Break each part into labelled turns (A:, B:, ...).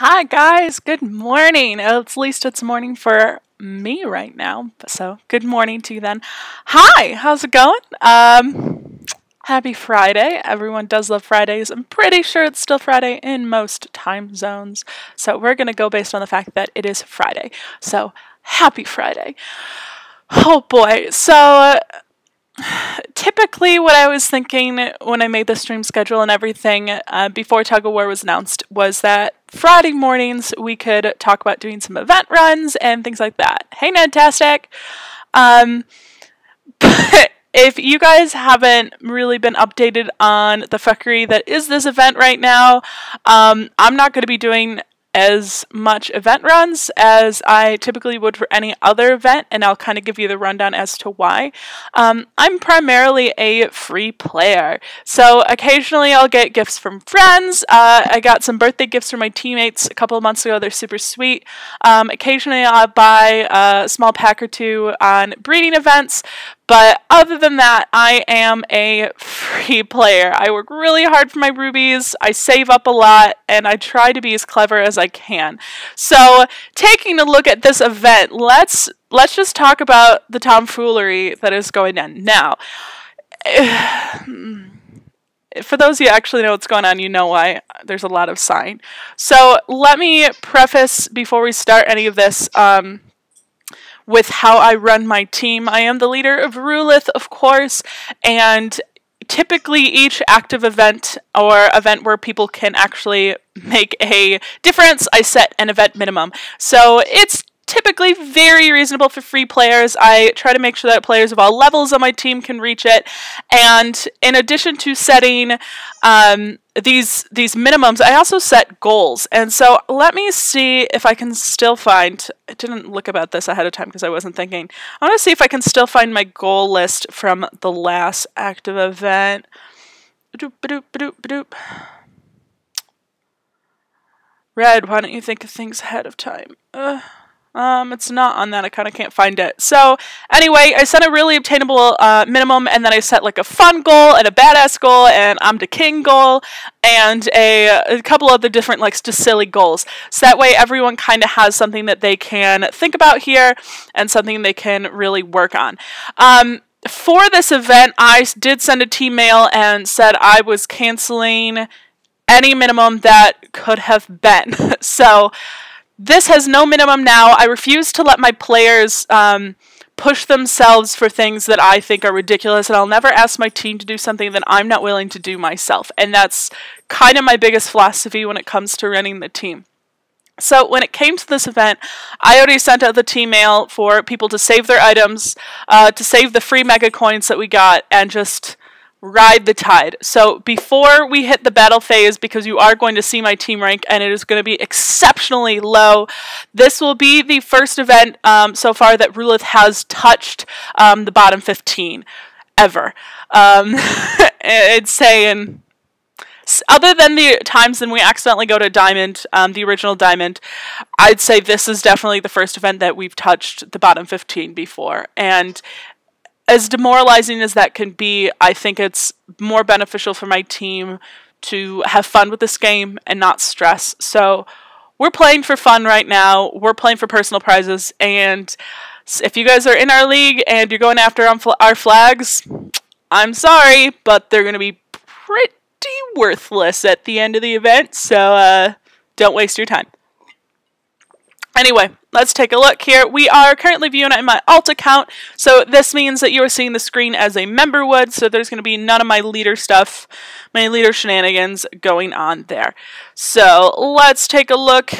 A: Hi guys, good morning. At least it's morning for me right now. So good morning to you then. Hi, how's it going? Happy Friday. Everyone does love Fridays. I'm pretty sure it's still Friday in most time zones. So we're gonna go based on the fact that it is Friday. So happy Friday. Oh boy. So typically what I was thinking when I made the stream schedule and everything before Tug of War was announced was that Friday mornings we could talk about doing some event runs and things like that. Hey Nedtastic! But if you guys haven't really been updated on the fuckery that is this event right now, I'm not going to be doing as much event runs as I typically would for any other event, and I'll kind of give you the rundown as to why. I'm primarily a free player, so occasionally I'll get gifts from friends. I got some birthday gifts from my teammates a couple of months ago. They're super sweet. Occasionally I'll buy a small pack or two on breeding events. But other than that, I am a free player. I work really hard for my rubies, I save up a lot, and I try to be as clever as I can. So, taking a look at this event, let's just talk about the tomfoolery that is going on. Now, for those of you who actually know what's going on, you know why there's a lot of sighing. So, let me preface, before we start any of this, with how I run my team. I am the leader of Rulith, of course, and typically each active event or event where people can actually make a difference, I set an event minimum. So it's typically very reasonable for free players. I try to make sure that players of all levels on my team can reach it. And in addition to setting these minimums, I also set goals. And so let me see if I can still find, I didn't look about this ahead of time because I wasn't thinking. I want to see if I can still find my goal list from the last active event. Ba-doop, ba-doop, ba-doop, ba-doop. Red, why don't you think of things ahead of time? It's not on that. I kind of can't find it. So, anyway, I set a really obtainable minimum, and then I set like a fun goal and a badass goal, and I'm the king goal, and a couple other different like just silly goals. So that way everyone kind of has something that they can think about here, and something they can really work on. For this event, I did send a team mail and said I was canceling any minimum that could have been. So this has no minimum now. I refuse to let my players push themselves for things that I think are ridiculous, and I'll never ask my team to do something that I'm not willing to do myself. And that's kind of my biggest philosophy when it comes to running the team. So when it came to this event, I already sent out the team mail for people to save their items, to save the free mega coins that we got, and just ride the tide. So before we hit the battle phase, because you are going to see my team rank and it is going to be exceptionally low, this will be the first event so far that Rulith has touched the bottom 15 ever. It's saying, other than the times when we accidentally go to Diamond, the original Diamond, I'd say this is definitely the first event that we've touched the bottom 15 before. And as demoralizing as that can be, I think it's more beneficial for my team to have fun with this game and not stress. So we're playing for fun right now. We're playing for personal prizes. And if you guys are in our league and you're going after our flags, I'm sorry, but they're going to be pretty worthless at the end of the event. So don't waste your time. Anyway, let's take a look here. We are currently viewing it in my alt account, so this means that you are seeing the screen as a member would, so there's going to be none of my leader stuff, my leader shenanigans going on there. So let's take a look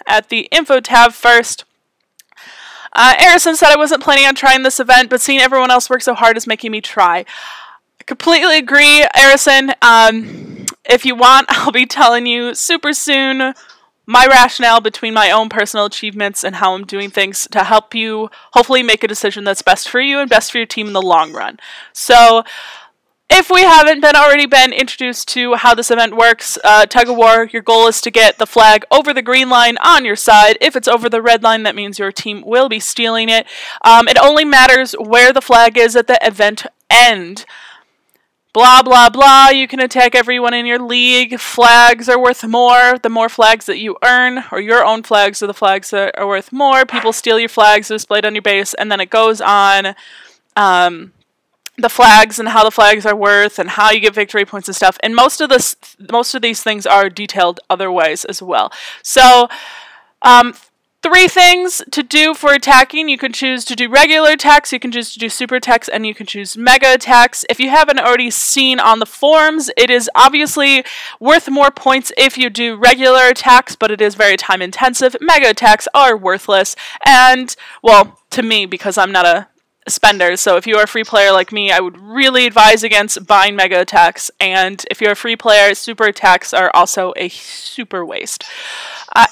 A: at the info tab first. Arison said I wasn't planning on trying this event, but seeing everyone else work so hard is making me try. I completely agree, Arison. If you want, I'll be telling you super soon my rationale between my own personal achievements and how I'm doing things to help you hopefully make a decision that's best for you and best for your team in the long run. So if we haven't already been introduced to how this event works, Tug of War, your goal is to get the flag over the green line on your side. If it's over the red line, that means your team will be stealing it. It only matters where the flag is at the event end. blah, blah, blah. You can attack everyone in your league. Flags are worth more. The more flags that you earn, or your own flags are the flags that are worth more. People steal your flags, they're displayed on your base, and then it goes on the flags and how the flags are worth and how you get victory points and stuff. And most of these things are detailed other ways as well. So, 3 things to do for attacking. You can choose to do regular attacks, you can choose to do super attacks, and you can choose mega attacks. If you haven't already seen on the forums, it is obviously worth more points if you do regular attacks, but it is very time intensive. Mega attacks are worthless, and, well, to me, because I'm not a spender, so if you are a free player like me, I would really advise against buying mega attacks, and if you're a free player, super attacks are also a super waste.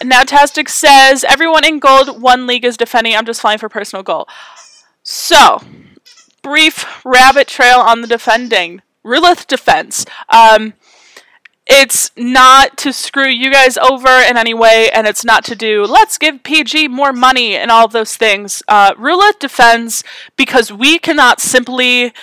A: Nowtastic says, everyone in gold 1 league is defending, I'm just flying for personal goal. So, brief rabbit trail on the defending. Rulith defense. It's not to screw you guys over in any way, and it's not to do, let's give PG more money and all of those things. Rulith defends because we cannot simply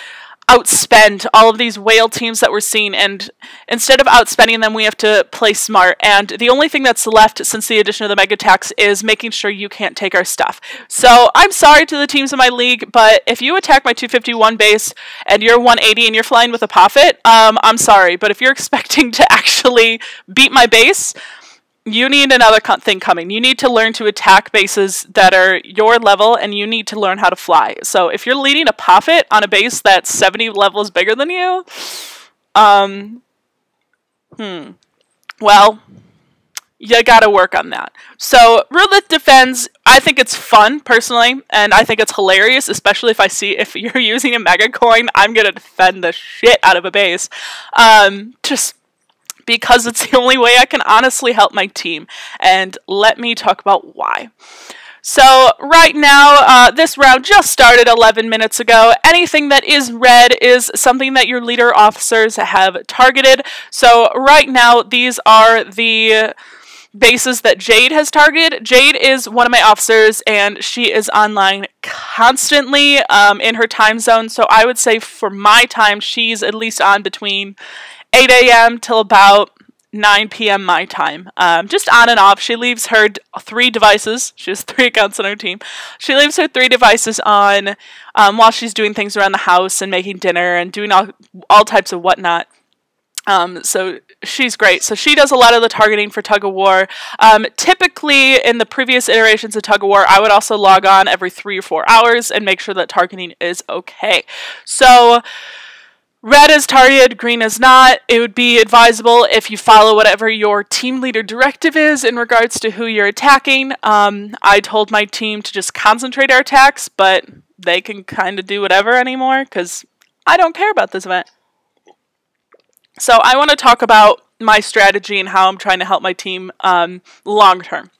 A: outspend all of these whale teams that we're seeing, and instead of outspending them, we have to play smart. And the only thing that's left since the addition of the mega attacks is making sure you can't take our stuff. So I'm sorry to the teams in my league, but if you attack my 251 base and you're 180 and you're flying with a Poffit, I'm sorry, but if you're expecting to actually beat my base, you need another thing coming. You need to learn to attack bases that are your level, and you need to learn how to fly. So if you're leading a Poffit on a base that's 70 levels bigger than you, well, you gotta work on that. So Rulith defends. I think it's fun, personally, and I think it's hilarious, especially if you're using a mega coin, I'm gonna defend the shit out of a base. Just because it's the only way I can honestly help my team. And let me talk about why. So right now, this round just started 11 minutes ago. Anything that is red is something that your leader officers have targeted. So right now, these are the bases that Jade has targeted. Jade is one of my officers, and she is online constantly in her time zone. So I would say for my time, she's at least on between 8 a.m. till about 9 p.m. my time. Just on and off. She leaves her 3 devices. She has 3 accounts on her team. She leaves her 3 devices on while she's doing things around the house and making dinner and doing all types of whatnot. So she's great. So she does a lot of the targeting for Tug of War. Typically, in the previous iterations of Tug of War, I would also log on every 3 or 4 hours and make sure that targeting is okay. So red is targeted, green is not. It would be advisable if you follow whatever your team leader directive is in regards to who you're attacking. I told my team to just concentrate our attacks, but they can kind of do whatever anymore because I don't care about this event. So I want to talk about my strategy and how I'm trying to help my team long term.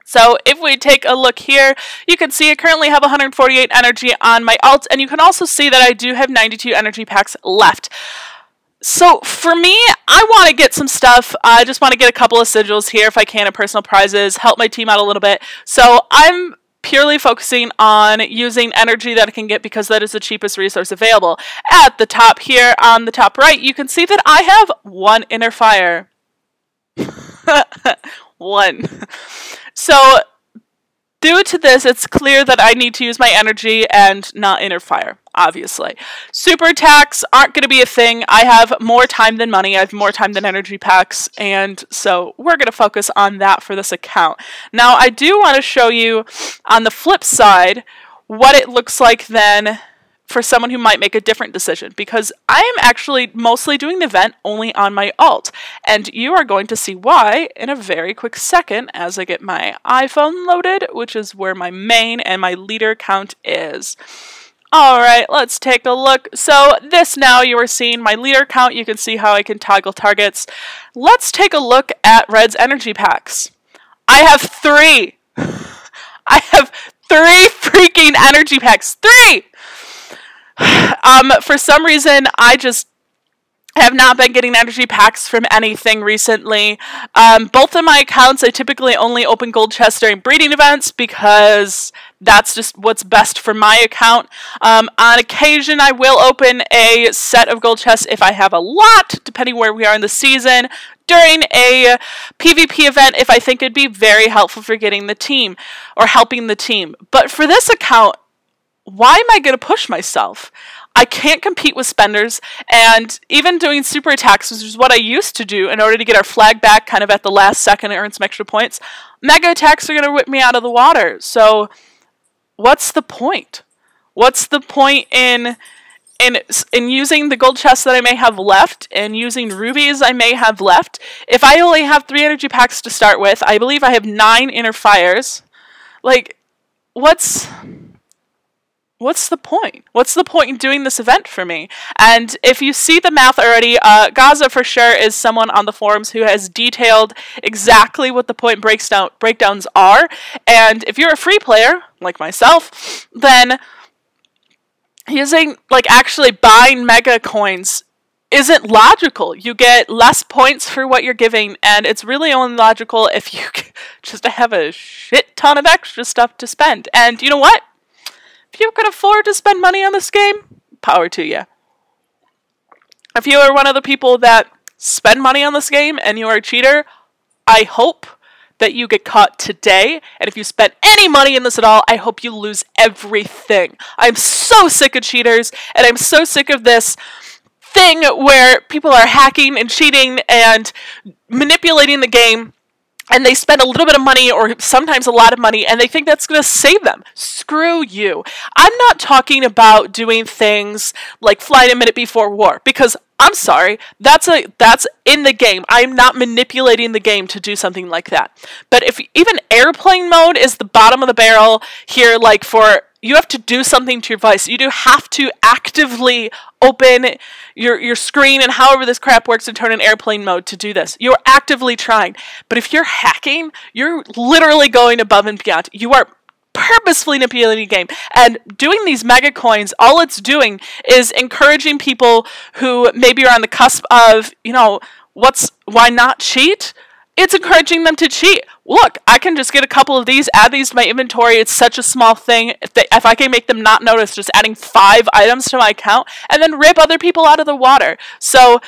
A: So if we take a look here, you can see I currently have 148 energy on my alt, and you can also see that I do have 92 energy packs left. So for me, I want to get some stuff. I just want to get a couple of sigils here if I can, and personal prizes, help my team out a little bit. So I'm purely focusing on using energy that I can get because that is the cheapest resource available. At the top here, on the top right, you can see that I have 1 inner fire. 1. So, due to this, it's clear that I need to use my energy and not inner fire, obviously. Super attacks aren't going to be a thing. I have more time than money. I have more time than energy packs, and so we're going to focus on that for this account. Now, I do want to show you, on the flip side, what it looks like then for someone who might make a different decision, because I am actually mostly doing the event only on my alt, and you are going to see why in a very quick second as I get my iPhone loaded, which is where my main and my leader count is. Alright, let's take a look. So this now you are seeing my leader count. You can see how I can toggle targets. Let's take a look at Red's energy packs. I have 3! I have 3 freaking energy packs! 3! For some reason, I I have not been getting energy packs from anything recently. Both of my accounts, I typically only open gold chests during breeding events because that's just what's best for my account. On occasion, I will open a set of gold chests if I have a lot, depending where we are in the season, during a PvP event if I think it'd be very helpful for getting the team or helping the team. But for this account, why am I going to push myself? I can't compete with spenders, and even doing super attacks, which is what I used to do in order to get our flag back kind of at the last second and earn some extra points, mega attacks are going to whip me out of the water. So what's the point? What's the point in using the gold chests that I may have left and using rubies I may have left? If I only have 3 energy packs to start with, I believe I have 9 inner fires. Like, what's the point? What's the point in doing this event for me? And if you see the math already, Gaza for sure is someone on the forums who has detailed exactly what the point breakdowns are. And if you're a free player, like myself, then using, like, actually buying mega coins isn't logical. You get less points for what you're giving, and it's really only logical if you just have a shit ton of extra stuff to spend. And you know what? If you can afford to spend money on this game, power to you. If you are one of the people that spend money on this game and you are a cheater, I hope that you get caught today. And if you spend any money in this at all, I hope you lose everything. I'm so sick of cheaters, and I'm so sick of this thing where people are hacking and cheating and manipulating the game, and they spend a little bit of money or sometimes a lot of money and they think that's going to save them. Screw you. I'm not talking about doing things like flying a minute before war, because I'm sorry, that's in the game. I'm not manipulating the game to do something like that. But if even airplane mode is the bottom of the barrel here, like you have to do something to your device. You do have to actively open your screen and however this crap works and turn in airplane mode to do this. You're actively trying. But if you're hacking, you're literally going above and beyond. You are purposefully manipulating the game. And doing these mega coins, all it's doing is encouraging people who maybe are on the cusp of, why not cheat? It's encouraging them to cheat. Look, I can just get a couple of these, add these to my inventory. It's such a small thing. If I can make them not notice, just adding 5 items to my account, and then rip other people out of the water. So,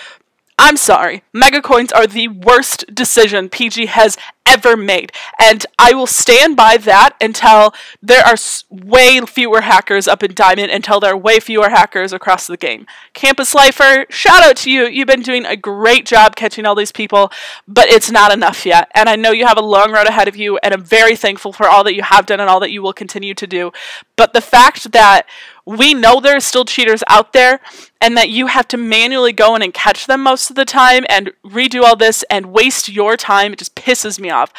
A: I'm sorry. Mega coins are the worst decision PG has ever made. And I will stand by that until there are way fewer hackers up in Diamond, until there are way fewer hackers across the game. Campus Lifer, shout out to you. You've been doing a great job catching all these people, but it's not enough yet. And I know you have a long road ahead of you, and I'm very thankful for all that you have done and all that you will continue to do. But the fact that we know there are still cheaters out there, and that you have to manually go in and catch them most of the time and redo all this and waste your time, it just pisses me off.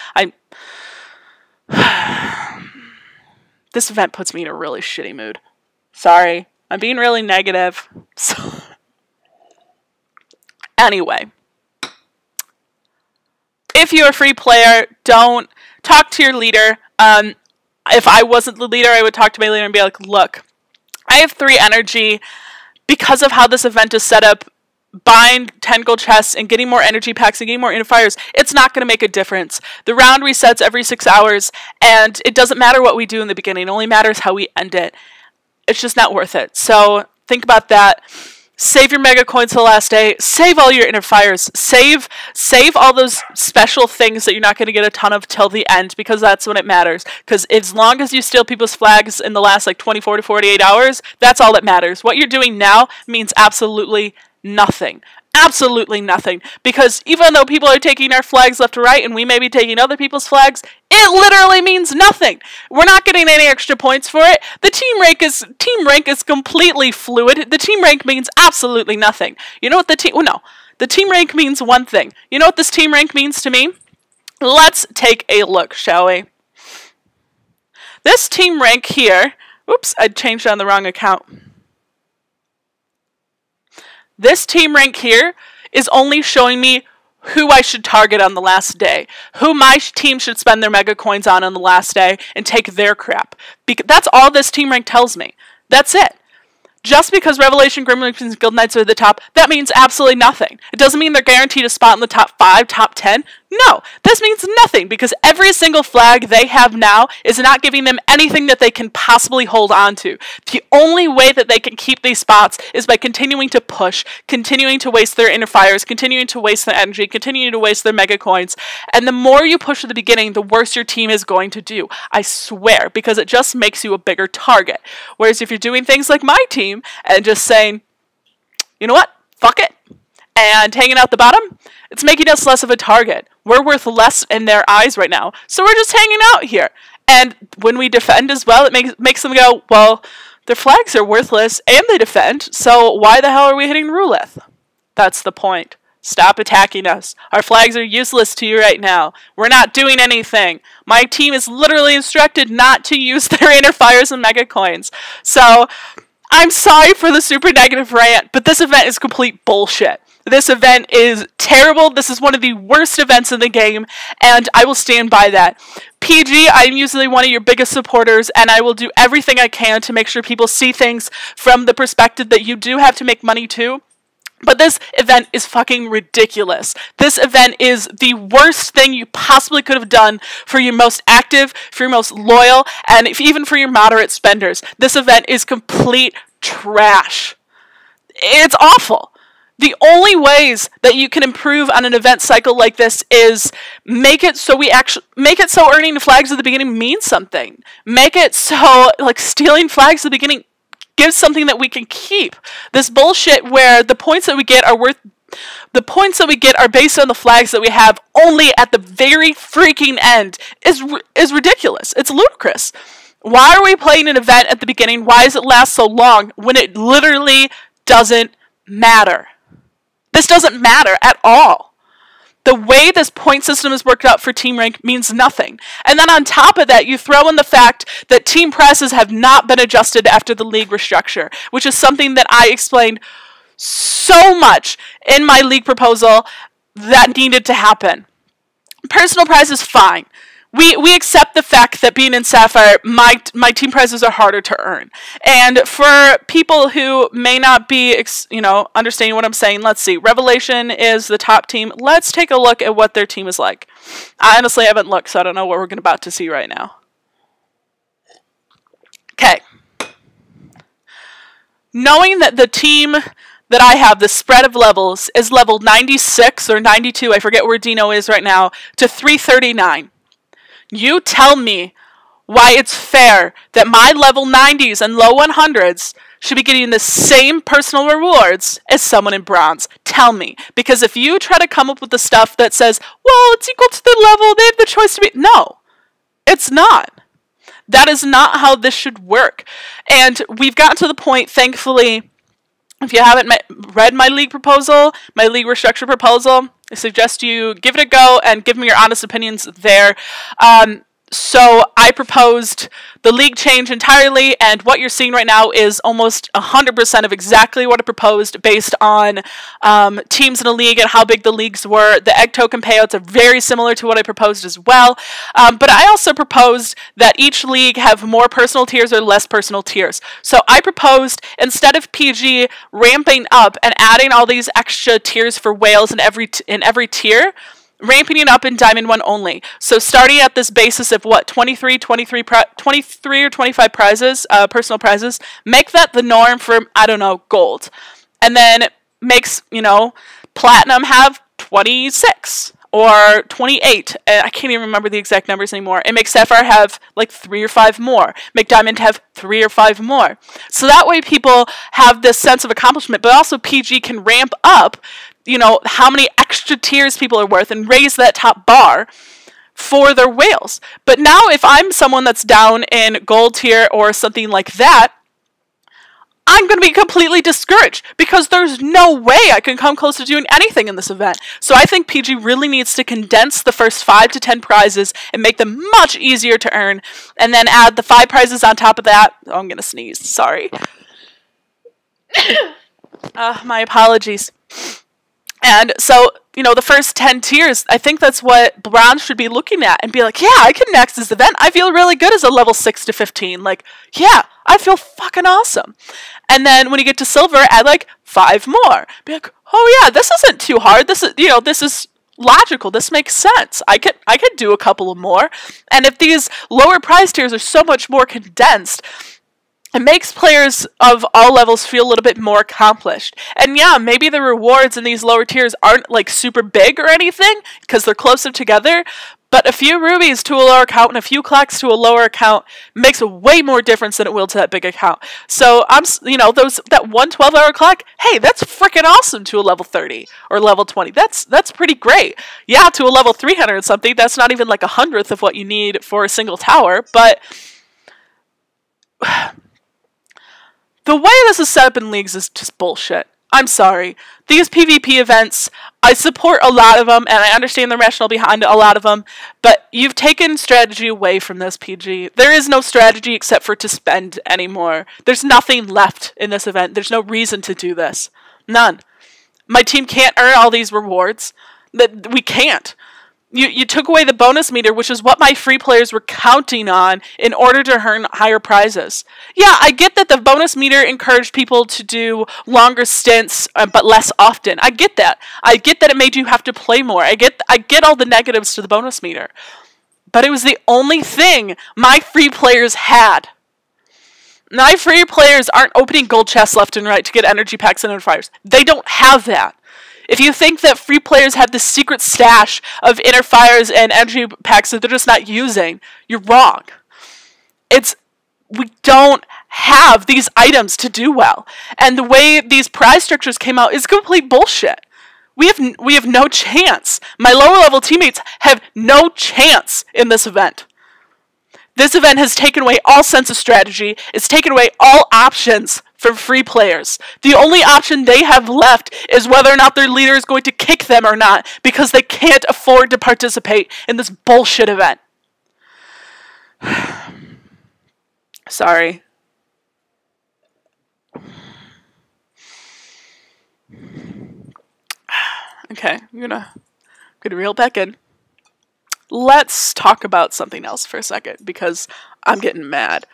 A: This event puts me in a really shitty mood. Sorry, I'm being really negative. Anyway, if you're a free player, don't talk to your leader. If I wasn't the leader, I would talk to my leader and be like, look, I have 3 energy. Because of how this event is set up, buying 10 gold chests and getting more energy packs and getting more inner fires, it's not going to make a difference. The round resets every 6 hours, and it doesn't matter what we do in the beginning. It only matters how we end it. It's just not worth it. So think about that. Save your mega coins to the last day. Save all your inner fires. Save all those special things that you're not going to get a ton of till the end, because that's when it matters. Because as long as you steal people's flags in the last 24 to 48 hours, that's all that matters. What you're doing now means absolutely nothing. Absolutely nothing. Because even though people are taking our flags left to right and we may be taking other people's flags, it literally means nothing. We're not getting any extra points for it. The team rank is completely fluid. The team rank means absolutely nothing. You know what the team rank means one thing. You know what this team rank means to me? Let's take a look, shall we? This team rank here, oops, I changed it on the wrong account. This team rank here is only showing me who I should target on the last day, who my team should spend their mega coins on the last day and take their crap. That's all this team rank tells me. That's it. Just because Revelation, Grim Reapers, and Guild Knights are the top, that means absolutely nothing. It doesn't mean they're guaranteed a spot in the top 5, top 10. No, this means nothing because every single flag they have now is not giving them anything that they can possibly hold on to. The only way that they can keep these spots is by continuing to push, continuing to waste their inner fires, continuing to waste their energy, continuing to waste their mega coins. And the more you push at the beginning, the worse your team is going to do. I swear, because it just makes you a bigger target. Whereas if you're doing things like my team and just saying, you know what, fuck it, and hanging out the bottom, it's making us less of a target. We're worth less in their eyes right now, so we're just hanging out here. And when we defend as well, it makes them go, well, their flags are worthless and they defend, so why the hell are we hitting Ruleth? That's the point. Stop attacking us. Our flags are useless to you right now. We're not doing anything. My team is literally instructed not to use their inner fires and mega coins. So, I'm sorry for the super negative rant, but this event is complete bullshit. This event is terrible. This is one of the worst events in the game, and I will stand by that. PG, I'm usually one of your biggest supporters, and I will do everything I can to make sure people see things from the perspective that you do have to make money too. But this event is fucking ridiculous. This event is the worst thing you possibly could have done for your most active, for your most loyal, and even for your moderate spenders. This event is complete trash. It's awful. The only ways that you can improve on an event cycle like this is make it so earning the flags at the beginning means something. Make it so like stealing flags at the beginning gives something that we can keep. This bullshit where the points that we get are based on the flags that we have only at the very freaking end is ridiculous. It's ludicrous. Why are we playing an event at the beginning? Why does it last so long when it literally doesn't matter? This doesn't matter at all. The way this point system is worked out for team rank means nothing. And then on top of that, you throw in the fact that team prices have not been adjusted after the league restructure, which is something that I explained so much in my league proposal that needed to happen. Personal prize is fine. We accept the fact that being in Sapphire, my team prizes are harder to earn. And for people who may not be, understanding what I'm saying, let's see. Revelation is the top team. Let's take a look at what their team is like. I honestly haven't looked, so I don't know what we're about to see right now. Okay. Knowing that the team that I have, the spread of levels, is level 96 or 92, I forget where Dino is right now, to 339. You tell me why it's fair that my level 90s and low 100s should be getting the same personal rewards as someone in bronze. Tell me. Because if you try to come up with the stuff that says, well, it's equal to the level, they have the choice to be... No, it's not. That is not how this should work. And we've gotten to the point, thankfully, if you haven't read my league proposal, my league restructure proposal, I suggest you give it a go and give me your honest opinions there. So I proposed the league change entirely, and what you're seeing right now is almost 100% of exactly what I proposed based on teams in a league and how big the leagues were. The egg token payouts are very similar to what I proposed as well. But I also proposed that each league have more personal tiers or less personal tiers. So I proposed, instead of PG ramping up and adding all these extra tiers for whales in every tier, ramping it up in Diamond 1 only. So starting at this basis of what, 23 or 25 prizes, personal prizes, make that the norm for, I don't know, gold. And then makes, platinum have 26 or 28. I can't even remember the exact numbers anymore. It makes sapphire have like 3 or 5 more. Make diamond have 3 or 5 more. So that way people have this sense of accomplishment, but also PG can ramp up how many extra tiers people are worth and raise that top bar for their whales. But now if I'm someone that's down in gold tier or something like that, I'm going to be completely discouraged because there's no way I can come close to doing anything in this event. So I think PG really needs to condense the first 5 to 10 prizes and make them much easier to earn, and then add the 5 prizes on top of that. Oh, I'm going to sneeze. Sorry. My apologies. And so, the first 10 tiers, I think that's what bronze should be looking at and be like, yeah, I can next this event. I feel really good as a level 6 to 15. Like, yeah, I feel fucking awesome. And then when you get to silver, add like 5 more. Be like, oh yeah, this isn't too hard. This is, this is logical. This makes sense. I could do a couple of more. And if these lower prize tiers are so much more condensed, it makes players of all levels feel a little bit more accomplished. And yeah, maybe the rewards in these lower tiers aren't like super big or anything because they're closer together, but a few rubies to a lower account and a few clocks to a lower account makes a way more difference than it will to that big account. So that 1 12-hour clock, hey, that's freaking awesome to a level 30 or level 20. That's pretty great. Yeah, to a level 300 and something, that's not even like 100th of what you need for a single tower, but the way this is set up in leagues is just bullshit. I'm sorry. These PvP events, I support a lot of them, and I understand the rationale behind a lot of them, but you've taken strategy away from this, PG. There is no strategy except for to spend anymore. There's nothing left in this event. There's no reason to do this. None. My team can't earn all these rewards. We can't. You took away the bonus meter, which is what my free players were counting on in order to earn higher prizes. Yeah, I get that the bonus meter encouraged people to do longer stints, but less often. I get that. I get that it made you have to play more. I get all the negatives to the bonus meter. But it was the only thing my free players had. My free players aren't opening gold chests left and right to get energy packs and identifiers. They don't have that. If you think that free players have this secret stash of inner fires and energy packs that they're just not using, you're wrong. We don't have these items to do well. And the way these prize structures came out is complete bullshit. We have no chance. My lower level teammates have no chance in this event. This event has taken away all sense of strategy. It's taken away all options from free players. The only option they have left is whether or not their leader is going to kick them or not, because they can't afford to participate in this bullshit event. Sorry. Okay, I'm gonna reel back in. Let's talk about something else for a second, because I'm getting mad.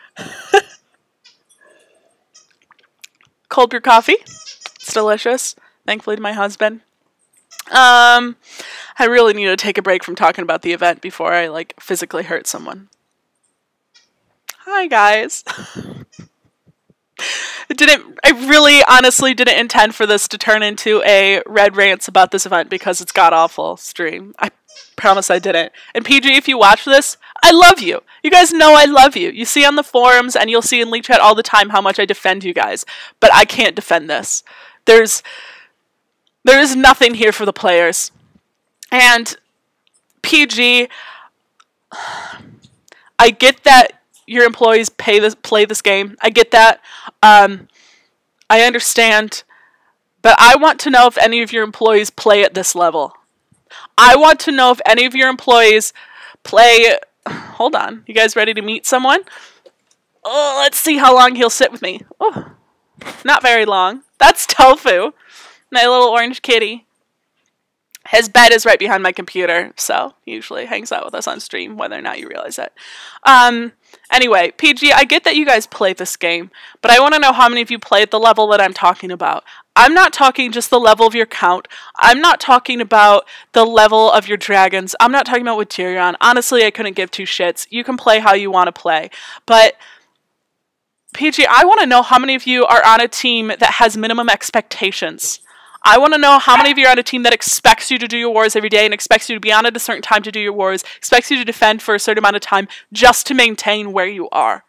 A: Cold brew coffee. It's delicious. Thankfully to my husband. I really need to take a break from talking about the event before I, physically hurt someone. Hi, guys. I really honestly didn't intend for this to turn into a red rants about this event because it's god-awful stream. I promise I didn't. And PG, if you watch this, I love you. You guys know I love you. You see on the forums and you'll see in League Chat all the time how much I defend you guys. But I can't defend this. There is nothing here for the players. And PG, I get that your employees play this game. I get that. I understand. But I want to know if any of your employees play at this level. I want to know if any of your employees play... Hold on. You guys ready to meet someone? Oh, let's see how long he'll sit with me. Oh, not very long. That's Tofu, my little orange kitty. His bed is right behind my computer, so he usually hangs out with us on stream, whether or not you realize it. Anyway, PG, I get that you guys play this game, but I want to know how many of you play at the level that I'm talking about. I'm not talking just the level of your count. I'm not talking about the level of your dragons. I'm not talking about what tier you're on. Honestly, I couldn't give two shits. You can play how you want to play. But, PG, I want to know how many of you are on a team that has minimum expectations. I want to know how many of you are on a team that expects you to do your wars every day and expects you to be on at a certain time to do your wars, expects you to defend for a certain amount of time just to maintain where you are.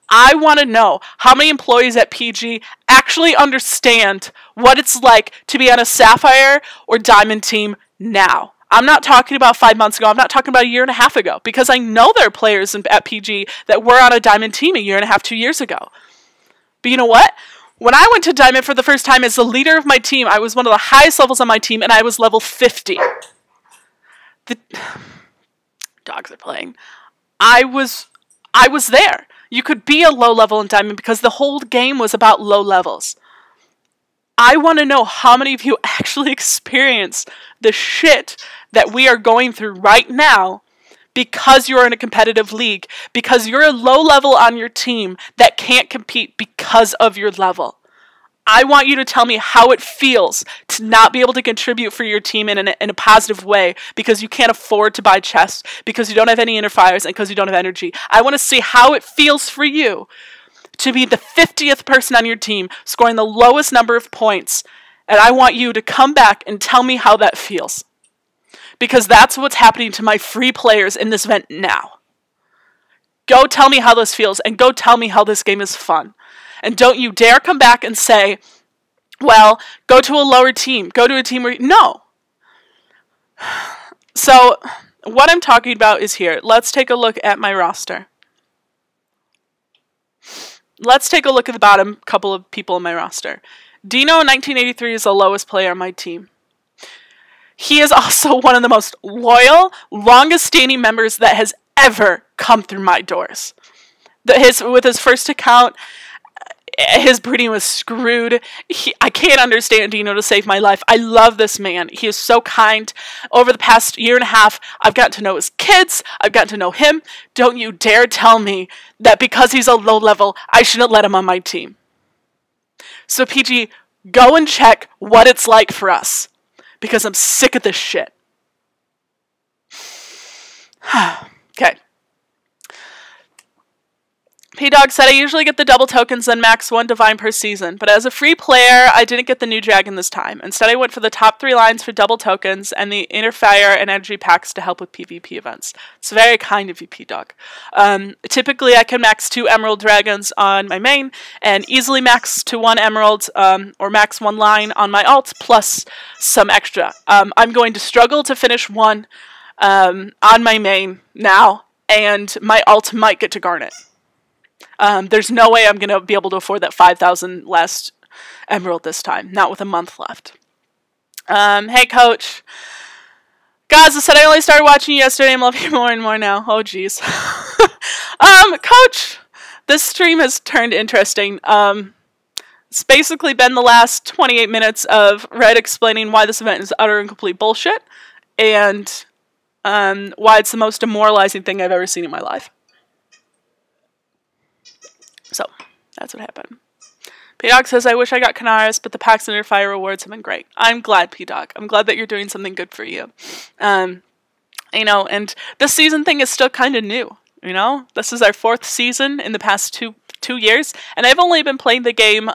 A: I want to know how many employees at PG actually understand what it's like to be on a Sapphire or Diamond team now. I'm not talking about 5 months ago. I'm not talking about a year and a half ago, because I know there are players at PG that were on a Diamond team a year and a half, 2 years ago. But you know what? When I went to Diamond for the first time as the leader of my team, I was one of the highest levels on my team, and I was level 50. The dogs are playing. I was there. You could be a low level in Diamond because the whole game was about low levels. I want to know how many of you actually experience the shit that we are going through right now because you're in a competitive league, because you're a low level on your team that can't compete because of your level. I want you to tell me how it feels to not be able to contribute for your team in a positive way because you can't afford to buy chests, because you don't have any interfires, and because you don't have energy. I want to see how it feels for you to be the 50th person on your team, scoring the lowest number of points, and I want you to come back and tell me how that feels. Because that's what's happening to my free players in this event now. Go tell me how this feels, and go tell me how this game is fun. And don't you dare come back and say, well, go to a lower team. Go to a team where... No. So, what I'm talking about is here. Let's take a look at my roster. Let's take a look at the bottom couple of people in my roster. Dino in 1983 is the lowest player on my team. He is also one of the most loyal, longest standing members that has ever come through my doors. With his first account, his breeding was screwed. I can't understand Dino to save my life. I love this man. He is so kind. Over the past year and a half, I've gotten to know his kids. I've gotten to know him. Don't you dare tell me that because he's a low level, I shouldn't let him on my team. So PG, go and check what it's like for us. Because I'm sick of this shit. Okay. P-Dog said, I usually get the double tokens and max 1 divine per season, but as a free player, I didn't get the new dragon this time. Instead, I went for the top 3 lines for double tokens and the inner fire and energy packs to help with PvP events. It's very kind of you, P-Dog. Typically, I can max 2 emerald dragons on my main and easily max to 1 emerald or max 1 line on my alt plus some extra. I'm going to struggle to finish 1 on my main now, and my alt might get to Garnet. There's no way I'm going to be able to afford that 5,000 last emerald this time. Not with a month left. Hey, Coach. Gaza said, I only started watching you yesterday. I'm loving you more and more now. Oh, jeez. Coach, this stream has turned interesting. It's basically been the last 28 minutes of Red explaining why this event is utter and complete bullshit. And why it's the most demoralizing thing I've ever seen in my life. So, that's what happened. P-Dog says, I wish I got Canaris, but the packs and fire rewards have been great. I'm glad, P-Dog. I'm glad that you're doing something good for you. You know, and this season thing is still kind of new, you know? This is our 4th season in the past two years, and I've only been playing the game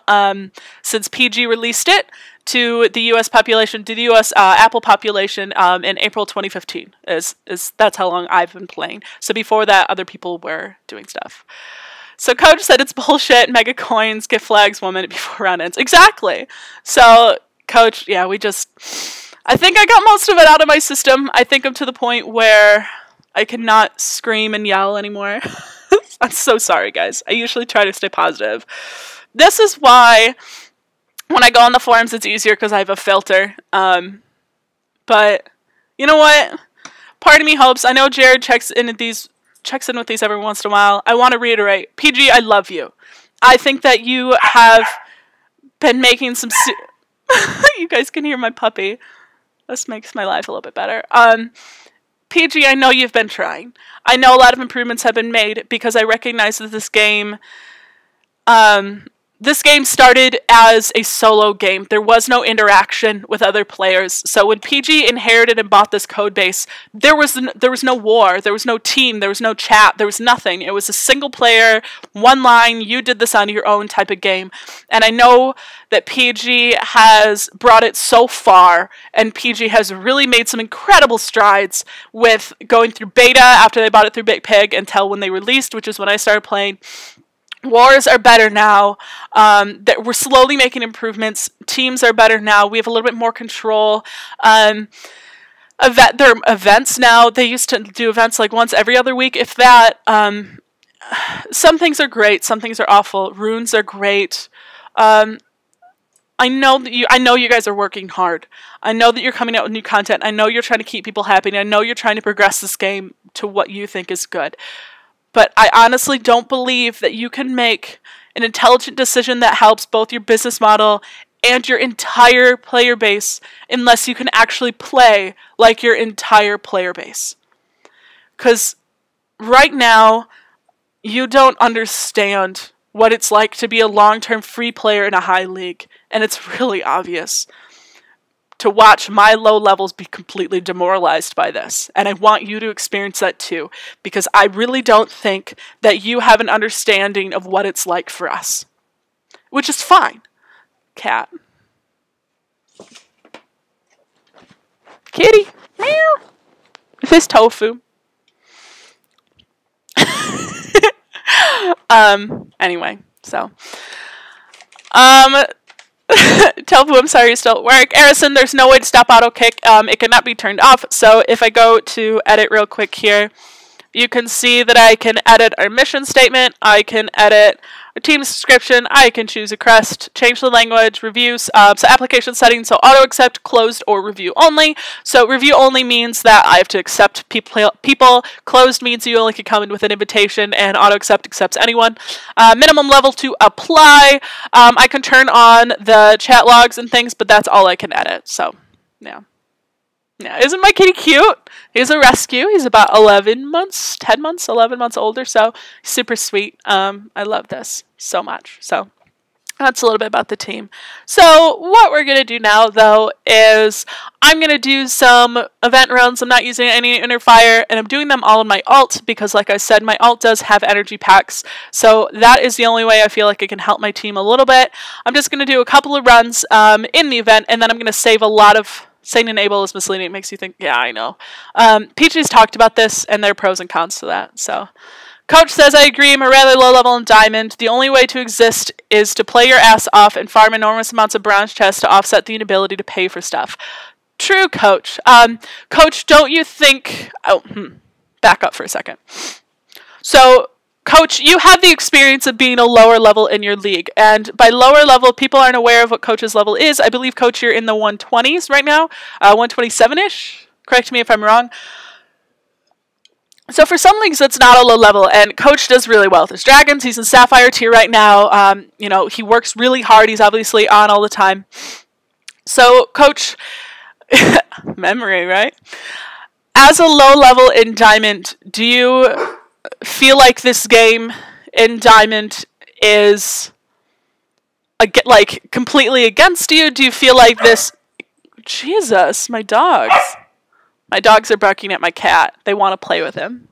A: since PG released it to the U.S. population, to the U.S. Apple population in April 2015. That's how long I've been playing. So before that, other people were doing stuff. So Coach said it's bullshit, mega coins, gift flags 1 minute before round ends. Exactly. So, Coach, yeah, I think I got most of it out of my system. I think I'm to the point where I cannot scream and yell anymore. I'm so sorry, guys. I usually try to stay positive. This is why when I go on the forums, it's easier because I have a filter. But, you know what? Part of me hopes, I know Jared checks in with these every once in a while. I want to reiterate, PG, I love you. I think that you have been making some... You guys can hear my puppy. This makes my life a little bit better. PG, I know you've been trying. I know a lot of improvements have been made because I recognize that this game... This game started as a solo game. There was no interaction with other players. So when PG inherited and bought this code base, there was no war, there was no team, there was no chat, there was nothing. It was a single player, 1 line, you did this on your own type of game. And I know that PG has brought it so far, and PG has really made some incredible strides with going through beta after they bought it through Big Pig until when they released, which is when I started playing. Wars are better now. That we're slowly making improvements. Teams are better now. We have a little bit more control. There are events now. They used to do events like once every other week, if that. Some things are great. Some things are awful. Runes are great. I know you guys are working hard. I know that you're coming out with new content. I know you're trying to keep people happy. And I know you're trying to progress this game to what you think is good. But I honestly don't believe that you can make an intelligent decision that helps both your business model and your entire player base unless you can actually play like your entire player base. Because right now, you don't understand what it's like to be a long-term free player in a high league, and it's really obvious to watch my low levels be completely demoralized by this. And I want you to experience that too, because I really don't think that you have an understanding of what it's like for us. Which is fine. Cat. Kitty. Meow. This is Tofu. Anyway, so. Tofu, I'm sorry you're still at work. Arison, there's no way to stop auto kick. It cannot be turned off. So if I go to edit real quick here, you can see that I can edit our mission statement. I can edit a team description. I can choose a crest, change the language, reviews, so application settings, so auto accept, closed, or review only. So review only means that I have to accept people. Closed means you only can come in with an invitation, and auto accept accepts anyone. Minimum level to apply. I can turn on the chat logs and things, but that's all I can edit. So yeah. Yeah, isn't my kitty cute? He's a rescue. He's about 11 months, 10 months, 11 months older, so super sweet. I love this so much. So that's a little bit about the team. So what we're going to do now, though, is I'm going to do some event runs. I'm not using any inner fire, and I'm doing them all in my alt because, like I said, my alt does have energy packs. So that is the only way I feel like I can help my team a little bit. I'm just going to do a couple of runs in the event, and then I'm going to save a lot of... Saying enable is misleading. It makes you think, yeah, I know. Peachy's talked about this, and there are pros and cons to that. So, Coach says, I agree. I'm a rather low level in Diamond. The only way to exist is to play your ass off and farm enormous amounts of bronze chests to offset the inability to pay for stuff. True, Coach. Coach, don't you think... Back up for a second. So... Coach, you have the experience of being a lower level in your league, and by lower level, people aren't aware of what Coach's level is. I believe, Coach, you're in the 120s right now, 127-ish. Correct me if I'm wrong. So for some leagues, that's not a low level, and Coach does really well with his dragons. He's in Sapphire tier right now. You know, he works really hard. He's obviously on all the time. So, Coach, memory, right? As a low level in Diamond, do you feel like this game in Diamond is like completely against you? Do you feel like this... Jesus, my dogs. My dogs are barking at my cat. They want to play with him.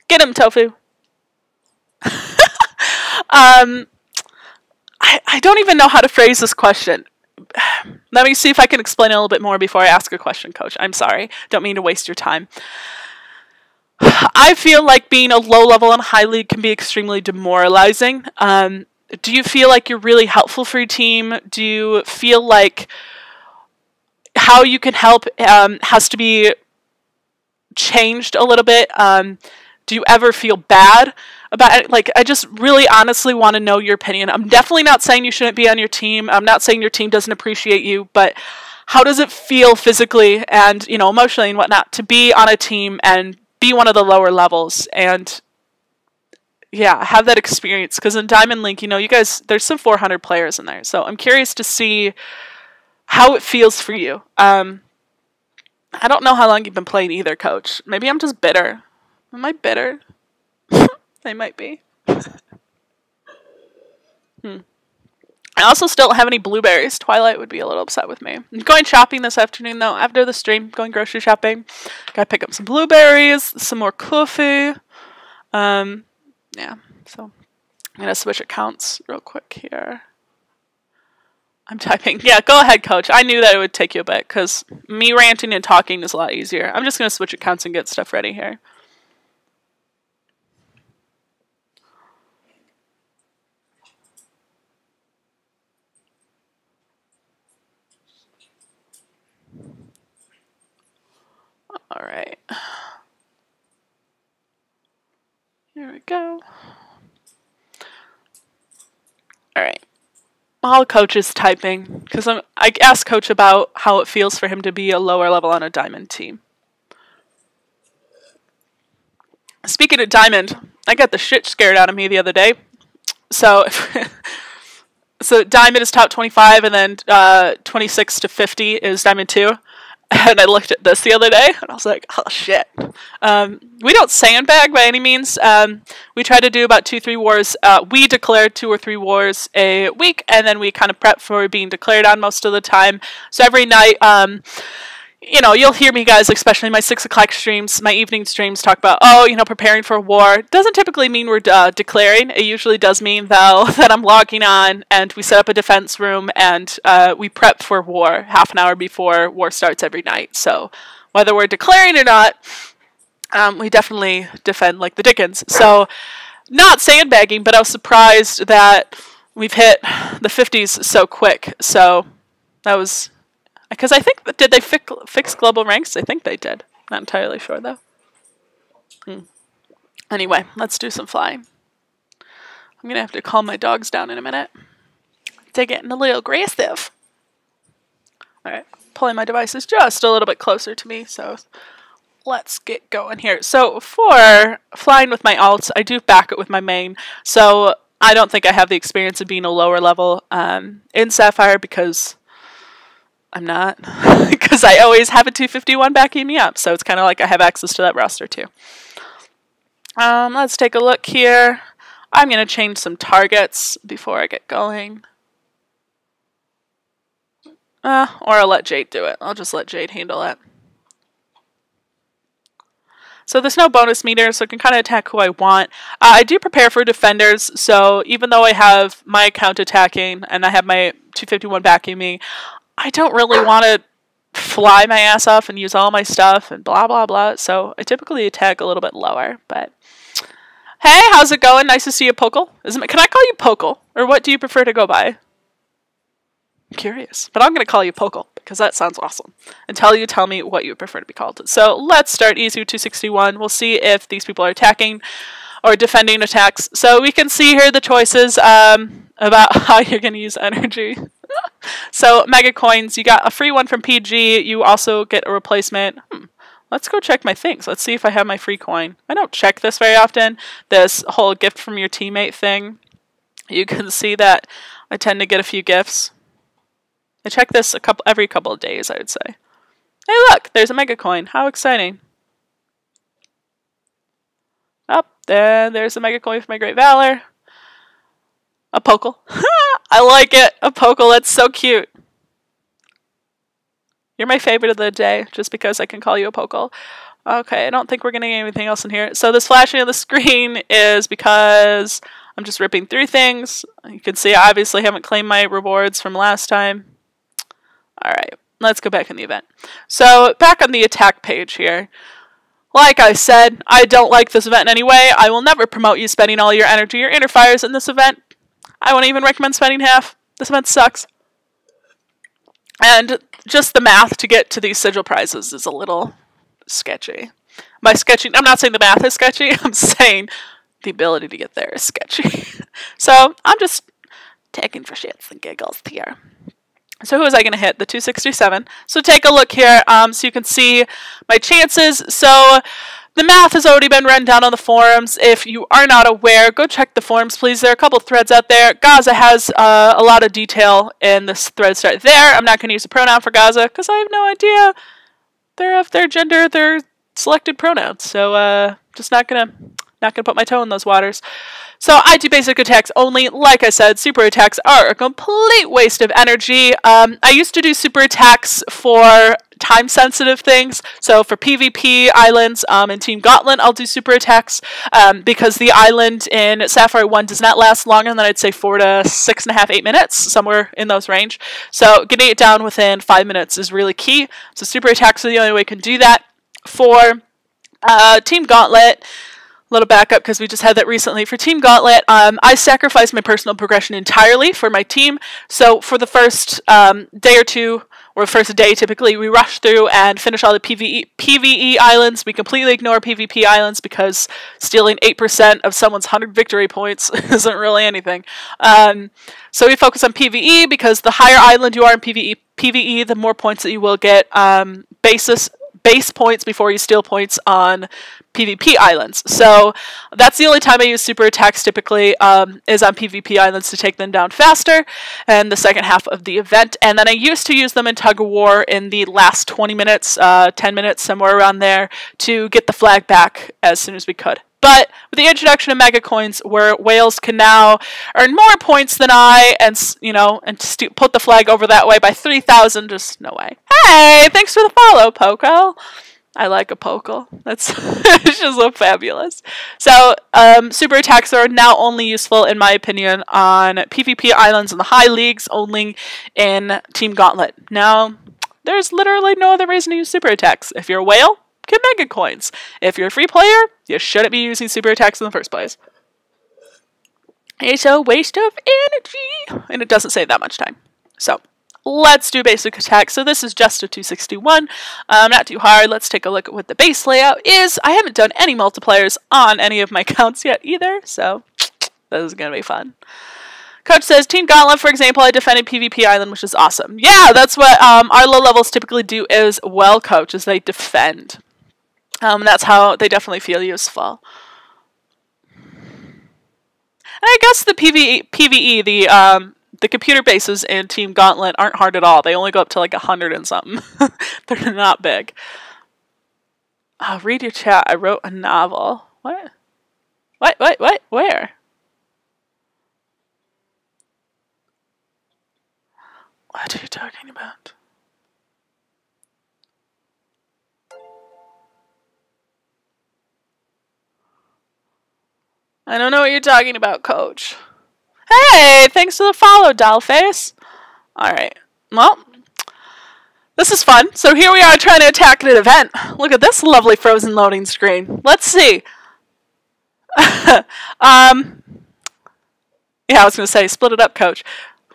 A: Get him, Tofu. I don't even know how to phrase this question. Let me see if I can explain it a little bit more before I ask a question, Coach. I'm sorry. Don't mean to waste your time. I feel like being a low level in high league can be extremely demoralizing. Do you feel like you're really helpful for your team? Do you feel like how you can help has to be changed a little bit? Do you ever feel bad about it? Like, I just really honestly want to know your opinion. I'm definitely not saying you shouldn't be on your team. I'm not saying your team doesn't appreciate you, but how does it feel physically and, you know, emotionally and whatnot to be on a team and be one of the lower levels and, yeah, have that experience? Because in Diamond League, you know, you guys, there's some 400 players in there, so I'm curious to see how it feels for you. I don't know how long you've been playing either, Coach. Maybe I'm just bitter. Am I bitter? I might be. I also still don't have any blueberries. Twilight would be a little upset with me. I'm going shopping this afternoon, though. After the stream, going grocery shopping. Gotta pick up some blueberries, some more coffee. Yeah, so I'm gonna switch accounts real quick here. I'm typing. Yeah, go ahead, Coach. I knew that it would take you a bit, because me ranting and talking is a lot easier. I'm just gonna switch accounts and get stuff ready here. All right. Here we go. All right. While Coach is typing, because I asked Coach about how it feels for him to be a lower level on a Diamond team. Speaking of Diamond, I got the shit scared out of me the other day. So So Diamond is top 25, and then 26 to 50 is Diamond 2. And I looked at this the other day, and I was like, oh, shit. We don't sandbag by any means. We try to do about 2-3 wars. We declare 2 or 3 wars a week, and then we kind of prep for being declared on most of the time. So every night, you know, you'll hear me guys, especially my 6 o'clock streams, my evening streams, talk about, oh, you know, preparing for war. Doesn't typically mean we're declaring. It usually does mean, though, that I'm logging on and we set up a defense room and we prep for war half an hour before war starts every night. So whether we're declaring or not, we definitely defend like the Dickens. So not sandbagging, but I was surprised that we've hit the 50s so quick. So that was... Because I think, did they fix global ranks? I think they did. Not entirely sure, though. Anyway, let's do some flying. I'm going to have to calm my dogs down in a minute. They're getting a little aggressive. Alright, pulling my devices just a little bit closer to me, so let's get going here. So for flying with my alts, I do back it with my main, so I don't think I have the experience of being a lower level in Sapphire because... I'm not, because I always have a 251 backing me up, so it's kind of like I have access to that roster too. Let's take a look here. I'm going to change some targets before I get going. Or I'll let Jade do it. I'll just let Jade handle it. So there's no bonus meter, so I can kind of attack who I want. I do prepare for defenders, so even though I have my account attacking and I have my 251 backing me, I don't really want to fly my ass off and use all my stuff and blah, blah, blah. So I typically attack a little bit lower. But hey, how's it going? Nice to see you, Pokle. Can I call you Pokle? Or what do you prefer to go by? I'm curious. But I'm going to call you Pokle because that sounds awesome. Until you tell me what you prefer to be called. So let's start easy with 261. We'll see if these people are attacking or defending attacks. So we can see here the choices about how you're going to use energy. So, Mega Coins, you got a free one from PG. You also get a replacement. Let's go check my things. Let's see if I have my free coin. I don't check this very often. This whole gift from your teammate thing. You can see that I tend to get a few gifts. I check this every couple of days, I would say. Hey, look! There's a Mega Coin. How exciting. Up there's a Mega Coin for my Great Valor. A Pokle. I like it. A Pokle. That's so cute. You're my favorite of the day, just because I can call you a Pokle. Okay, I don't think we're getting anything else in here. So this flashing on the screen is because I'm just ripping through things. You can see I obviously haven't claimed my rewards from last time. Alright, let's go back in the event. So back on the attack page here. Like I said, I don't like this event in any way. I will never promote you spending all your energy or inner fires in this event. I wouldn't even recommend spending half. This event sucks. And just the math to get to these sigil prizes is a little sketchy. By sketchy, I'm not saying the math is sketchy. I'm saying the ability to get there is sketchy. So I'm just taking for shits and giggles here. So who was I going to hit? The 267. So take a look here so you can see my chances. So the math has already been run down on the forums. If you are not aware, go check the forums, please. There are a couple of threads out there. Gaza has a lot of detail in this thread start there. I'm not going to use a pronoun for Gaza because I have no idea their gender, their selected pronouns. So just not gonna put my toe in those waters. So I do basic attacks only. Like I said, super attacks are a complete waste of energy. I used to do super attacks for time-sensitive things. So for PvP islands in Team Gauntlet, I'll do super attacks because the island in Sapphire 1 does not last longer than I'd say 4 to 6.5, 8 minutes, somewhere in those range. So getting it down within 5 minutes is really key. So super attacks are the only way I can do that. For Team Gauntlet, a little backup because we just had that recently. For Team Gauntlet, I sacrificed my personal progression entirely for my team. So for the first day or two, or first day typically, we rush through and finish all the PvE islands. We completely ignore PvP islands because stealing 8% of someone's 100 victory points isn't really anything. So we focus on PvE because the higher island you are in PvE, the more points that you will get. base points before you steal points on PvP islands. So that's the only time I use super attacks typically, is on PvP islands to take them down faster, and the second half of the event. And then I used to use them in Tug of War in the last 20 minutes, 10 minutes, somewhere around there, to get the flag back as soon as we could. But with the introduction of mega coins, where whales can now earn more points than I, and put the flag over that way by 3,000, just no way. Hey, thanks for the follow, Poco. I like a Poco. That's it's just so fabulous. So, super attacks are now only useful, in my opinion, on PvP islands in the high leagues, only in Team Gauntlet. Now, there's literally no other reason to use super attacks. If you're a whale, get mega coins. If you're a free player, you shouldn't be using super attacks in the first place. It's a waste of energy, and it doesn't save that much time. So let's do basic attack. So this is just a 261, not too hard. Let's take a look at what the base layout is. I haven't done any multipliers on any of my accounts yet either, so this is gonna be fun. Coach says, Team Gauntlet, for example, I defended PvP Island, which is awesome. Yeah, that's what our low levels typically do as well, Coach, is they defend. That's how they definitely feel useful. And I guess the PvE, the computer bases in Team Gauntlet aren't hard at all. They only go up to like 100 and something. They're not big. Oh, read your chat. I wrote a novel. What? What? Where? What are you talking about? I don't know what you're talking about, Coach. Hey, thanks for the follow, Dollface. Alright, well, this is fun. So here we are trying to attack an event. Look at this lovely frozen loading screen. Let's see. Yeah, I was going to say, split it up, Coach.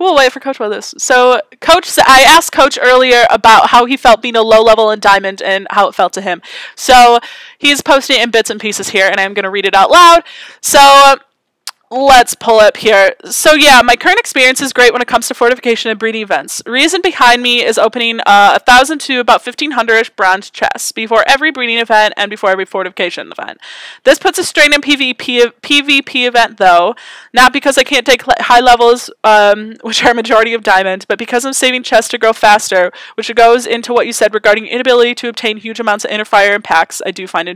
A: We'll wait for Coach about this. So, I asked Coach earlier about how he felt being a low level in Diamond and how it felt to him. So, he's posting it in bits and pieces here, and I'm going to read it out loud. So, let's pull up here. So yeah, my current experience is great when it comes to fortification and breeding events. Reason behind me is opening 1,000 to about 1,500-ish bronze chests before every breeding event and before every fortification event. This puts a strain on PvP event though, not because I can't take high levels, which are a majority of diamond, but because I'm saving chests to grow faster, which goes into what you said regarding inability to obtain huge amounts of inner fire and packs. I do find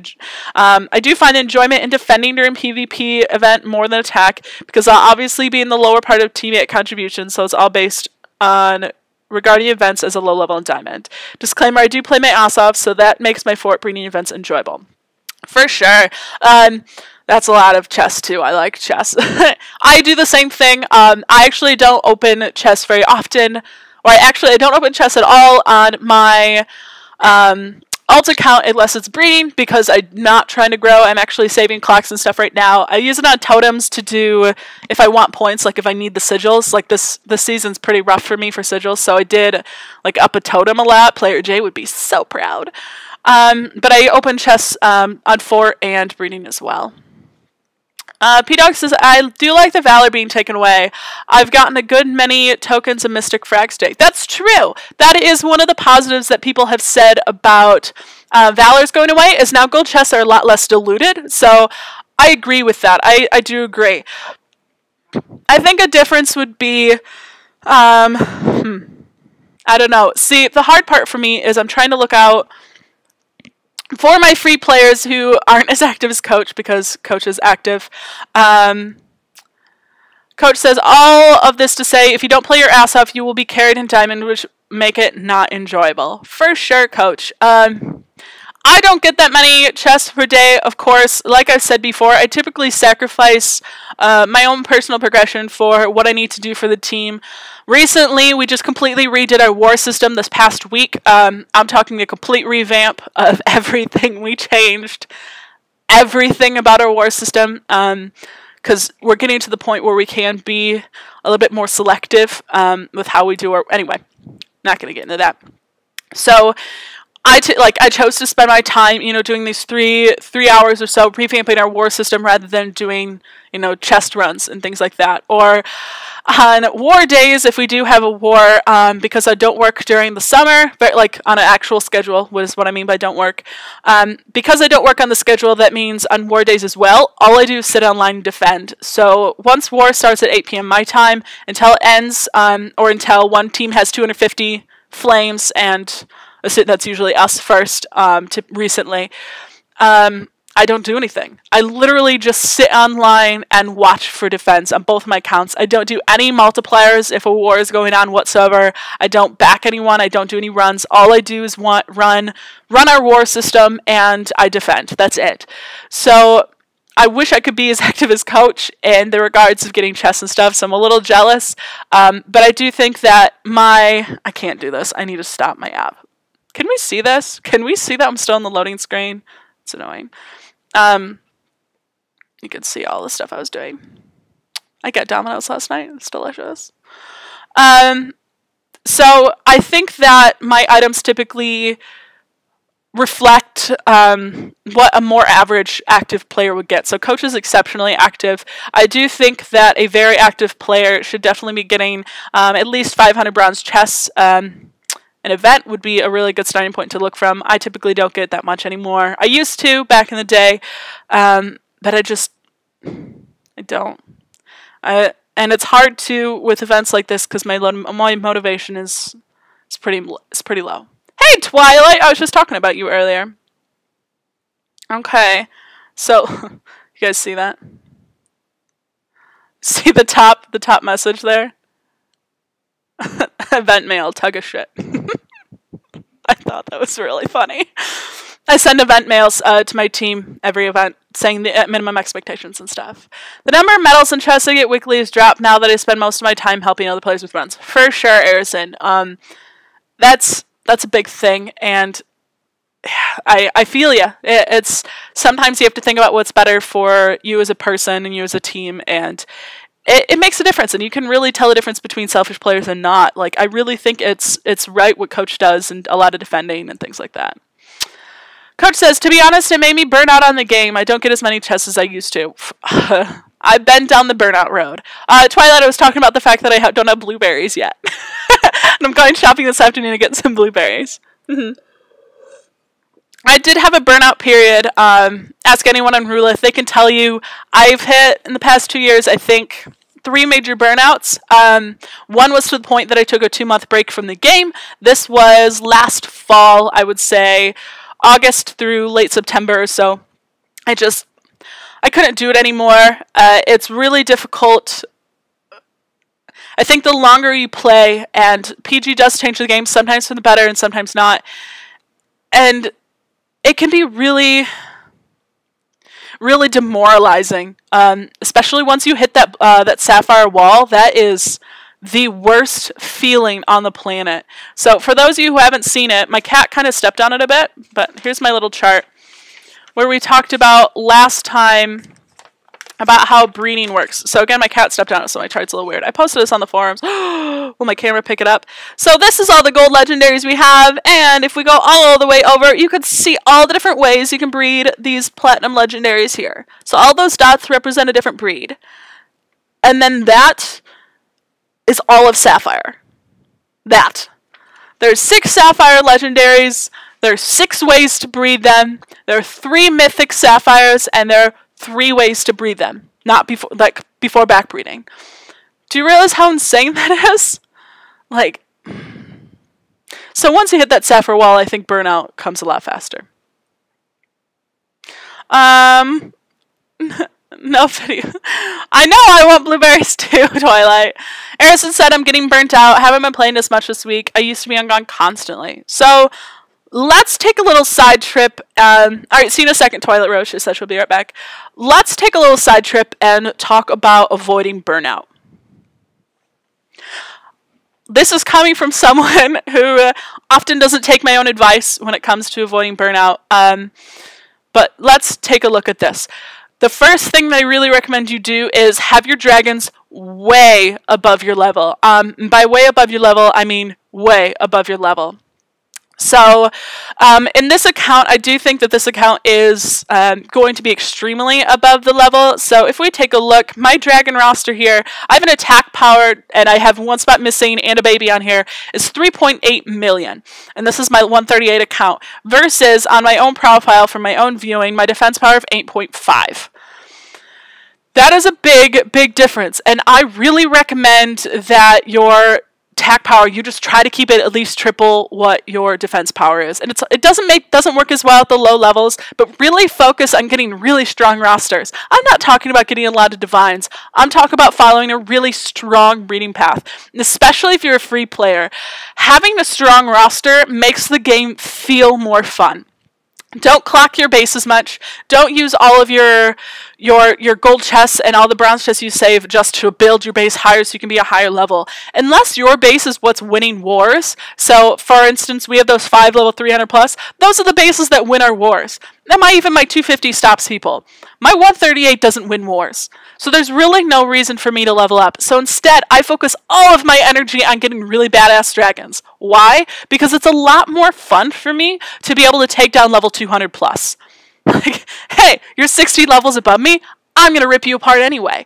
A: enjoyment in defending during PvP event more than attack, because I'll obviously be in the lower part of teammate contribution, so it's all based on regarding events as a low level in diamond. Disclaimer, I do play my ass off, so that makes my fort breeding events enjoyable. For sure. That's a lot of chess too. I like chess. I do the same thing. I actually don't open chess very often, or I don't open chess at all on my alt account unless it's breeding, because I'm not trying to grow. I'm actually saving clocks and stuff right now. I use it on totems to do if I want points, like if I need the sigils. Like this season's pretty rough for me for sigils, so I did like up a totem a lot. Player J would be so proud. But I open chess on fort and breeding as well. P-Dog says, I do like the Valor being taken away. I've gotten a good many tokens of Mystic Frag Stake. That's true. That is one of the positives that people have said about Valor's going away, is now gold chests are a lot less diluted. So I agree with that. I do agree. I think a difference would be, I don't know. See, the hard part for me is I'm trying to look out for my free players who aren't as active as Coach, because Coach is active. Coach says, all of this to say, if you don't play your ass off, you will be carried in diamond, which make it not enjoyable. For sure, Coach. I don't get that many chests per day, of course. Like I've said before, I typically sacrifice my own personal progression for what I need to do for the team. Recently, we just completely redid our war system this past week. I'm talking a complete revamp of everything. We changed everything about our war system, because we're getting to the point where we can be a little bit more selective with how we do our... Anyway, not going to get into that. So I chose to spend my time, doing these three hours or so revamping our war system rather than doing, you know, chest runs and things like that. Or on war days, if we do have a war, because I don't work during the summer, but like on an actual schedule, what is what I mean by don't work. Because I don't work on the schedule, that means on war days as well, all I do is sit online and defend. So once war starts at 8 p.m. my time, until it ends, or until one team has 250 flames, and that's usually us first, recently, I don't do anything. I literally just sit online and watch for defense on both my accounts. I don't do any multipliers if a war is going on whatsoever. I don't back anyone. I don't do any runs. All I do is run our war system, and I defend. That's it. So I wish I could be as active as Coach in the regards of getting chests and stuff, so I'm a little jealous. But I do think that I can't do this. I need to stop my app. Can we see this? Can we see that I'm still on the loading screen? It's annoying. You can see all the stuff I was doing. I got Domino's last night. It's delicious. So I think that my items typically reflect what a more average active player would get. So Coach is exceptionally active. I do think that a very active player should definitely be getting at least 500 bronze chests. An event would be a really good starting point to look from. I typically don't get that much anymore. I used to back in the day, but I don't. And it's hard to with events like this because my motivation is pretty low. Hey, Twilight! I was just talking about you earlier. Okay, so you guys see that? See the top message there? Event mail, tug of shit. I thought that was really funny. I send event mails to my team every event saying the minimum expectations and stuff. The number of medals and chests I get weekly has dropped now that I spend most of my time helping other players with runs. For sure, Arison. That's a big thing, and I feel ya. It's sometimes you have to think about what's better for you as a person and you as a team, and it makes a difference, and you can really tell the difference between selfish players and not. Like, I really think it's right what Coach does, and a lot of defending and things like that. Coach says, to be honest, it made me burn out on the game. I don't get as many chests as I used to. I've been down the burnout road. Twilight, I was talking about the fact that I don't have blueberries yet. And I'm going shopping this afternoon to get some blueberries. I did have a burnout period. Ask anyone on Roulette. They can tell you I've hit, in the past 2 years, I think, 3 major burnouts. One was to the point that I took a 2-month break from the game. This was last fall, I would say, August through late September or so. I couldn't do it anymore. It's really difficult. I think the longer you play, and PG does change the game, sometimes for the better and sometimes not. And it can be really, really demoralizing, especially once you hit that sapphire wall. That is the worst feeling on the planet. So for those of you who haven't seen it, my cat kind of stepped on it a bit, but here's my little chart where we talked about last time about how breeding works. So again, my cat stepped on it, so my chart's a little weird. I posted this on the forums. Will my camera pick it up? So this is all the gold legendaries we have, and if we go all the way over, you can see all the different ways you can breed these platinum legendaries here. So all those dots represent a different breed. And then that is all of Sapphire. There's 6 Sapphire legendaries. There's 6 ways to breed them. There are 3 mythic Sapphires, and there are 3 ways to breed them. Not before, before backbreeding. Do you realize how insane that is? Like, so once you hit that sapphire wall, I think burnout comes a lot faster. No video. I know I want blueberries too, Twilight. Arison said, I'm getting burnt out. Haven't been playing as much this week. I used to be on Gone constantly. So, let's take a little side trip. Alright, see you in a second, Twilight Rose. She said she'll be right back. Let's take a little side trip and talk about avoiding burnout. This is coming from someone who often doesn't take my own advice when it comes to avoiding burnout. But let's take a look at this. The first thing that I really recommend you do is have your dragons way above your level. By way above your level, I mean way above your level. So in this account, I do think that this account is going to be extremely above the level. So if we take a look, my dragon roster here, I have an attack power, and I have one spot missing and a baby on here, is 3.8 million. And this is my 138 account. Versus on my own profile from my own viewing, my defense power of 8.5. That is a big, big difference. And I really recommend that your attack power, you just try to keep it at least triple what your defense power is. And it doesn't work as well at the low levels, but really focus on getting really strong rosters. I'm not talking about getting a lot of divines. I'm talking about following a really strong breeding path. And especially if you're a free player, having a strong roster makes the game feel more fun. Don't clock your base as much. Don't use all of your gold chests and all the bronze chests you save just to build your base higher so you can be a higher level. Unless your base is what's winning wars. So, for instance, we have those 5 level 300 plus. Those are the bases that win our wars. And even my 250 stops people. My 138 doesn't win wars. So there's really no reason for me to level up. So instead, I focus all of my energy on getting really badass dragons. Why? Because it's a lot more fun for me to be able to take down level 200 plus. Like, hey, you're 16 levels above me, I'm going to rip you apart anyway.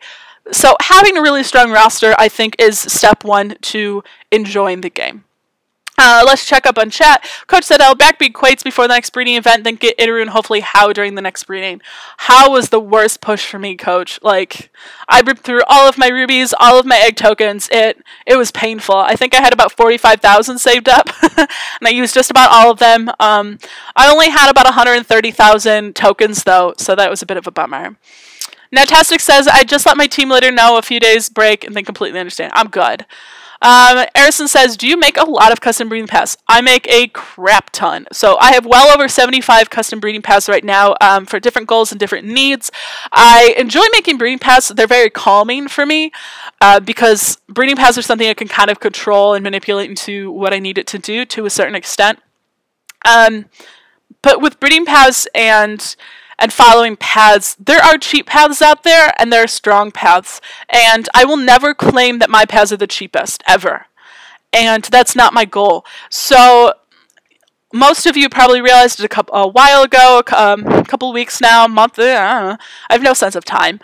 A: So having a really strong roster, I think, is step one to enjoying the game. Let's check up on chat. Coach said I'll backbeat Quates before the next breeding event, then get Itaru and hopefully How during the next breeding. How was the worst push for me, Coach? Like, I ripped through all of my rubies, all of my egg tokens. It was painful. I think I had about 45,000 saved up, and I used just about all of them. I only had about 130,000 tokens, though, so that was a bit of a bummer. Natastic says, I just let my team leader know a few days break and then completely understand. I'm good. Arison says, do you make a lot of custom breeding paths? I make a crap ton. So I have well over 75 custom breeding paths right now for different goals and different needs. I enjoy making breeding paths. They're very calming for me because breeding paths are something I can kind of control and manipulate into what I need it to do to a certain extent. But with breeding paths and following paths, there are cheap paths out there and there are strong paths, and I will never claim that my paths are the cheapest ever, and that's not my goal. So most of you probably realized it a while ago, a couple weeks now, month, I don't know, I have no sense of time.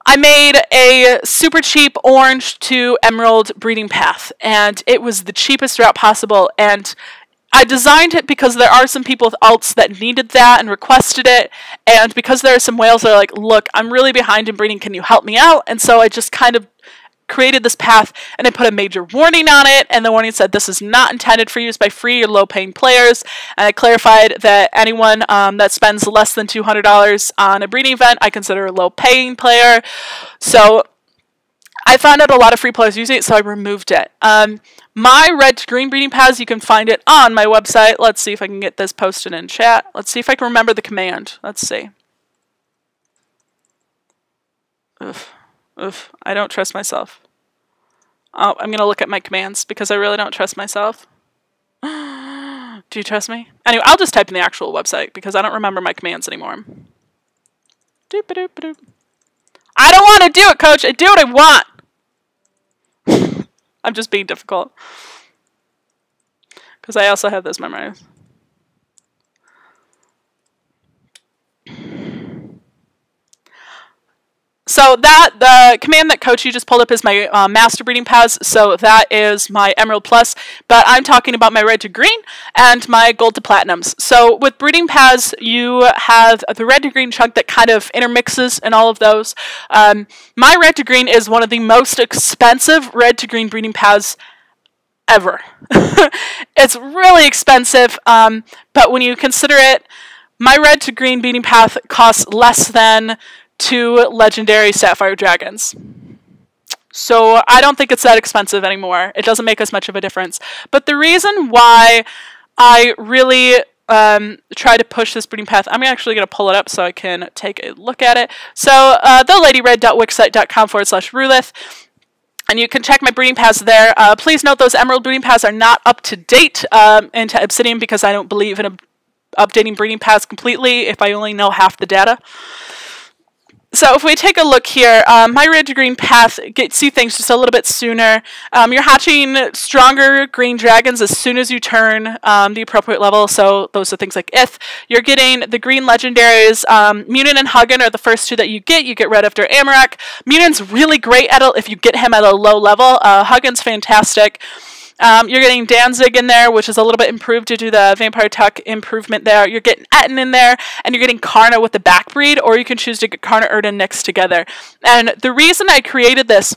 A: I made a super cheap orange to emerald breeding path, and it was the cheapest route possible, and I designed it because there are some people with alts that needed that and requested it, and because there are some whales that are like, look, I'm really behind in breeding, can you help me out? And so I just kind of created this path, and I put a major warning on it, and the warning said this is not intended for use by free or low-paying players, and I clarified that anyone that spends less than $200 on a breeding event, I consider a low-paying player. So I found out a lot of free players using it, so I removed it. My red to green breeding paths, you can find it on my website. Let's see if I can get this posted in chat. Let's see if I can remember the command. Let's see. I don't trust myself. Oh, I'm going to look at my commands because I really don't trust myself. Do you trust me? Anyway, I'll just type in the actual website because I don't remember my commands anymore. Doop-a-doop-a-doop. I don't want to do it, Coach. I do what I want. I'm just being difficult. Because I also have this memorized. So the command that Coach you just pulled up is my master breeding paths, so that is my Emerald Plus, but I'm talking about my red to green and my gold to platinums. So with breeding paths, you have the red to green chunk that kind of intermixes in all of those. My red to green is one of the most expensive red to green breeding paths ever. It's really expensive, but when you consider it, my red to green breeding path costs less than 2 legendary sapphire dragons. So I don't think it's that expensive anymore. It doesn't make as much of a difference. But the reason why I really try to push this breeding path, I'm actually going to pull it up so I can take a look at it. So theladyred.wixsite.com/Rulith. And you can check my breeding paths there. Please note those emerald breeding paths are not up to date into Obsidian because I don't believe in updating breeding paths completely if I only know half the data. So if we take a look here, my red to green path gets you things just a little bit sooner. You're hatching stronger green dragons as soon as you turn the appropriate level. So those are things like Ith. You're getting the green legendaries. Munin and Hugin are the first two that you get. You get red after Amarak. Munin's really great at it if you get him at a low level. Huggin's fantastic. You're getting Danzig in there, which is a little bit improved due to the Vampire Tuck improvement there. You're getting Etten in there, and you're getting Karna with the backbreed, or you can choose to get Karna, Erda, and Nyx together. And the reason I created this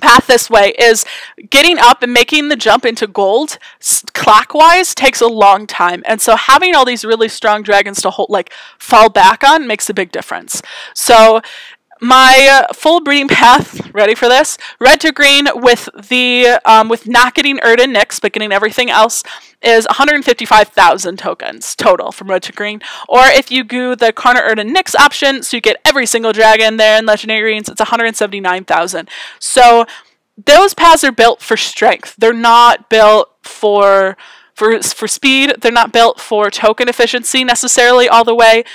A: path this way is getting up and making the jump into gold clockwise takes a long time. And so having all these really strong dragons to hold, like, fall back on makes a big difference. So my full breeding path, ready for this? Red to green with the with not getting Erda and Nyx, but getting everything else, is 155,000 tokens total from red to green. Or if you do the Karna, Erda, Nyx option, so you get every single dragon there in Legendary Greens, it's 179,000. So those paths are built for strength. They're not built for speed. They're not built for token efficiency necessarily all the way.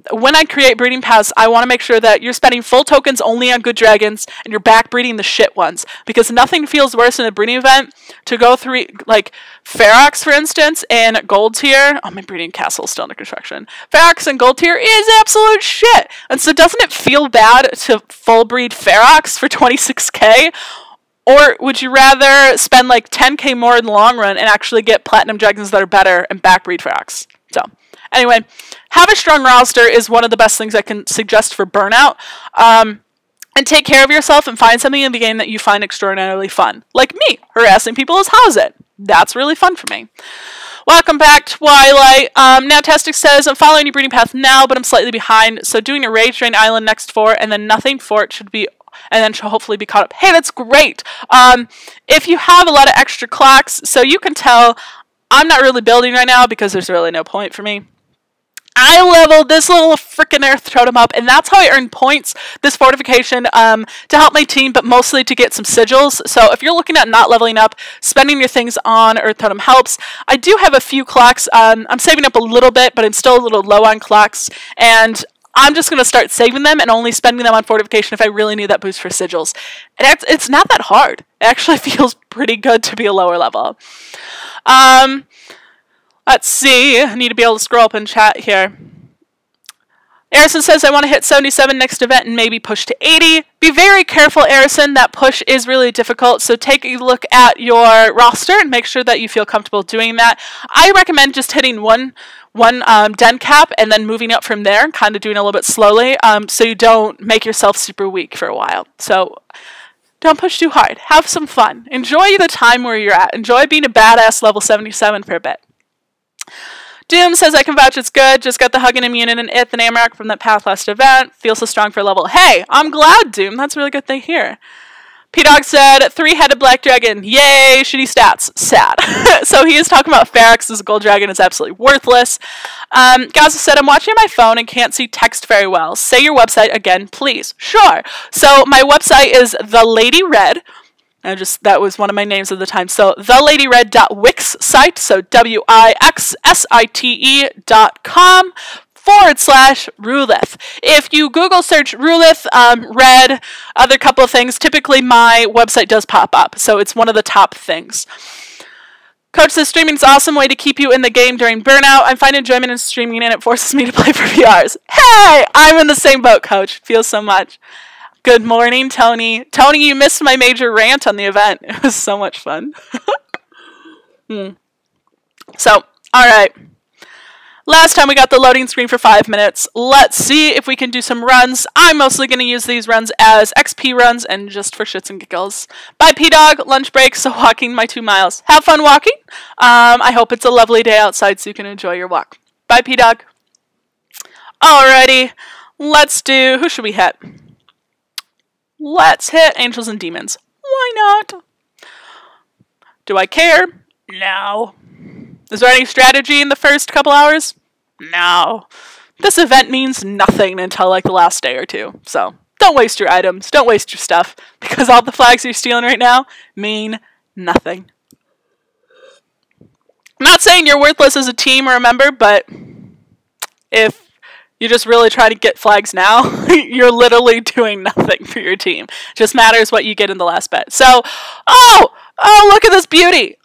A: When I create breeding paths, I want to make sure that you're spending full tokens only on good dragons and you're back breeding the shit ones. Because nothing feels worse in a breeding event to go through, like, Ferox, for instance, and gold tier. Oh, my breeding castle is still under construction. Ferox and gold tier is absolute shit. And so doesn't it feel bad to full breed Ferox for 26k? Or would you rather spend like 10k more in the long run and actually get platinum dragons that are better and back breed Ferox? So anyway, have a strong roster is one of the best things I can suggest for burnout. And take care of yourself and find something in the game that you find extraordinarily fun. Like me, harassing people is how's it? That's really fun for me. Welcome back, Twilight. Now Tastic says, I'm following your breeding path now, but I'm slightly behind. So doing a Rage Drain Island next fort, and then nothing fort should be, and then she'll hopefully be caught up. Hey, that's great. If you have a lot of extra clocks, so you can tell I'm not really building right now because there's really no point for me. I leveled this little frickin' earth totem up, and that's how I earned points, this fortification, to help my team, but mostly to get some sigils. So if you're looking at not leveling up, spending your things on earth totem helps. I do have a few clocks. I'm saving up a little bit, but I'm still a little low on clocks, and I'm just going to start saving them and only spending them on fortification if I really need that boost for sigils. And it's not that hard. It actually feels pretty good to be a lower level. Let's see. I need to be able to scroll up and chat here. Arison says, I want to hit 77 next event and maybe push to 80. Be very careful, Arison. That push is really difficult, so take a look at your roster and make sure that you feel comfortable doing that. I recommend just hitting one den cap and then moving up from there and kind of doing it a little bit slowly, so you don't make yourself super weak for a while. So don't push too hard. Have some fun. Enjoy the time where you're at. Enjoy being a badass level 77 for a bit. Doom says, I can vouch it's good. Just got the Hugin Immune and Ith and Amarak from that path last event. Feels so strong for level. Hey, I'm glad, Doom. That's a really good thing here. P-Dog said, 3-headed black dragon. Yay, shitty stats. Sad. So he is talking about Ferox as a gold dragon. It's absolutely worthless. Gaza said, I'm watching my phone and can't see text very well. Say your website again, please. Sure. So my website is The Lady Red. That was one of my names at the time. So theladyred.wix site, so wixsite.com/Rulith. If you Google search Rulith, Red, other couple of things, typically my website does pop up. So it's one of the top things. Coach says, streaming's an awesome way to keep you in the game during burnout. I find enjoyment in streaming and it forces me to play for VRs. Hey, I'm in the same boat, Coach. Feels so much. Good morning, Tony. Tony, you missed my major rant on the event. It was so much fun. So, alright. Last time we got the loading screen for 5 minutes. Let's see if we can do some runs. I'm mostly going to use these runs as XP runs and just for shits and giggles. Bye, P-Dog. Lunch break, so walking my 2 miles. Have fun walking. I hope it's a lovely day outside so you can enjoy your walk. Bye, P-Dog. Alrighty. Let's do... Who should we hit? Let's hit Angels and Demons. Why not? Do I care? No. Is there any strategy in the first couple hours? No. This event means nothing until like the last day or two. So don't waste your items. Don't waste your stuff. Because all the flags you're stealing right now mean nothing. I'm not saying you're worthless as a team or a member, but if You just really try to get flags now. You're literally doing nothing for your team. Just matters what you get in the last bet. So, oh, look at this beauty.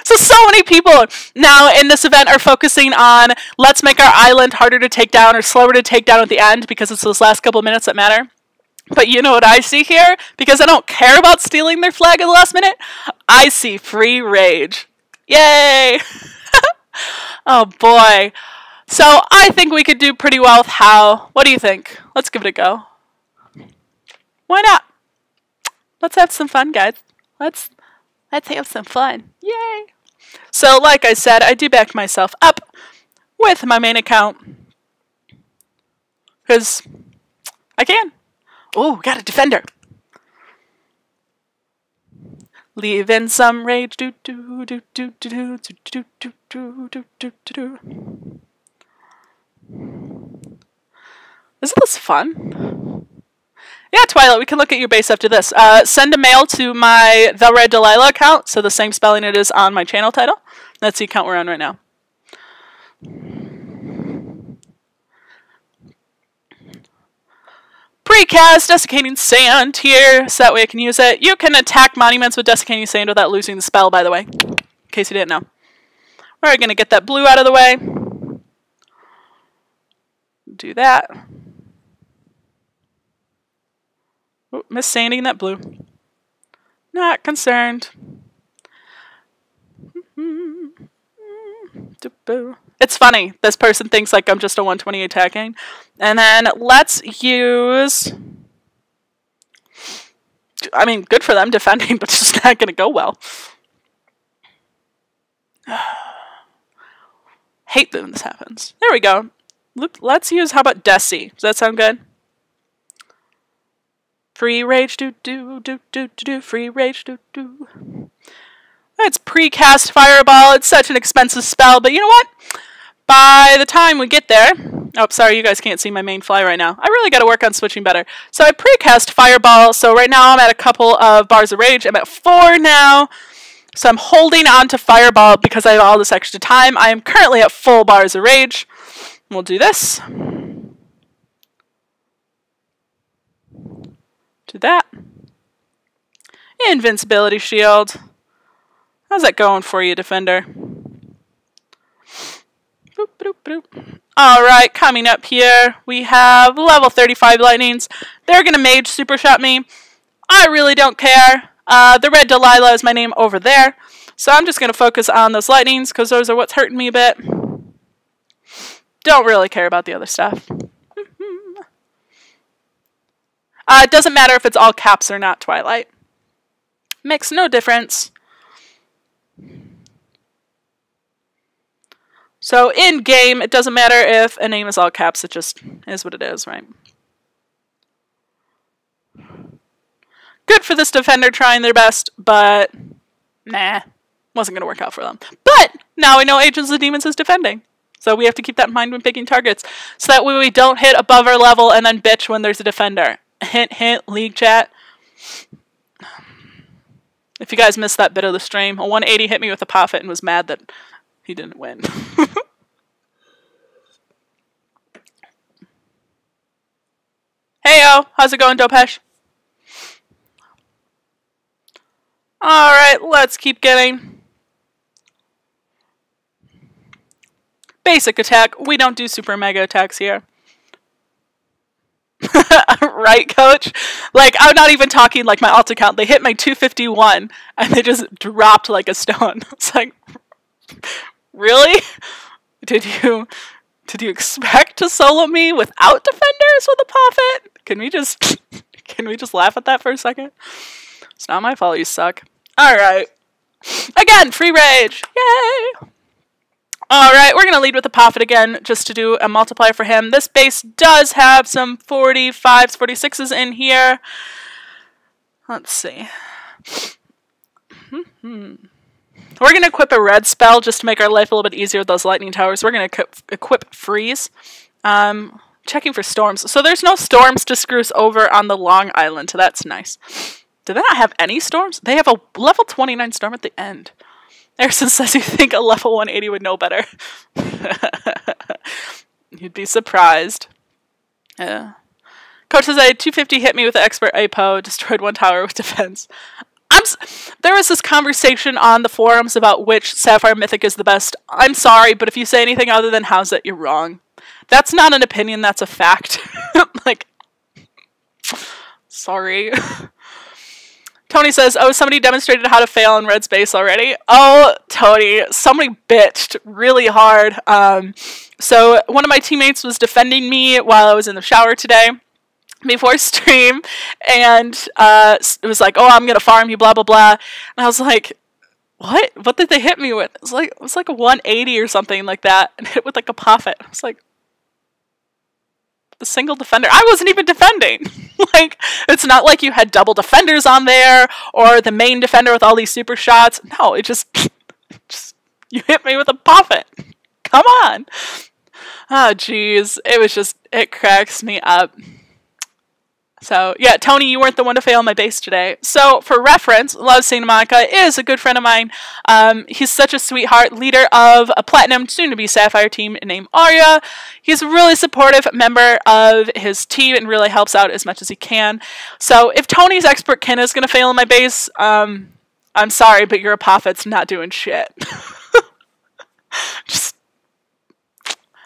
A: So many people now in this event are focusing on let's make our island harder to take down or slower to take down at the end because it's those last couple of minutes that matter. But you know what I see here? Because I don't care about stealing their flag at the last minute, I see free rage. Yay! Oh boy. So I think we could do pretty well with how. What do you think? Let's give it a go. Why not? Let's have some fun, guys. Let's have some fun. Yay! So like I said, I do back myself up with my main account. Because I can. Oh, got a defender. Leaving some rage. Do do do do do do do do do do do do. Isn't this fun? Yeah, Twilight, we can look at your base after this. Send a mail to my The Red Delilah account, so the same spelling it is on my channel title. That's the account we're on right now. Precast desiccating sand here, so that way I can use it. You can attack monuments with desiccating sand without losing the spell, by the way, in case you didn't know. We're going to get that blue out of the way. Do that. Oh, miss sanding that blue. Not concerned. It's funny. This person thinks like I'm just a 120 attacking. And then let's use... I mean, good for them defending, but it's just not going to go well. Hate that when this happens. There we go. Let's use, how about Desi? Does that sound good? Free rage, do do do do do, free rage, do do. It's precast fireball. It's such an expensive spell, but you know what? By the time we get there, oh, sorry, you guys can't see my main fly right now. I really got to work on switching better. So I precast fireball. So right now I'm at a couple of bars of rage. I'm at 4 now. So I'm holding on to fireball because I have all this extra time. I am currently at full bars of rage. We'll do this. Do that. Invincibility shield. How's that going for you, defender? Boop, boop, boop. Alright, coming up here, we have level 35 lightnings. They're going to mage super shot me. I really don't care. The Red Delilah is my name over there. So I'm just going to focus on those lightnings because those are what's hurting me a bit. Don't really care about the other stuff. It doesn't matter if it's all caps or not, Twilight. Makes no difference. So in game, it doesn't matter if a name is all caps, it just is what it is, right? Good for this defender trying their best, but nah, wasn't going to work out for them. But now we know Agents of Demons is defending. So we have to keep that in mind when picking targets. So that way we don't hit above our level and then bitch when there's a defender. Hint, hint, league chat. If you guys missed that bit of the stream, a 180 hit me with a Poffit and was mad that he didn't win. Heyo, how's it going, Dopesh? Alright, let's keep getting. Basic attack. We don't do super mega attacks here. Right, coach? Like, I'm not even talking like my alt account. They hit my 251 and they just dropped like a stone. It's like, really? Did you expect to solo me without defenders with a Poffit? Can we just laugh at that for a second? It's not my fault you suck. Alright. Again, free rage. Yay! Alright, we're going to lead with the Poffit again, just to do a multiplier for him. This base does have some 45s, 46s in here. Let's see. We're going to equip a red spell just to make our life a little bit easier with those lightning towers. We're going to equip freeze. Checking for storms. So there's no storms to screw us over on the Long Island, so that's nice. Do they not have any storms? They have a level 29 storm at the end. Erison says you think a level 180 would know better. You'd be surprised. Yeah. Coach says I had 250 hit me with the expert APO, destroyed one tower with defense. There was this conversation on the forums about which Sapphire Mythic is the best. I'm sorry, but if you say anything other than how's it, you're wrong. That's not an opinion, that's a fact. Like, sorry. Tony says, oh, somebody demonstrated how to fail on red space already. Oh, Tony, somebody bitched really hard. So one of my teammates was defending me while I was in the shower today before stream, and it was like, oh, I'm gonna farm you, blah blah blah. And I was like, what did they hit me with? It was like a 180 or something like that, and hit with like a prophet. I was like, the single defender. I wasn't even defending. Like, it's not like you had double defenders on there or the main defender with all these super shots. No, it just you hit me with a prophet. Come on. Oh jeez, it cracks me up. So, yeah, Tony, you weren't the one to fail my base today. So, for reference, Love Santa Monica is a good friend of mine. He's such a sweetheart, leader of a Platinum, soon-to-be Sapphire team named Arya. He's a really supportive member of his team and really helps out as much as he can. So, if Tony's expert Kin is going to fail in my base, I'm sorry, but your Apophat's not doing shit.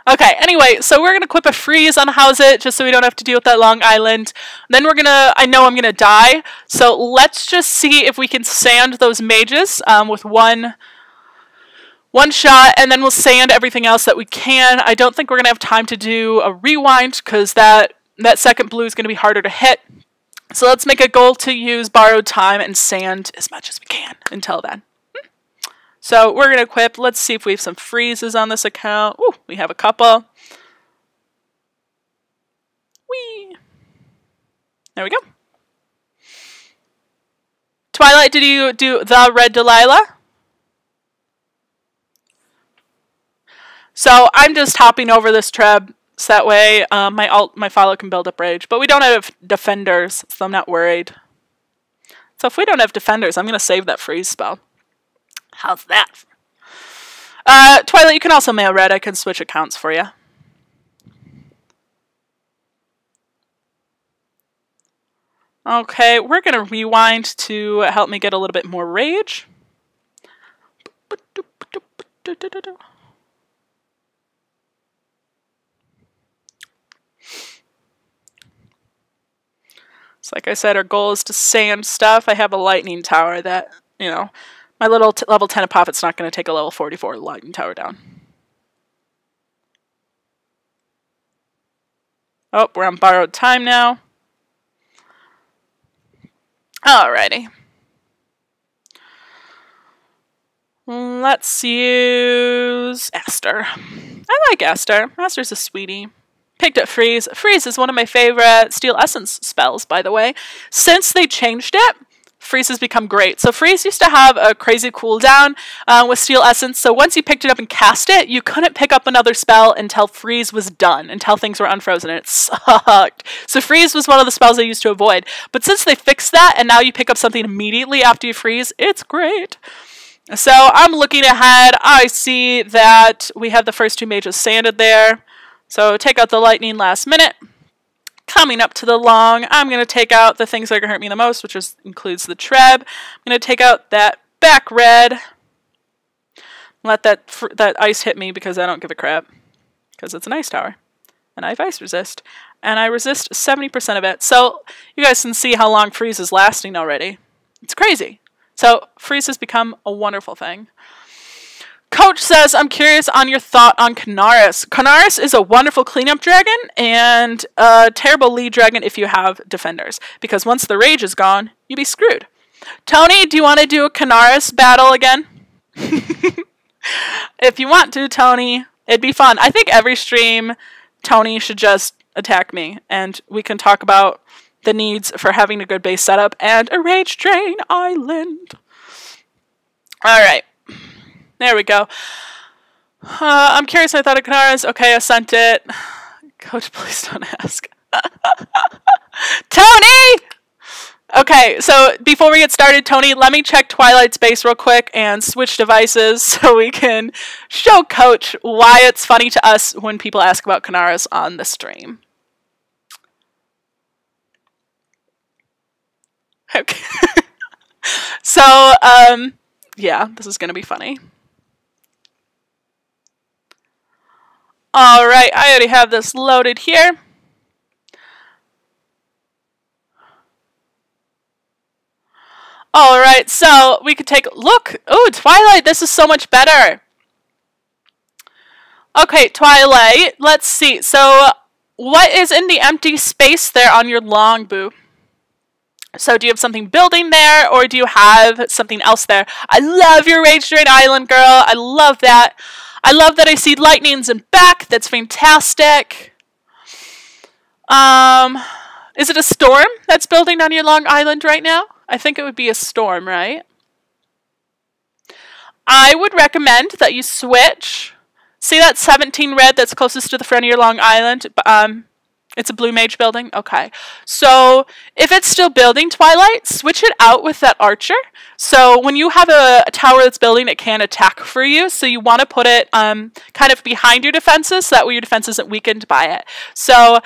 A: Okay, anyway, so we're going to equip a freeze on House It, just so we don't have to deal with that long island. Then I know I'm going to die, so let's just see if we can sand those mages with one shot, and then we'll sand everything else that we can. I don't think we're going to have time to do a rewind, because that second blue is going to be harder to hit. So let's make a goal to use borrowed time and sand as much as we can until then. So we're going to equip. Let's see if we have some freezes on this account. Ooh, we have a couple. Whee! There we go. Twilight, did you do the Red Delilah? So I'm just hopping over this treb, so that way my follow can build up rage. But we don't have defenders, so I'm not worried. So if we don't have defenders, I'm going to save that freeze spell. How's that? Twilight, you can also mail red. I can switch accounts for you. Okay, we're going to rewind to help me get a little bit more rage. So like I said, our goal is to sand stuff. I have a lightning tower that, you know, my little level 10 Apophat's not going to take a level 44 lightning tower down. Oh, we're on borrowed time now. Alrighty. Let's use Aster. I like Aster. Aster's a sweetie. Picked up Freeze. Freeze is one of my favorite Steel Essence spells, by the way. Since they changed it, Freeze has become great. So Freeze used to have a crazy cooldown with Steel Essence, so once you picked it up and cast it, you couldn't pick up another spell until Freeze was done, until things were unfrozen, and it sucked. So Freeze was one of the spells I used to avoid. But since they fixed that, and now you pick up something immediately after you freeze, it's great. So I'm looking ahead. I see that we have the first two mages sanded there. So take out the lightning last minute. Coming up to the long, I'm going to take out the things that are going to hurt me the most, which includes the Treb. I'm going to take out that back red. Let that ice hit me because I don't give a crap. Because it's an ice tower. And I have ice resist. And I resist 70% of it. So you guys can see how long freeze is lasting already. It's crazy. So freeze has become a wonderful thing. Coach says, I'm curious on your thought on Canaris. Canaris is a wonderful cleanup dragon and a terrible lead dragon if you have defenders. Because once the rage is gone, you'd be screwed. Tony, do you want to do a Canaris battle again? If you want to, Tony, it'd be fun. I think every stream, Tony should just attack me. And we can talk about the needs for having a good base setup and a rage drain island. Alright. There we go. I'm curious. I thought of Canaris. Okay, I sent it. Coach, please don't ask. Tony! Okay, so before we get started, Tony, let me check Twilight's base real quick and switch devices so we can show Coach why it's funny to us when people ask about Kanaras on the stream. Okay. So, yeah, this is going to be funny. All right, I already have this loaded here. All right, so we could take a look. Oh, Twilight, this is so much better. Okay, Twilight, let's see. So what is in the empty space there on your longbow? So do you have something building there, or do you have something else there? I love your Rage Drain Island, girl. I love that. I love that I see lightnings in back. That's fantastic. Is it a storm that's building on your long island right now? I think it would be a storm, right? I would recommend that you switch. See that 17 red that's closest to the front of your long island? It's a blue mage building? Okay. So if it's still building, Twilight, switch it out with that archer. So when you have a tower that's building, it can attack for you. So you want to put it kind of behind your defenses so that way your defense isn't weakened by it. So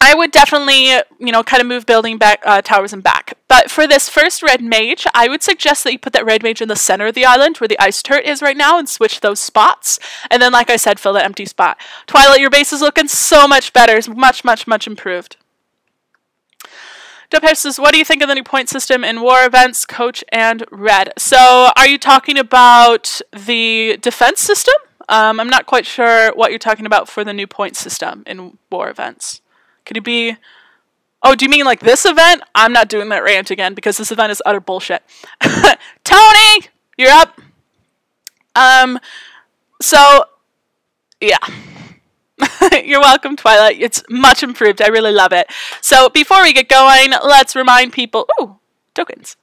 A: I would definitely, you know, kind of move building back towers and back. But for this first red mage, I would suggest that you put that red mage in the center of the island where the ice turret is right now and switch those spots. And then, like I said, fill that empty spot. Twilight, your base is looking so much better. It's much, much, much improved. Dopesh says, what do you think of the new point system in war events, Coach and Red? So are you talking about the defense system? I'm not quite sure what you're talking about for the new point system in war events. Could it be... Oh, do you mean like this event? I'm not doing that rant again because this event is utter bullshit. Tony! You're up. So, yeah. You're welcome, Twilight. It's much improved. I really love it. So, before we get going, let's remind people... Ooh, tokens.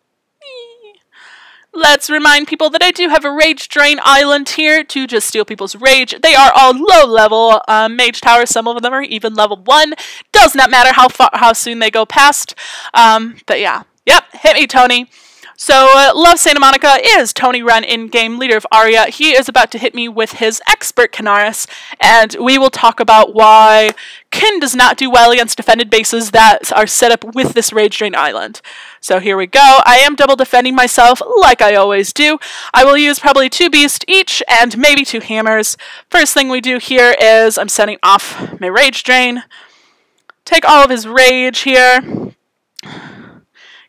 A: Let's remind people that I do have a Rage Drain Island here to just steal people's rage. They are all low-level mage towers. Some of them are even level 1. Does not matter how soon they go past. But yeah. Yep, hit me, Tony. So, Love Santa Monica is Tony Wren, in-game leader of Aria. He is about to hit me with his expert Kanaris, and we will talk about why Kin does not do well against defended bases that are set up with this Rage Drain Island. So here we go. I am double defending myself, like I always do. I will use probably 2 beasts each, and maybe 2 hammers. First thing we do here is I'm setting off my Rage Drain. Take all of his rage here.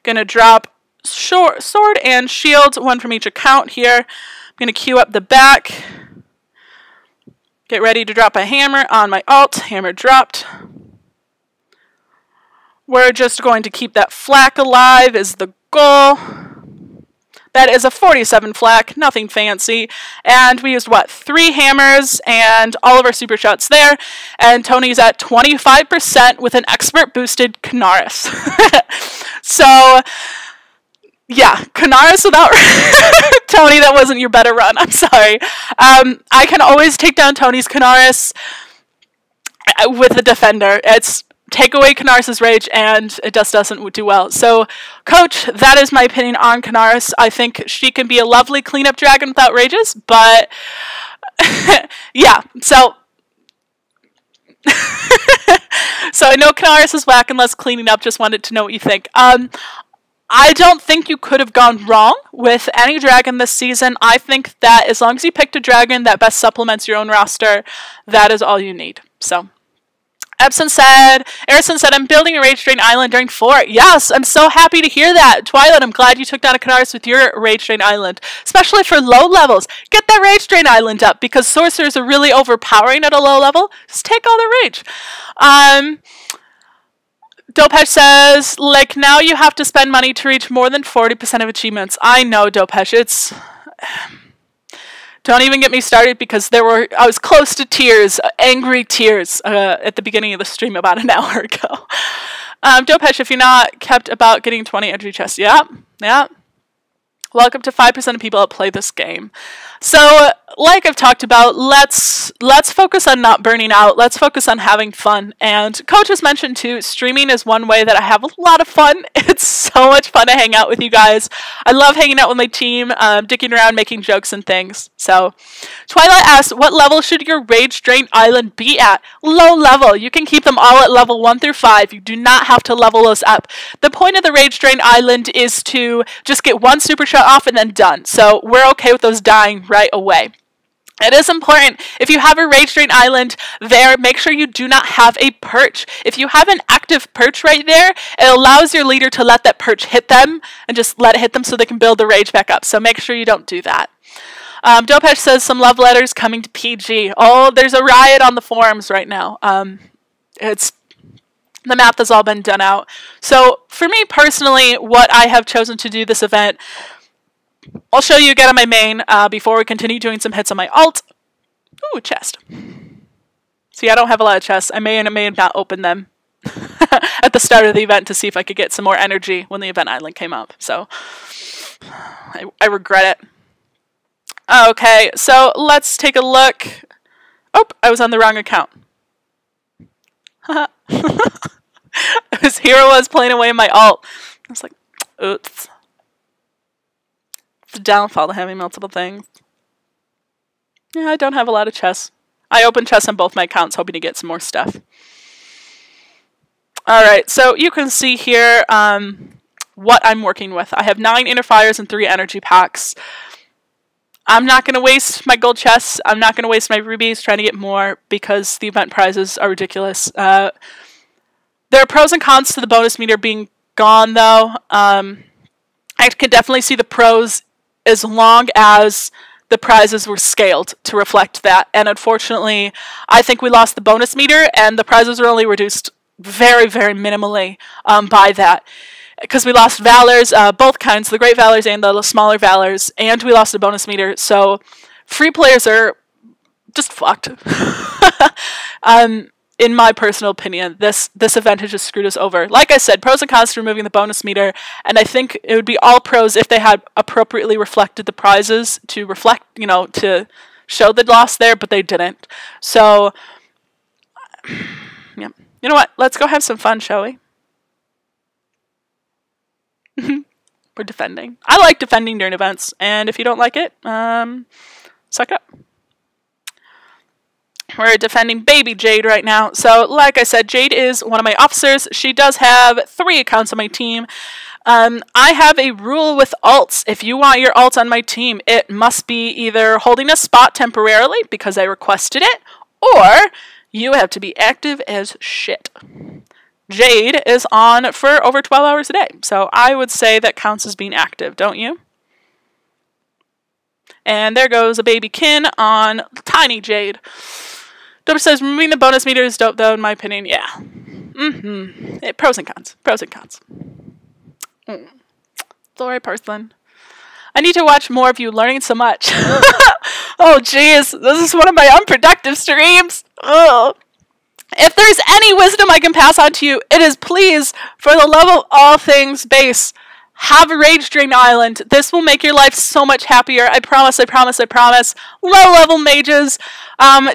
A: Gonna drop sword and shield, 1 from each account here. I'm going to queue up the back. Get ready to drop a hammer on my ult. Hammer dropped. We're just going to keep that flak alive is the goal. That is a 47 flak, nothing fancy. And we used, what, 3 hammers and all of our super shots there. And Tony's at 25% with an expert boosted Kanaris. So... yeah, Kanaris without Tony, that wasn't your better run. I'm sorry. I can always take down Tony's Kanaris with the defender. It's take away Kanaris' rage and it just doesn't do well. So, Coach, that is my opinion on Kanaris. I think she can be a lovely cleanup dragon without rages, but yeah, so... so I know Kanaris is whack and less cleaning up, just wanted to know what you think. I don't think you could have gone wrong with any dragon this season. I think that as long as you picked a dragon that best supplements your own roster, that is all you need. So, Erison said, I'm building a Rage Drain Island during 4. Yes, I'm so happy to hear that. Twilight, I'm glad you took down a Kanaris with your Rage Drain Island, especially for low levels. Get that Rage Drain Island up because sorcerers are really overpowering at a low level. Just take all the rage. Dopesh says, like, now you have to spend money to reach more than 40% of achievements. I know, Dopesh, it's... Don't even get me started because I was close to tears, angry tears, at the beginning of the stream about an hour ago. Dopesh, if you're not kept about getting 20 entry chests, yeah. Welcome to 5% of people that play this game. So, like I've talked about, let's focus on not burning out. Let's focus on having fun. And Coach has mentioned too, streaming is one way that I have a lot of fun. It's so much fun to hang out with you guys. I love hanging out with my team, dicking around, making jokes and things. So, Twilight asks, what level should your Rage Drain Island be at? Low level. You can keep them all at level 1 through 5. You do not have to level those up. The point of the Rage Drain Island is to just get one super shot off and then done. So, we're okay with those dying right away. It is important, if you have a Rage Drain Island there, make sure you do not have a perch. If you have an active perch right there, it allows your leader to let that perch hit them and just let it hit them so they can build the rage back up. So make sure you don't do that. Dopesh says some love letters coming to PG. Oh, there's a riot on the forums right now. The math has all been done out. So for me personally, what I have chosen to do this event, I'll show you again on my main before we continue doing some hits on my alt. Ooh, chest. See, I don't have a lot of chests. I may have not opened them at the start of the event to see if I could get some more energy when the event island came up. So I regret it. Okay, so let's take a look. Oh, I was on the wrong account. Here I was playing away in my alt. I was like, oops. The downfall to having multiple things. Yeah, I don't have a lot of chests. I opened chests on both my accounts hoping to get some more stuff. Alright, so you can see here what I'm working with. I have 9 inner fires and 3 energy packs. I'm not going to waste my gold chests. I'm not going to waste my rubies trying to get more because the event prizes are ridiculous. There are pros and cons to the bonus meter being gone though. I can definitely see the pros as long as the prizes were scaled to reflect that. And unfortunately, I think we lost the bonus meter and the prizes were only reduced very, very minimally by that. Because we lost Valors, both kinds, the Great Valors and the smaller Valors, and we lost the bonus meter. So free players are just fucked. In my personal opinion, this event has just screwed us over. Like I said, pros and cons to removing the bonus meter, and I think it would be all pros if they had appropriately reflected the prizes to reflect, you know, to show the loss there, but they didn't. So, yeah. You know what? Let's go have some fun, shall we? We're defending. I like defending during events, and if you don't like it, suck up. We're defending baby Jade right now. So, like I said, Jade is one of my officers. She does have 3 accounts on my team. I have a rule with alts. If you want your alt on my team, it must be either holding a spot temporarily because I requested it, or you have to be active as shit. Jade is on for over 12 hours a day. So I would say that counts as being active, don't you? And there goes a baby kin on tiny Jade. Dope says, removing the bonus meter is dope, though, in my opinion. Yeah. Pros and cons. Pros and cons. Sorry, person. I need to watch more of you learning so much. Oh, jeez. This is one of my unproductive streams. Ugh. If there's any wisdom I can pass on to you, it is please, for the love of all things base, have a Rage Drain Island. This will make your life so much happier. I promise, I promise, I promise. Low-level mages,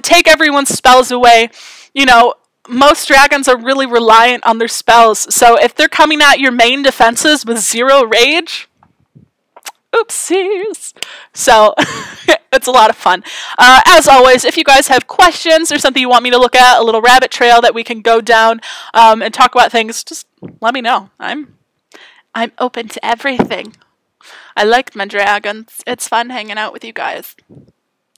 A: take everyone's spells away. You know, most dragons are really reliant on their spells. So if they're coming at your main defenses with 0 rage, oopsies. So it's a lot of fun. As always, if you guys have questions or something you want me to look at, a little rabbit trail that we can go down and talk about things, just let me know. I'm open to everything. I like my dragons. It's fun hanging out with you guys.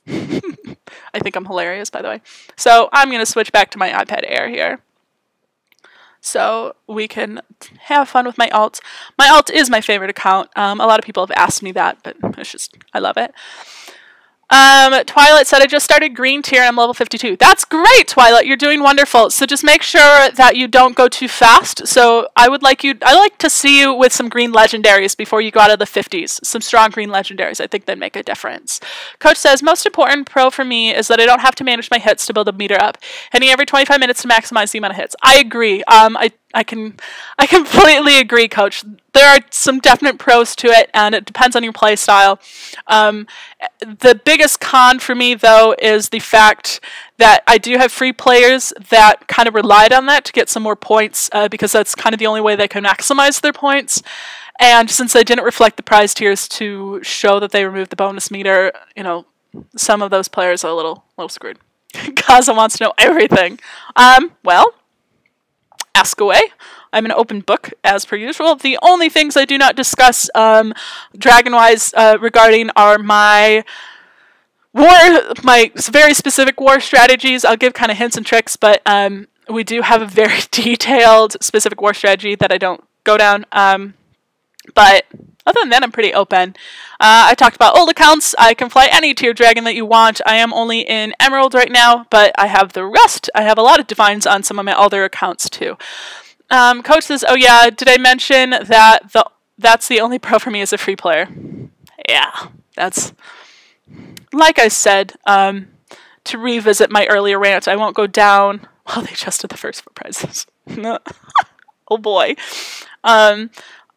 A: I think I'm hilarious, by the way. So I'm going to switch back to my iPad Air here, so we can have fun with my alt. My alt is my favorite account. A lot of people have asked me that, but it's just, I love it. Twilight said, I just started green tier and I'm level 52. That's great, Twilight. You're doing wonderful. So just make sure that you don't go too fast. So I like to see you with some green legendaries before you go out of the 50s. Some strong green legendaries. I think they'd make a difference. Coach says, most important pro for me is that I don't have to manage my hits to build a meter up. Hitting every 25 minutes to maximize the amount of hits. I agree. I completely agree, Coach. There are some definite pros to it, and it depends on your play style. The biggest con for me, though, is the fact that I do have free players that kind of relied on that to get some more points, because that's kind of the only way they can maximize their points. And since they didn't reflect the prize tiers to show that they removed the bonus meter, you know, some of those players are a little screwed. Gaza wants to know everything. Well, ask away. I'm an open book, as per usual. The only things I do not discuss, dragon-wise, regarding are my very specific war strategies. I'll give kind of hints and tricks, but we do have a very detailed, specific war strategy that I don't go down. But other than that, I'm pretty open. I talked about old accounts. I can fly any tier dragon that you want. I am only in Emerald right now, but I have the rest. I have a lot of divines on some of my other accounts too. Coach says, oh yeah, did I mention that that's the only pro for me as a free player? Yeah, that's... Like I said, to revisit my earlier rant, I won't go down... Well, they adjusted the first 4 prizes. Oh boy.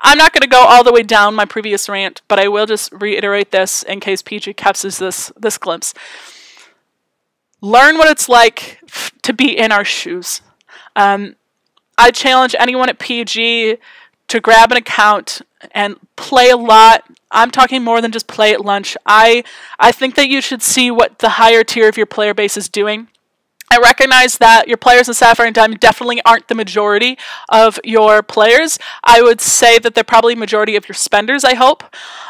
A: I'm not going to go all the way down my previous rant, but I will just reiterate this in case PG captures this glimpse. Learn what it's like to be in our shoes. I challenge anyone at PG to grab an account and play a lot. I'm talking more than just play at lunch. I think that you should see what the higher tier of your player base is doing. I recognize that your players in Sapphire and Diamond definitely aren't the majority of your players. I would say that they're probably majority of your spenders, I hope.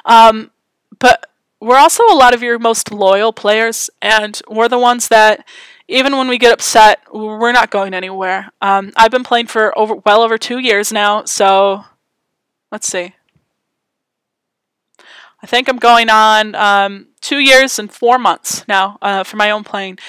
A: But we're also a lot of your most loyal players, and we're the ones that, even when we get upset, we're not going anywhere. I've been playing for well over 2 years now, so let's see. I think I'm going on 2 years and 4 months now for my own playing.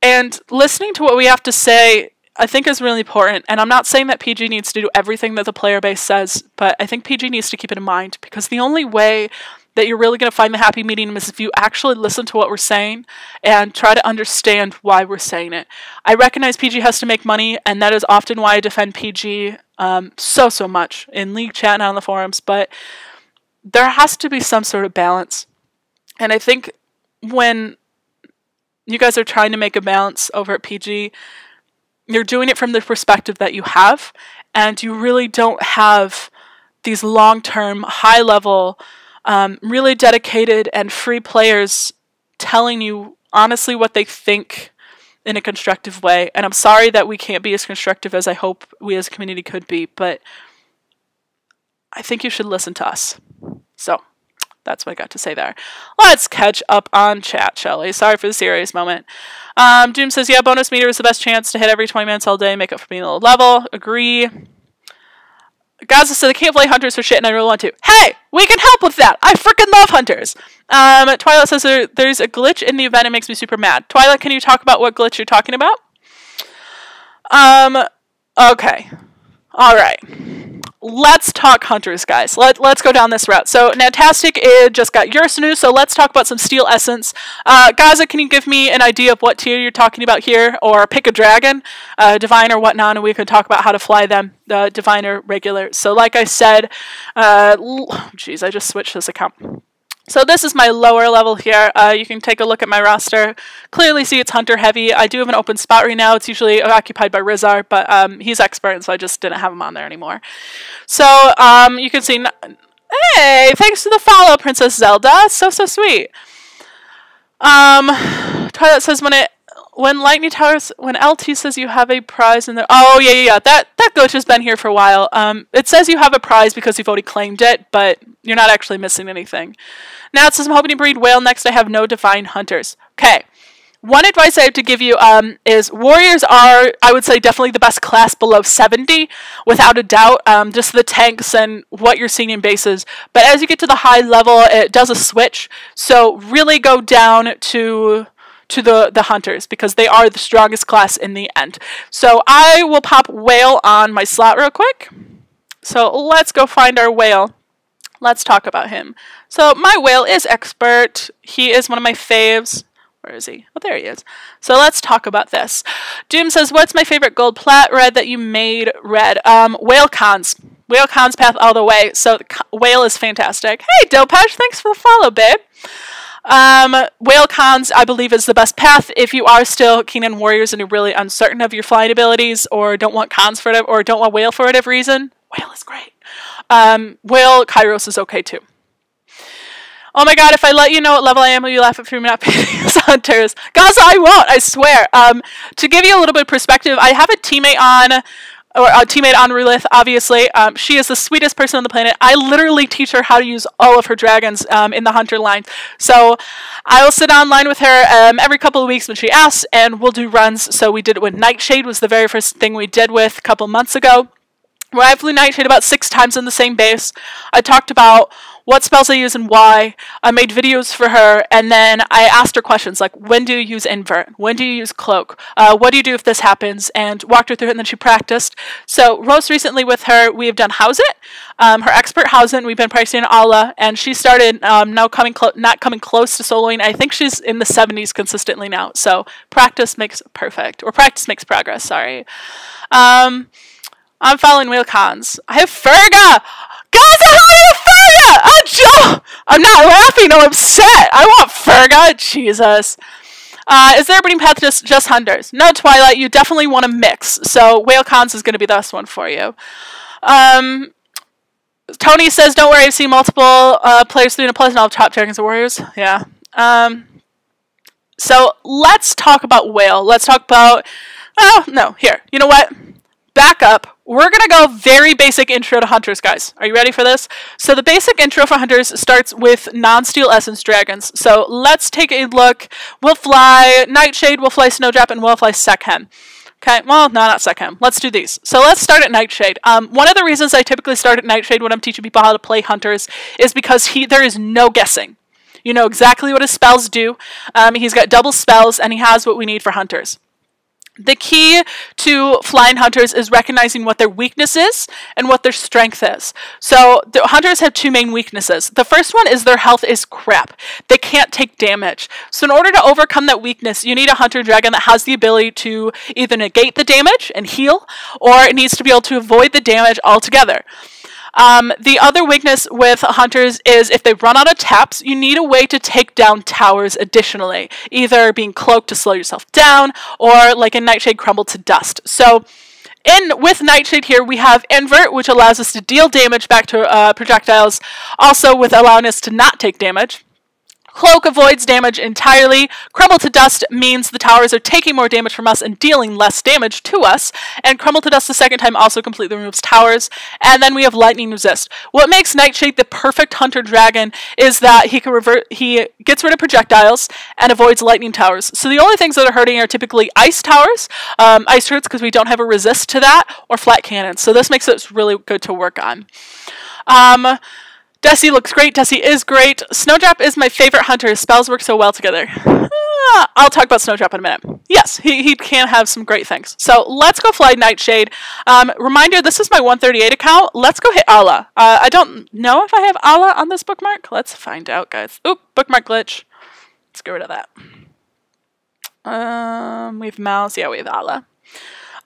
A: And listening to what we have to say, I think, is really important. And I'm not saying that PG needs to do everything that the player base says, but I think PG needs to keep it in mind, because the only way that you're really going to find the happy medium is if you actually listen to what we're saying and try to understand why we're saying it. I recognize PG has to make money, and that is often why I defend PG so much in League chat and on the forums, but there has to be some sort of balance. And I think when you guys are trying to make a balance over at PG, you're doing it from the perspective that you have, and you really don't have these long-term, high-level, really dedicated and free players telling you honestly what they think in a constructive way. And I'm sorry that we can't be as constructive as I hope we as a community could be, but I think you should listen to us. So that's what I got to say there. Let's catch up on chat, shall we? Sorry for the serious moment. Doom says, yeah, bonus meter is the best chance to hit every 20 minutes all day, make up for being a low level. Agree. Gaza said, I can't play hunters for shit and I really want to. Hey, we can help with that. I freaking love hunters. Twilight says there's a glitch in the event. It makes me super mad. Twilight, can you talk about what glitch you're talking about? Okay. All right. Let's talk hunters, guys. Let's go down this route. So, Nantastic just got yours new, so let's talk about some Steel Essence. Gaza, can you give me an idea of what tier you're talking about here? Or pick a dragon, divine or whatnot, and we can talk about how to fly them, divine or regular. So, like I said, geez, I just switched this account. So this is my lower level here. You can take a look at my roster. Clearly see it's hunter heavy. I do have an open spot right now. It's usually occupied by Rizar, but he's expert, and so I just didn't have him on there anymore. So you can see, hey, thanks to the follow, Princess Zelda. So sweet. Twilight says when Lightning Towers, when LT says you have a prize in there. Oh yeah. That glitch has been here for a while. It says you have a prize because you've already claimed it, but you're not actually missing anything. Now it says I'm hoping to breed whale next. I have no divine hunters. Okay. One advice I have to give you is warriors are, I would say, definitely the best class below 70, without a doubt. Just the tanks and what you're seeing in bases. But as you get to the high level, it does a switch. So really go down to the hunters, because they are the strongest class in the end. So I will pop whale on my slot real quick. So let's go find our whale. Let's talk about him. So my whale is expert. He is one of my faves. Where is he? Oh, there he is. So let's talk about this. Doom says, what's my favorite gold plat red that you made red? Whale cons. Whale cons path all the way. So whale is fantastic. Hey, Dopesh, thanks for the follow, babe. Whale cons, I believe, is the best path if you are still keen on warriors and you're really uncertain of your flying abilities or don't want cons for it or don't want whale for whatever reason. Whale is great. Whale Kairos is okay too. Oh my god, if I let you know what level I am, will you laugh at me not paying hunters? Gaza, I won't, I swear. To give you a little bit of perspective, I have a teammate on, or a teammate on Rulith, obviously. She is the sweetest person on the planet. I literally teach her how to use all of her dragons in the hunter line. So I will sit online with her every couple of weeks when she asks, and we'll do runs. So we did it with Nightshade, was the very first thing we did with a couple months ago, where I flew Nightshade about 6 times in the same base. I talked about what spells I use and why. I made videos for her, and then I asked her questions like, when do you use invert? When do you use cloak? What do you do if this happens? And walked her through it, and then she practiced. So most recently with her, we have done House It. Her expert House It, we've been practicing Allah, and she started now not coming close to soloing. I think she's in the 70s consistently now. So practice makes perfect, or practice makes progress, sorry. I'm following whale cons. I have Ferga! Guys, I have Ferga! I'm not laughing, I'm upset. I want Ferga. Jesus. Is there a breeding path just hunters? No, Twilight, you definitely want to mix. So whale cons is going to be the best one for you. Tony says, don't worry, I've seen multiple players through a pleasant all top dragons and warriors. Yeah. So let's talk about whale. Let's talk about, oh, no, here. You know what? Back up. We're going to go very basic intro to hunters, guys. Are you ready for this? So the basic intro for hunters starts with non-steel essence dragons. So let's take a look. We'll fly Nightshade, we'll fly Snowdrop, and we'll fly Sekhem. Okay, well, no, not Sekhem. Let's do these. So let's start at Nightshade. One of the reasons I typically start at Nightshade when I'm teaching people how to play hunters is because there is no guessing. You know exactly what his spells do. He's got double spells, and he has what we need for hunters. The key to flying hunters is recognizing what their weakness is and what their strength is. So the hunters have 2 main weaknesses. The first one is their health is crap. They can't take damage. So in order to overcome that weakness, you need a hunter dragon that has the ability to either negate the damage and heal, or it needs to be able to avoid the damage altogether. The other weakness with hunters is if they run out of taps, you need a way to take down towers additionally, either being cloaked to slow yourself down, or like in Nightshade, crumble to dust. So with Nightshade here, we have invert, which allows us to deal damage back to projectiles, also with allowing us to not take damage. Cloak avoids damage entirely. Crumble to dust means the towers are taking more damage from us and dealing less damage to us. And crumble to dust the second time also completely removes towers. And then we have lightning resist. What makes Nightshade the perfect hunter dragon is that he gets rid of projectiles and avoids lightning towers. So the only things that are hurting are typically ice towers, ice turrets because we don't have a resist to that, or flat cannons. So this makes it really good to work on. Desi looks great. Desi is great. Snowdrop is my favorite hunter. His spells work so well together. I'll talk about Snowdrop in a minute. Yes, he can have some great things. So let's go fly Nightshade. Reminder, this is my 138 account. Let's go hit Allah. I don't know if I have Allah on this bookmark. Let's find out, guys. Oop, bookmark glitch. Let's get rid of that. We have mouse. Yeah, we have Allah.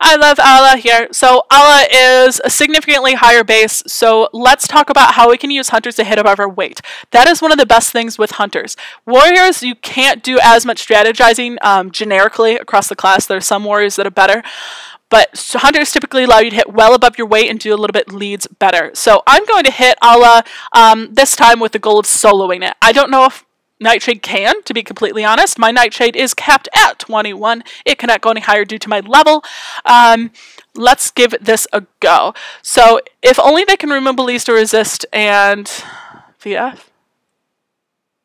A: I love Allah here. So Allah is a significantly higher base, so let's talk about how we can use hunters to hit above our weight. That is one of the best things with hunters. Warriors, you can't do as much strategizing generically across the class. There are some warriors that are better, but hunters typically allow you to hit well above your weight and do a little bit leads better. So I'm going to hit Allah this time with the goal of soloing it. I don't know if Nightshade can, to be completely honest. My Nightshade is capped at 21. It cannot go any higher due to my level. Let's give this a go. So, if only they can remove Ballista Resist and VF.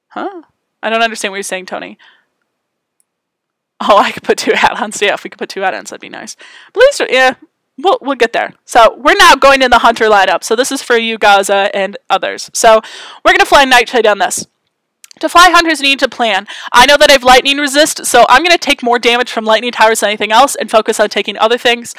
A: Huh? I don't understand what you're saying, Tony. Oh, I could put 2 add-ons. Yeah, if we could put 2 add-ons, that'd be nice. Ballista, yeah. We'll get there. So we're now going in the hunter lineup. So this is for you, Gaza, and others. So we're going to fly Nightshade on this. To fly, hunters need to plan. I know that I have lightning resist, so I'm going to take more damage from lightning towers than anything else and focus on taking other things.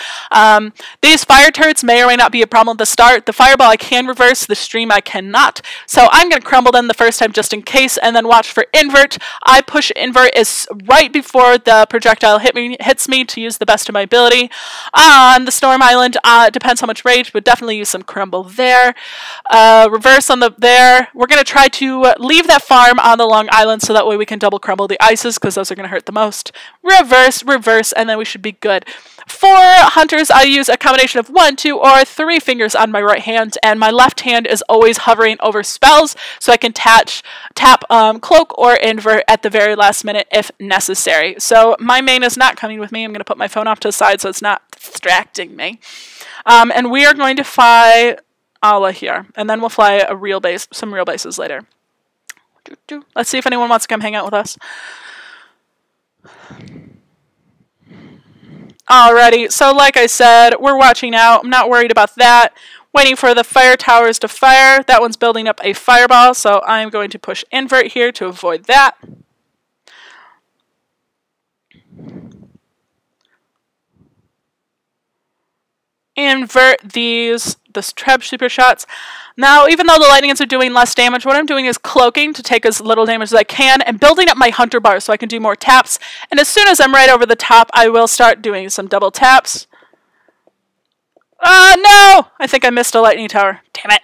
A: These fire turrets may or may not be a problem at the start. The fireball I can reverse, the stream I cannot. So I'm going to crumble them the first time just in case, and then watch for invert. I push invert is right before the projectile hits me to use the best of my ability. On the Storm Island, depends how much rage, but definitely use some crumble there. Reverse on the there. We're going to try to leave that farm on the Long Island so that way we can double crumble the ices because those are going to hurt the most. Reverse, reverse, and then we should be good. For hunters, I use a combination of 1, 2, or 3 fingers on my right hand, and my left hand is always hovering over spells so I can tap cloak or invert at the very last minute if necessary. So my main is not coming with me. I'm going to put my phone off to the side so it's not distracting me. And we are going to fly Ala here, and then we'll fly some real bases later. Let's see if anyone wants to come hang out with us. Alrighty, so like I said, we're watching out. I'm not worried about that. Waiting for the fire towers to fire. That one's building up a fireball, so I'm going to push invert here to avoid that. Invert the Treb super shots. Now, even though the lightnings are doing less damage, what I'm doing is cloaking to take as little damage as I can and building up my hunter bar so I can do more taps. And as soon as I'm right over the top, I will start doing some double taps. No! I think I missed a lightning tower. Damn it.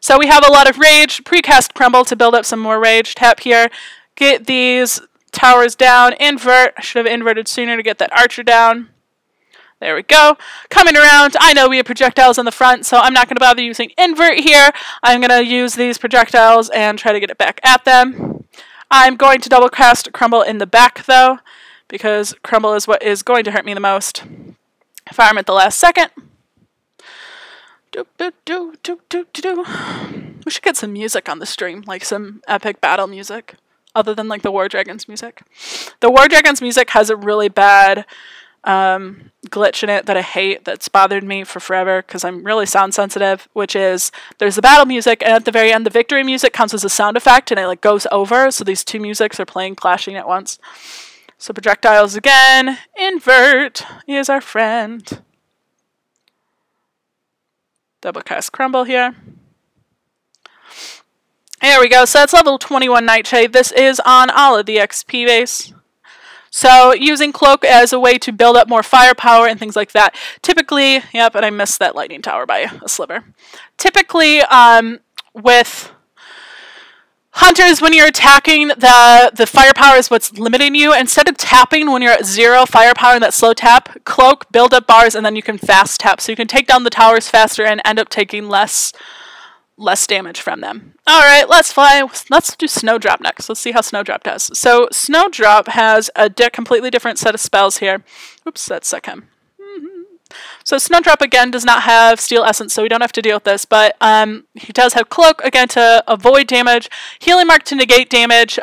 A: So we have a lot of rage. Precast crumble to build up some more rage. Tap here. Get these towers down. Invert. I should have inverted sooner to get that archer down. There we go. Coming around, I know we have projectiles on the front, so I'm not going to bother using invert here. I'm going to use these projectiles and try to get it back at them. I'm going to double cast crumble in the back, though, because crumble is what is going to hurt me the most. Farm at the last second. We should get some music on the stream, like some epic battle music, other than like the War Dragons music. The War Dragons music has a really bad glitch in it that I hate that's bothered me for forever because I'm really sound sensitive, which is there's the battle music and at the very end the victory music counts as a sound effect and it like goes over, so these two musics are playing clashing at once. So projectiles again, invert is our friend. Double cast crumble here. There we go, so that's level 21 Nightshade. This is on all of the XP base. So using cloak as a way to build up more firepower and things like that. Typically, yep, and I missed that lightning tower by a sliver. Typically, with hunters, when you're attacking, the firepower is what's limiting you. Instead of tapping when you're at 0 firepower in that slow tap, cloak, build up bars, and then you can fast tap. So you can take down the towers faster and end up taking less damage from them. Alright, let's fly. Let's do Snowdrop next. Let's see how Snowdrop does. So Snowdrop has a completely different set of spells here. Oops, that stuck him. So Snowdrop again does not have Steel Essence, so we don't have to deal with this, but he does have Cloak, again to avoid damage, Healing Mark to negate damage,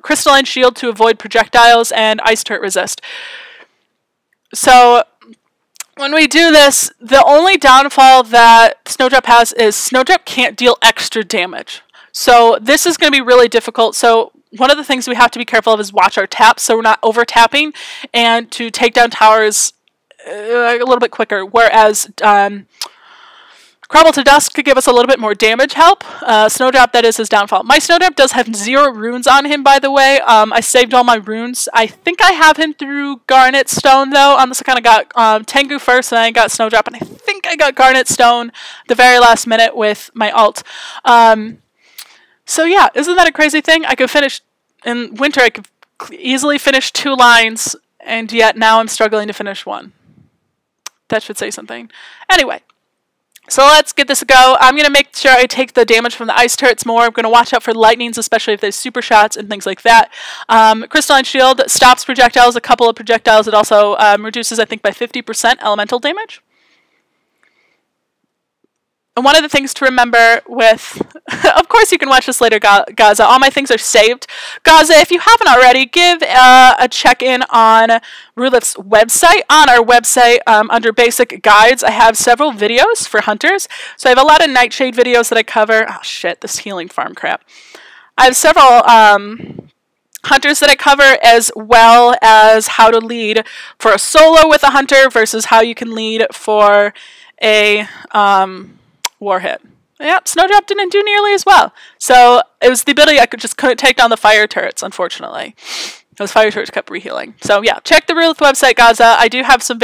A: Crystalline Shield to avoid projectiles, and Ice Turret Resist. So when we do this, the only downfall that Snowdrop has is Snowdrop can't deal extra damage. So this is going to be really difficult. So one of the things we have to be careful of is watch our taps so we're not over tapping and to take down towers a little bit quicker. Whereas Crumble to Dust could give us a little bit more damage help. Snowdrop, that is his downfall. My Snowdrop does have 0 runes on him, by the way. I saved all my runes. I think I have him through Garnet Stone, though. On this, I kind of got Tengu first, and then I got Snowdrop, and I think I got Garnet Stone the very last minute with my ult. So yeah, isn't that a crazy thing? I could finish, in winter, I could easily finish 2 lines, and yet now I'm struggling to finish 1. That should say something. Anyway. So let's get this a go. I'm going to make sure I take the damage from the ice turrets more. I'm going to watch out for lightnings, especially if there's super shots and things like that. Crystalline Shield stops projectiles, a couple of projectiles. It also reduces, I think, by 50% elemental damage. And one of the things to remember with, of course you can watch this later, Gaza. All my things are saved. Gaza, if you haven't already, give a check-in on Rulif's website. On our website, under basic guides, I have several videos for hunters. So I have a lot of Nightshade videos that I cover. Oh shit, this healing farm crap. I have several hunters that I cover, as well as how to lead for a solo with a hunter versus how you can lead for a war hit. Yep, Snowdrop didn't do nearly as well. So it was the ability I couldn't take down the fire turrets, unfortunately. Those fire turrets kept rehealing. So yeah, check the Rulith website, Gaza. I do have some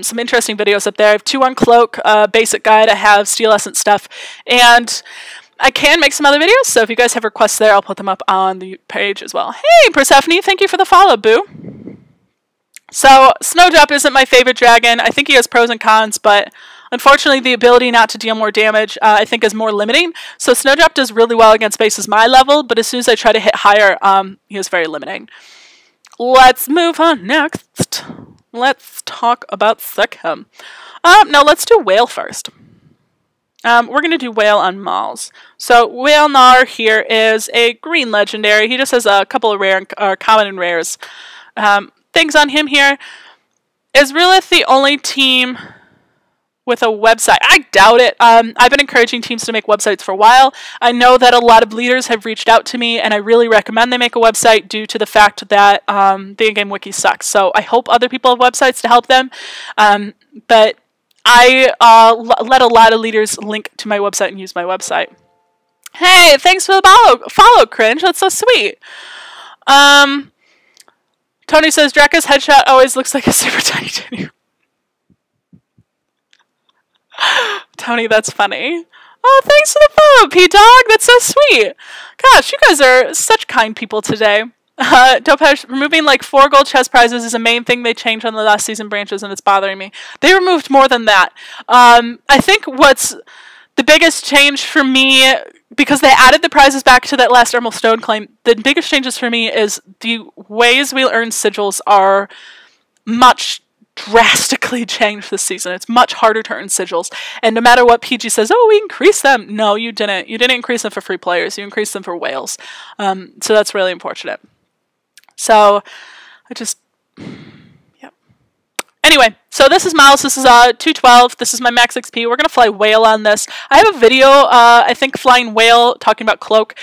A: some interesting videos up there. I have 2 on Cloak, basic guide. I have Steel Essence stuff. And I can make some other videos, so if you guys have requests there, I'll put them up on the page as well. Hey, Persephone, thank you for the follow, boo. So, Snowdrop isn't my favorite dragon. I think he has pros and cons, but unfortunately the ability not to deal more damage I think is more limiting. So Snowdrop does really well against bases my level, but as soon as I try to hit higher, he is very limiting. Let's move on next. Let's talk about Sekhem. No, let's do Whale first. We're going to do Whale on Mauls. So Whale Nar here is a green legendary. He just has a couple of rare, common and rares. Things on him here. Is Rulith the only team with a website? I doubt it. I've been encouraging teams to make websites for a while. I know that a lot of leaders have reached out to me, and I really recommend they make a website due to the fact that the in-game wiki sucks. So I hope other people have websites to help them. But I let a lot of leaders link to my website and use my website. Hey, thanks for the follow, Cringe. That's so sweet. Tony says, Draka's headshot always looks like a super tiny titty. Tony, that's funny. Oh, thanks for the follow, P-Dog. That's so sweet. Gosh, you guys are such kind people today. Dopesh, removing like 4 gold chest prizes is a main thing they changed on the last season branches, and it's bothering me. They removed more than that. I think what's the biggest change for me, because they added the prizes back to that last Emerald Stone claim, the biggest changes for me is the ways we earn sigils are much drastically changed this season. It's much harder to earn sigils, and no matter what PG says, oh, we increased them. No, you didn't. You didn't increase them for free players. You increased them for whales. So that's really unfortunate. So I just, yep. Anyway, so this is Mouse. This is 212. This is my max XP. We're gonna fly Whale on this. I have a video, I think, flying Whale, talking about Cloak.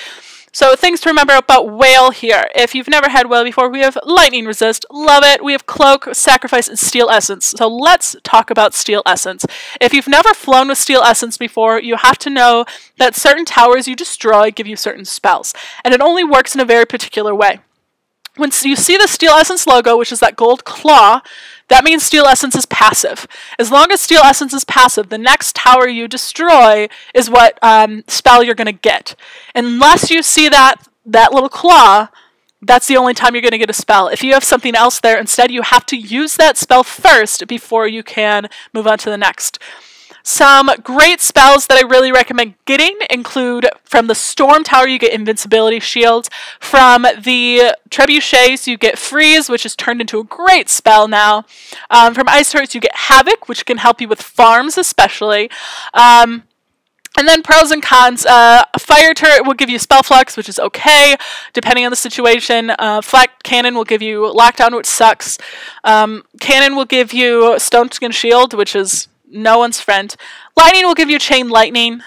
A: So things to remember about Whale here. If you've never had Whale before, we have Lightning Resist, love it. We have Cloak, Sacrifice, and Steel Essence. So let's talk about Steel Essence. If you've never flown with Steel Essence before, you have to know that certain towers you destroy give you certain spells. And it only works in a very particular way. When you see the Steel Essence logo, which is that gold claw, that means Steel Essence is passive. As long as Steel Essence is passive, the next tower you destroy is what spell you're going to get. Unless you see that little claw, that's the only time you're going to get a spell. If you have something else there, instead you have to use that spell first before you can move on to the next. Some great spells that I really recommend getting include, from the Storm Tower, you get Invincibility Shield. From the Trebuchets, you get Freeze, which is turned into a great spell now. From Ice Turrets, you get Havoc, which can help you with farms especially. And then pros and cons. Fire Turret will give you Spell Flux, which is okay, depending on the situation. Flat Cannon will give you Lockdown, which sucks. Cannon will give you Stone Skin Shield, which is no one's friend. Lightning will give you Chain Lightning,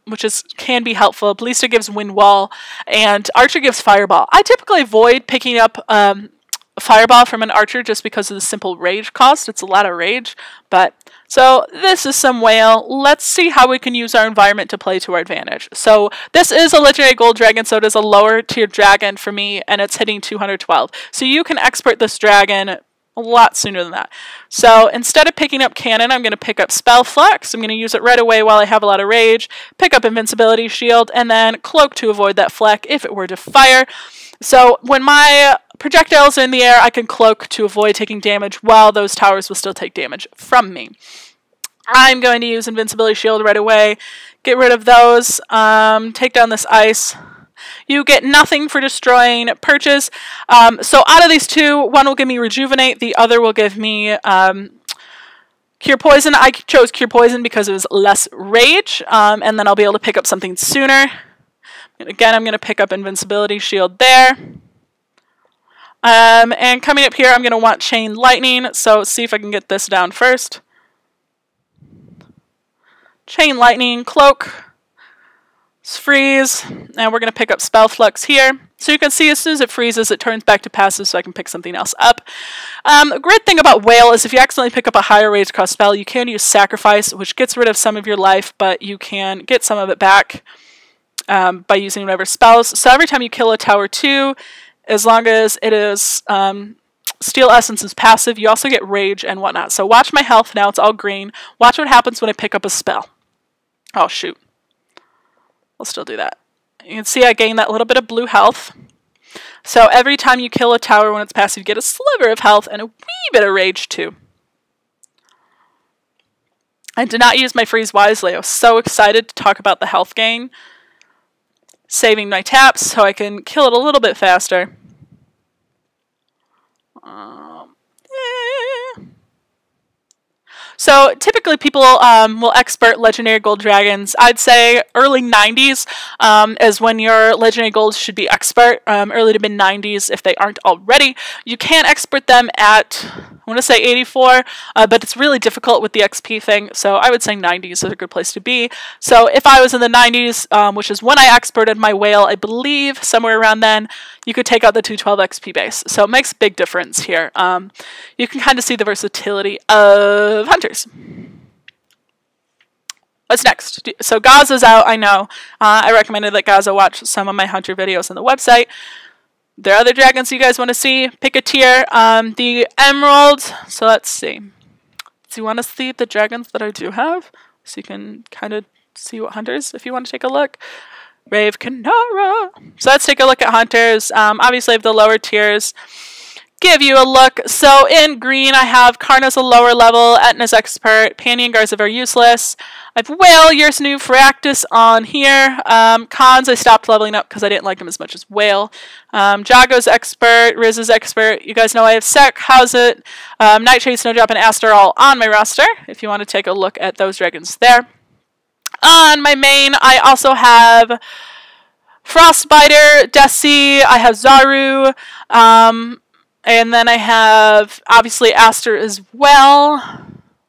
A: which can be helpful. Ballista gives Wind Wall, and Archer gives Fireball. I typically avoid picking up Fireball from an Archer just because of the simple rage cost. It's a lot of rage, but so this is some Whale. Let's see how we can use our environment to play to our advantage. So this is a Legendary Gold Dragon, so it is a lower tier dragon for me, and it's hitting 212. So you can expert this dragon a lot sooner than that. So instead of picking up Cannon, I'm going to pick up Spell Flux. I'm going to use it right away while I have a lot of rage. Pick up Invincibility Shield, and then Cloak to avoid that Fleck if it were to fire. So when my projectiles are in the air, I can Cloak to avoid taking damage while those towers will still take damage from me. I'm going to use Invincibility Shield right away. Get rid of those. Take down this ice. You get nothing for destroying perches. So out of these two, one will give me Rejuvenate, the other will give me Cure Poison. I chose Cure Poison because it was less rage, and then I'll be able to pick up something sooner. And again, I'm going to pick up Invincibility Shield there. And coming up here, I'm going to want Chain Lightning, so see if I can get this down first. Chain Lightning, Cloak. freeze, and we're going to pick up Spell Flux here. So you can see as soon as it freezes, it turns back to passive, so I can pick something else up. The great thing about Whale is if you accidentally pick up a higher rage cost spell, you can use Sacrifice, which gets rid of some of your life, but you can get some of it back by using whatever spells. So every time you kill a tower 2, as long as it is Steel Essence is passive, you also get Rage and whatnot. So watch my health now, it's all green. Watch what happens when I pick up a spell. Oh, shoot. We'll still do that. You can see I gain that little bit of blue health. So every time you kill a tower when it's passive, you get a sliver of health and a wee bit of rage too. I did not use my freeze wisely. I was so excited to talk about the health gain. Saving my taps so I can kill it a little bit faster. So typically people will expert Legendary Gold Dragons. I'd say early 90s is when your Legendary Golds should be expert. Early to mid 90s if they aren't already. You can expert them at, I want to say 84, but it's really difficult with the XP thing. So I would say 90s is a good place to be. So if I was in the 90s, which is when I experted my Whale, I believe somewhere around then, you could take out the 212 XP base. So it makes a big difference here. You can kind of see the versatility of Hunters. What's next? So Gaza's out, I know. I recommended that Gaza watch some of my Hunter videos on the website. There are other dragons you guys want to see. Pick a tier. The Emerald. So let's see. Do you want to see the dragons that I do have? So you can kind of see what Hunters, if you want to take a look. Rave Canara. So let's take a look at Hunters. Obviously I have the lower tiers. Give you a look. So in green, I have Karna's a lower level, Etna's expert, Panny and Garza are useless. I have Whale, Year's New Fractus on here. Cons, I stopped leveling up because I didn't like him as much as Whale. Jago's expert, Riz is expert. You guys know I have Sec, How's It, Nightshade, Snowdrop, and Aster all on my roster, if you want to take a look at those dragons there. On my main, I also have Frostbiter, Desi, I have Zaru, and then I have, obviously, Aster as well.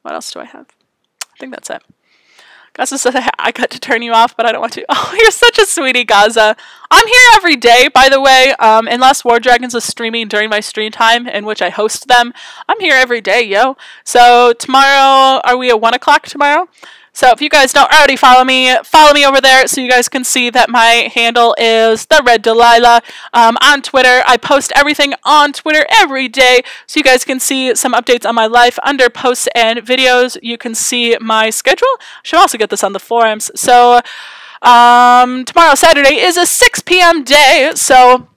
A: What else do I have? I think that's it. Gaza said I got to turn you off, but I don't want to. Oh, you're such a sweetie, Gaza. I'm here every day, by the way. Unless War Dragons is streaming during my stream time, in which I host them. I'm here every day, yo. So tomorrow, are we at 1 o'clock tomorrow? So if you guys don't already follow me over there so you guys can see that my handle is the Red Delilah on Twitter. I post everything on Twitter every day so you guys can see some updates on my life. Under posts and videos, you can see my schedule. I should also get this on the forums. So tomorrow, Saturday, is a 6 p.m. day, so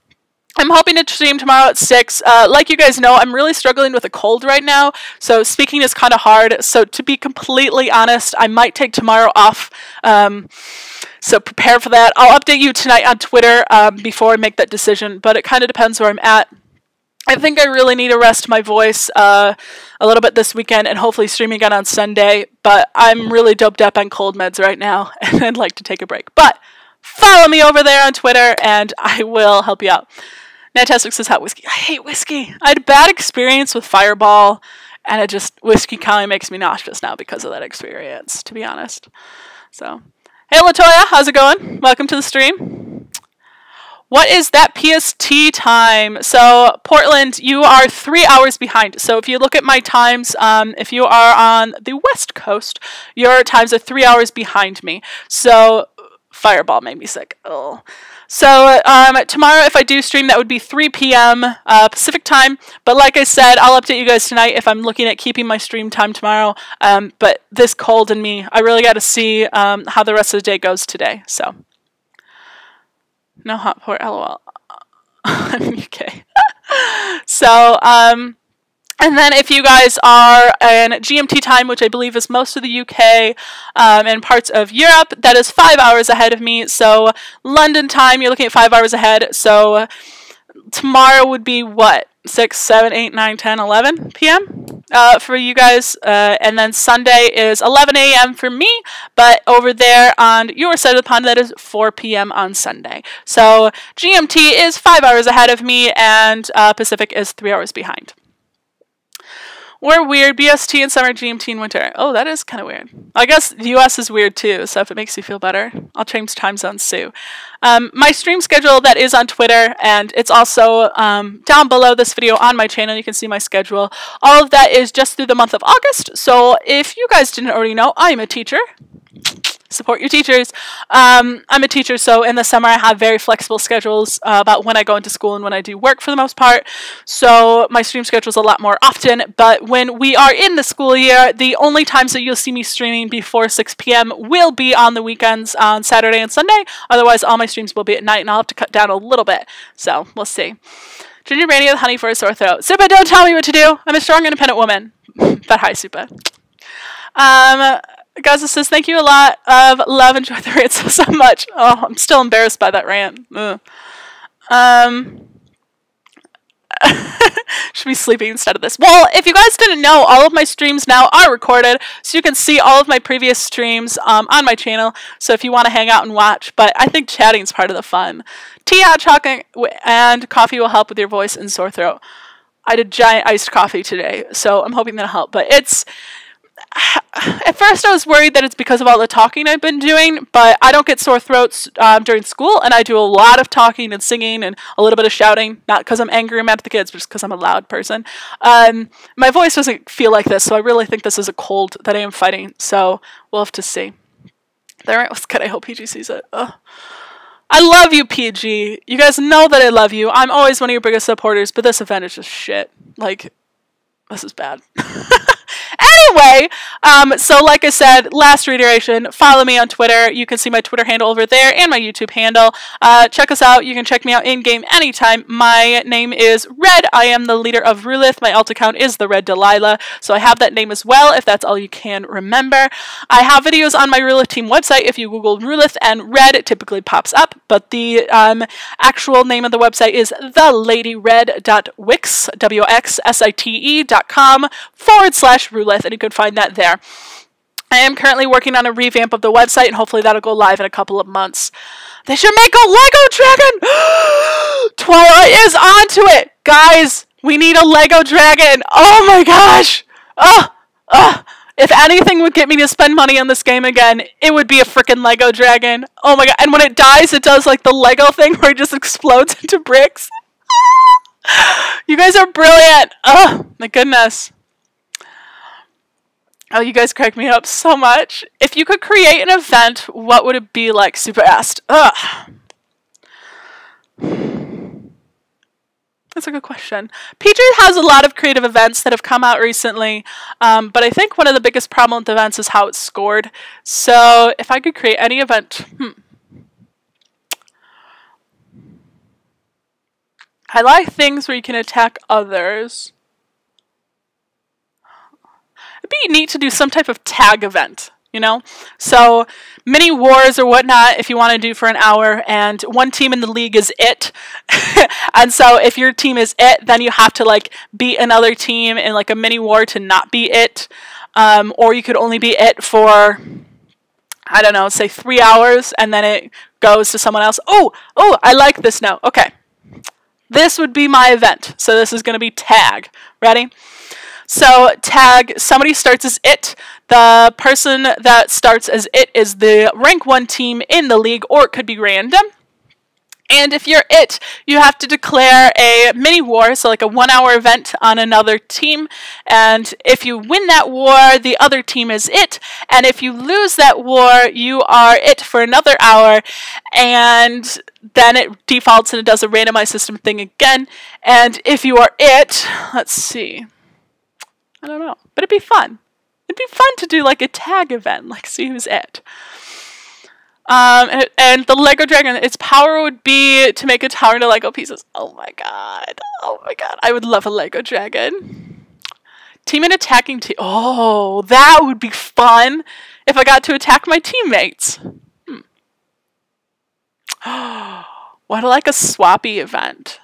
A: I'm hoping to stream tomorrow at 6. Like you guys know, I'm really struggling with a cold right now, so speaking is kind of hard. So to be completely honest, I might take tomorrow off. So prepare for that. I'll update you tonight on Twitter before I make that decision, but it kind of depends where I'm at. I think I really need to rest my voice a little bit this weekend and hopefully stream again on Sunday, but I'm really doped up on cold meds right now, and I'd like to take a break. But follow me over there on Twitter, and I will help you out. Natastic says hot whiskey. I hate whiskey. I had a bad experience with Fireball, and whiskey kind of makes me nauseous now because of that experience, to be honest. So, hey Latoya, how's it going? Welcome to the stream. What is that PST time? So, Portland, you are 3 hours behind. So, if you look at my times, if you are on the West Coast, your times are 3 hours behind me. So, Fireball made me sick. Oh. So tomorrow, if I do stream, that would be 3 p.m. Pacific time. But like I said, I'll update you guys tonight if I'm looking at keeping my stream time tomorrow. But this cold in me, I really got to see how the rest of the day goes today. So, no hot port, lol. I'm UK. So, and then if you guys are in GMT time, which I believe is most of the UK and parts of Europe, that is 5 hours ahead of me. So London time, you're looking at 5 hours ahead. So tomorrow would be what? 6, 7, 8, 9, 10, 11 p.m. For you guys. And then Sunday is 11 a.m. for me. But over there on your side of the pond, that is 4 p.m. on Sunday. So GMT is 5 hours ahead of me, and Pacific is 3 hours behind. We're weird. BST in summer, GMT in winter. Oh, that is kind of weird. I guess the US is weird too, so if it makes you feel better, I'll change time zones too. My stream schedule, that is on Twitter, and it's also down below this video on my channel. You can see my schedule. All of that is just through the month of August, so if you guys didn't already know, I'm a teacher. Support your teachers. I'm a teacher, so in the summer I have very flexible schedules about when I go into school and when I do work for the most part. So my stream schedule is a lot more often, but when we are in the school year, the only times that you'll see me streaming before 6 p.m. will be on the weekends on Saturday and Sunday. Otherwise, all my streams will be at night, and I'll have to cut down a little bit. So we'll see. Ginger brandy with honey for a sore throat. Supa, don't tell me what to do. I'm a strong, independent woman. But hi, Supa. Gaza says, thank you a lot of love. Enjoy the rant so much. Oh, I'm still embarrassed by that rant. Should be sleeping instead of this. Well, if you guys didn't know, all of my streams now are recorded, so you can see all of my previous streams on my channel, so if you want to hang out and watch. But I think chatting is part of the fun. Tea, hot chocolate, and coffee will help with your voice and sore throat. I did giant iced coffee today, so I'm hoping that'll help. But it's... At first I was worried that it's because of all the talking I've been doing, but I don't get sore throats during school, and I do a lot of talking and singing and a little bit of shouting, not because I'm angry or mad at the kids, but just because I'm a loud person. My voice doesn't feel like this, so I really think this is a cold that I am fighting, so we'll have to see. The rant was good. I hope PG sees it. Ugh. I love you, PG. You guys know that I love you. I'm always one of your biggest supporters, but this event is just shit. Like, this is bad. Anyway, so like I said, last reiteration, follow me on Twitter. You can see my Twitter handle over there and my YouTube handle. Check us out. You can check me out in-game anytime. My name is Red. I am the leader of Rulith. My alt account is the Red Delilah, so I have that name as well, if that's all you can remember. I have videos on my Rulith team website. If you Google Rulith and Red, it typically pops up, but the actual name of the website is theladyred.wix, wxsite.com/Rulith, and you can find that there. I am currently working on a revamp of the website, and hopefully that'll go live in a couple of months. They should make a Lego dragon! Twilight is onto it! Guys, we need a Lego dragon! Oh my gosh! If anything would get me to spend money on this game again, it would be a freaking Lego dragon. Oh my god, and when it dies, it does like the Lego thing where it just explodes into bricks. You guys are brilliant! Oh my goodness. Oh, you guys crack me up so much. If you could create an event, what would it be like? Super asked. Ugh. That's a good question. PJ has a lot of creative events that have come out recently, but I think one of the biggest problems with events is how it's scored. So if I could create any event... I like things where you can attack others. It'd be neat to do some type of tag event, you know? So, mini wars or whatnot if you want to do for an hour, and one team in the league is it. And so if your team is it, then you have to like beat another team in like a mini war to not be it. Or you could only be it for, I don't know, say 3 hours, and then it goes to someone else. Oh, I like this now. Okay. This would be my event. So this is going to be tag. Ready? So tag, somebody starts as it. The person that starts as it is the rank 1 team in the league, or it could be random. And if you're it, you have to declare a mini war, so like a 1 hour event on another team. And if you win that war, the other team is it. And if you lose that war, you are it for another hour. And then it defaults and it does a randomized system thing again. And if you are it, let's see. I don't know, but it'd be fun. It'd be fun to do like a tag event, like see who's it. And the Lego dragon, its power would be to make a tower into Lego pieces. Oh my god. Oh my god. I would love a Lego dragon. Team and attacking team. Oh, that would be fun if I got to attack my teammates. What like a swappy event?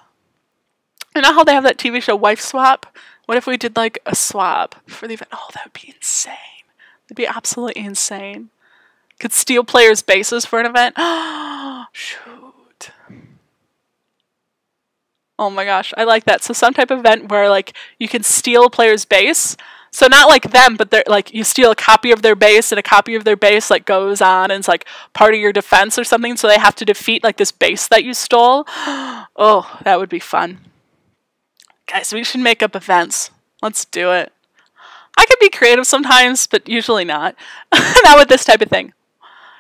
A: You know how they have that TV show Wife Swap? What if we did like a swap for the event? Oh, that would be insane. That'd be absolutely insane. Could steal players' bases for an event. Shoot. Oh my gosh, I like that. So some type of event where like you can steal a player's base. So not like them, but they're like you steal a copy of their base, and a copy of their base like goes on and it's like part of your defense or something. So they have to defeat like this base that you stole. Oh, that would be fun. Guys, we should make up events. Let's do it. I can be creative sometimes, but usually not. Not with this type of thing.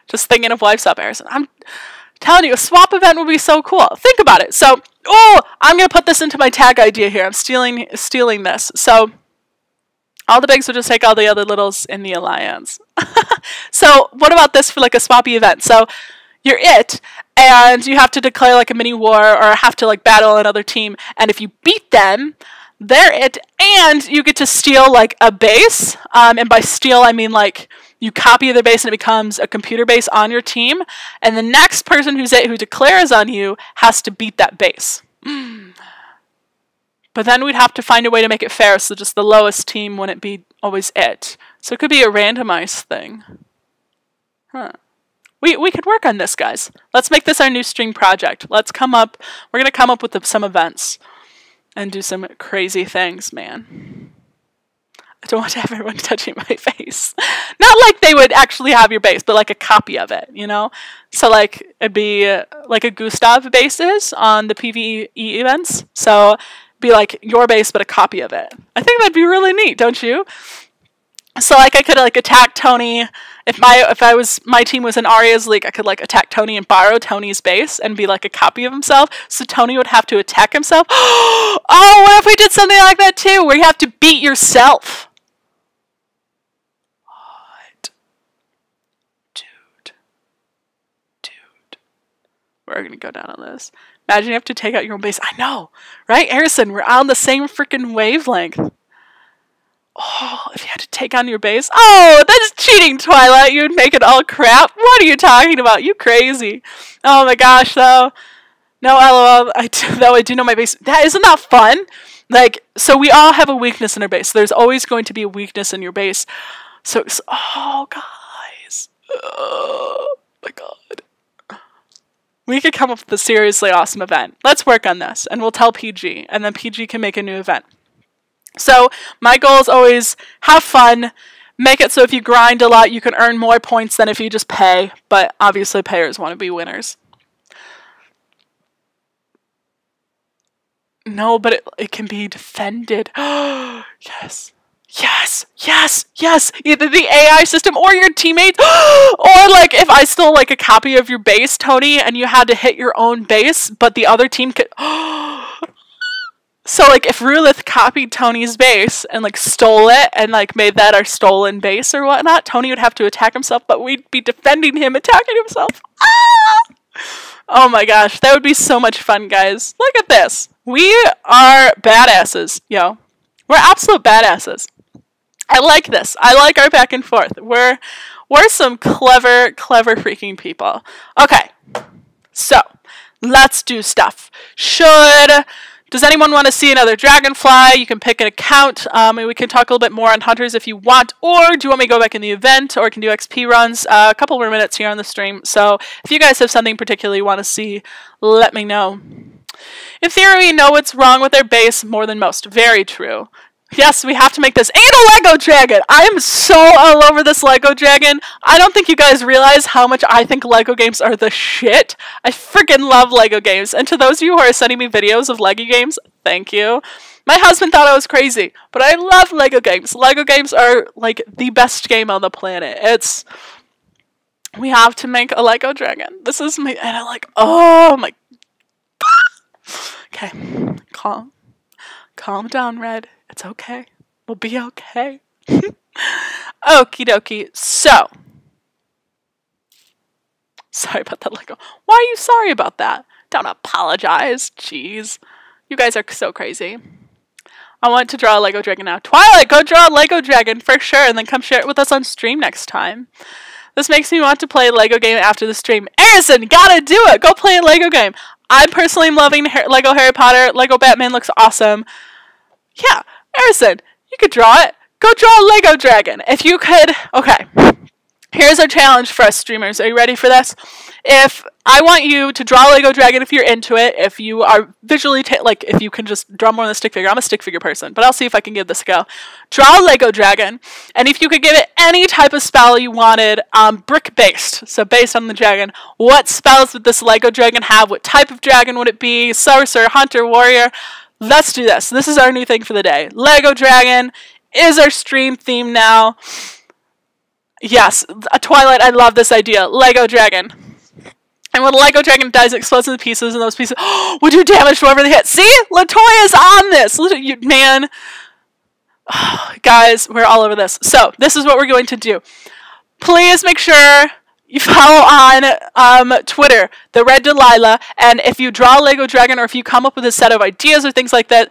A: Just thinking of life's up, Harrison. I'm telling you, a swap event would be so cool. Think about it. So, I'm going to put this into my tag idea here. I'm stealing this. So, all the bigs will just take all the other littles in the alliance. So, what about this for like a swappy event? So, you're it, and you have to declare like a mini war or have to like battle another team. And if you beat them, they're it, and you get to steal like a base. And by steal, I mean like you copy their base and it becomes a computer base on your team. And the next person who's it who declares on you has to beat that base. But then we'd have to find a way to make it fair, so just the lowest team wouldn't be always it. So it could be a randomized thing. Huh. We could work on this, guys. Let's make this our new stream project. We're going to come up with some events and do some crazy things, man. I don't want to have everyone touching my face. Not like they would actually have your base, but like a copy of it, you know? So like it'd be like a Gustav bases on the PvE events. So it'd be like your base, but a copy of it. I think that'd be really neat, don't you? So like I could like attack Tony. If my team was in Arya's league, I could like attack Tony and borrow Tony's base and be like a copy of himself. So Tony would have to attack himself. Oh, what if we did something like that too, where you have to beat yourself? What? Dude. We're gonna go down on this. Imagine you have to take out your own base. I know, right, Harrison? We're on the same freaking wavelength. Oh, if you had to take on your base. Oh, that's cheating, Twilight. You would make it all crap. What are you talking about? You crazy. Oh my gosh, though. No, LOL. I do know my base. Isn't that fun? Like, so we all have a weakness in our base. There's always going to be a weakness in your base. So oh, guys. Oh, my God. We could come up with a seriously awesome event. Let's work on this, and we'll tell PG, and then PG can make a new event. So my goal is always have fun, make it so if you grind a lot, you can earn more points than if you just pay. But obviously payers want to be winners. No, but it can be defended. Yes. Yes, yes, yes. Either the AI system or your teammates. Or like if I stole like a copy of your base, Tony, and you had to hit your own base, but the other team could... So, like, if Rulith copied Tony's base and, like, stole it and, like, made that our stolen base or whatnot, Tony would have to attack himself, but we'd be defending him attacking himself. Ah! Oh my gosh, that would be so much fun, guys. Look at this. We are badasses, yo. We're absolute badasses. I like this. I like our back and forth. We're some clever freaking people. Okay, so, let's do stuff. Does anyone want to see another dragonfly? You can pick an account, and we can talk a little bit more on hunters if you want. Or do you want me to go back in the event, or can do XP runs? A couple more minutes here on the stream. So if you guys have something particular you want to see, let me know. In theory, we know what's wrong with their base more than most. Very true. Yes, we have to make this. And a Lego dragon! I am so all over this Lego dragon. I don't think you guys realize how much I think Lego games are the shit. I freaking love Lego games. And to those of you who are sending me videos of Lego games, thank you. My husband thought I was crazy, but I love Lego games. Lego games are like the best game on the planet. We have to make a Lego dragon. This is me, and I'm like, oh my God. Okay, calm down, Red. It's okay. We'll be okay. Okie dokie. So, sorry about that, Lego. Why are you sorry about that? Don't apologize. Jeez. You guys are so crazy. I want to draw a Lego dragon now. Twilight, go draw a Lego dragon for sure, and then come share it with us on stream next time. This makes me want to play a Lego game after the stream. Harrison, gotta do it! Go play a Lego game. I personally am loving Lego Harry Potter. Lego Batman looks awesome. Yeah. Harrison, you could draw it. Go draw a Lego dragon. If you could, okay. Here's our challenge for us streamers. Are you ready for this? If I want you to draw a Lego dragon, if you're into it, if you are visually, like if you can just draw more than a stick figure. I'm a stick figure person, but I'll see if I can give this a go. Draw a Lego dragon, and if you could give it any type of spell you wanted, brick based, so based on the dragon, what spells would this Lego dragon have? What type of dragon would it be? Sorcerer, hunter, warrior? Let's do this. This is our new thing for the day. Lego dragon is our stream theme now. Yes, a Twilight, I love this idea. Lego dragon. And when a Lego dragon dies, it explodes into pieces, and those pieces would do damage to whoever they hit. See? Latoya's on this! Man. Guys, we're all over this. So, this is what we're going to do. Please make sure you follow on Twitter, the Red Delilah, and if you draw a Lego dragon or if you come up with a set of ideas or things like that,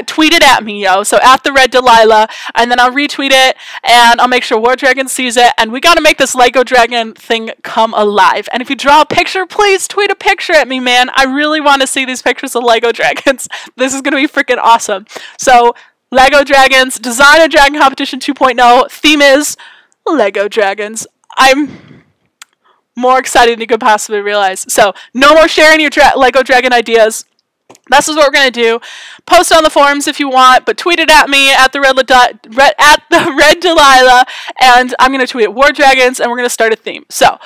A: tweet it at me, yo. So at the Red Delilah, and then I'll retweet it, and I'll make sure War Dragon sees it, and we gotta make this Lego dragon thing come alive. And if you draw a picture, please tweet a picture at me, man. I really want to see these pictures of Lego dragons. This is gonna be freaking awesome. So, Lego dragons, design a dragon competition 2.0. Theme is Lego dragons. I'm more excited than you could possibly realize. So, no more sharing your Lego dragon ideas. This is what we're going to do. Post it on the forums if you want, but tweet it at me at the Red Delilah, and I'm going to tweet War Dragons, and we're going to start a theme. So,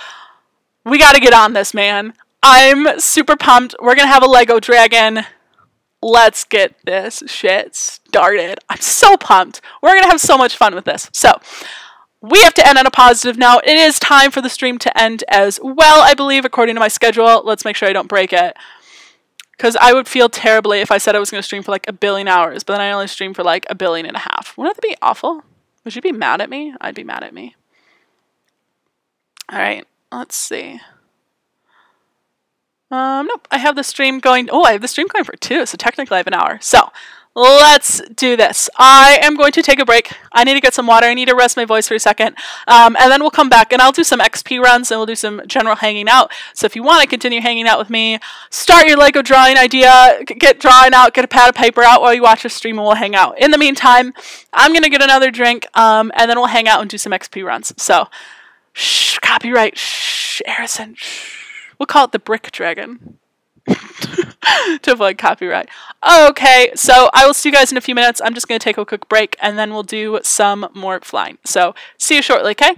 A: we got to get on this, man. I'm super pumped. We're going to have a Lego dragon. Let's get this shit started. I'm so pumped. We're going to have so much fun with this. So, we have to end on a positive note. It is time for the stream to end as well, I believe, according to my schedule. Let's make sure I don't break it. Because I would feel terribly if I said I was going to stream for like 1 billion hours, but then I only stream for like 1.5 billion. Wouldn't that be awful? Would you be mad at me? I'd be mad at me. Alright, let's see. Nope, I have the stream going. Oh, I have the stream going for 2, so technically I have an hour. So, let's do this. I am going to take a break. I need to get some water. I need to rest my voice for a second. And then we'll come back and I'll do some XP runs and we'll do some general hanging out. So if you want to continue hanging out with me, start your Lego drawing idea, get drawing out, get a pad of paper out while you watch the stream and we'll hang out. In the meantime, I'm going to get another drink and then we'll hang out and do some XP runs. So, shh, copyright, shh, Harrison, shh. We'll call it the Brick Dragon. To avoid copyright. Okay, so I will see you guys in a few minutes. I'm just going to take a quick break and then we'll do some more flying. So, see you shortly, okay?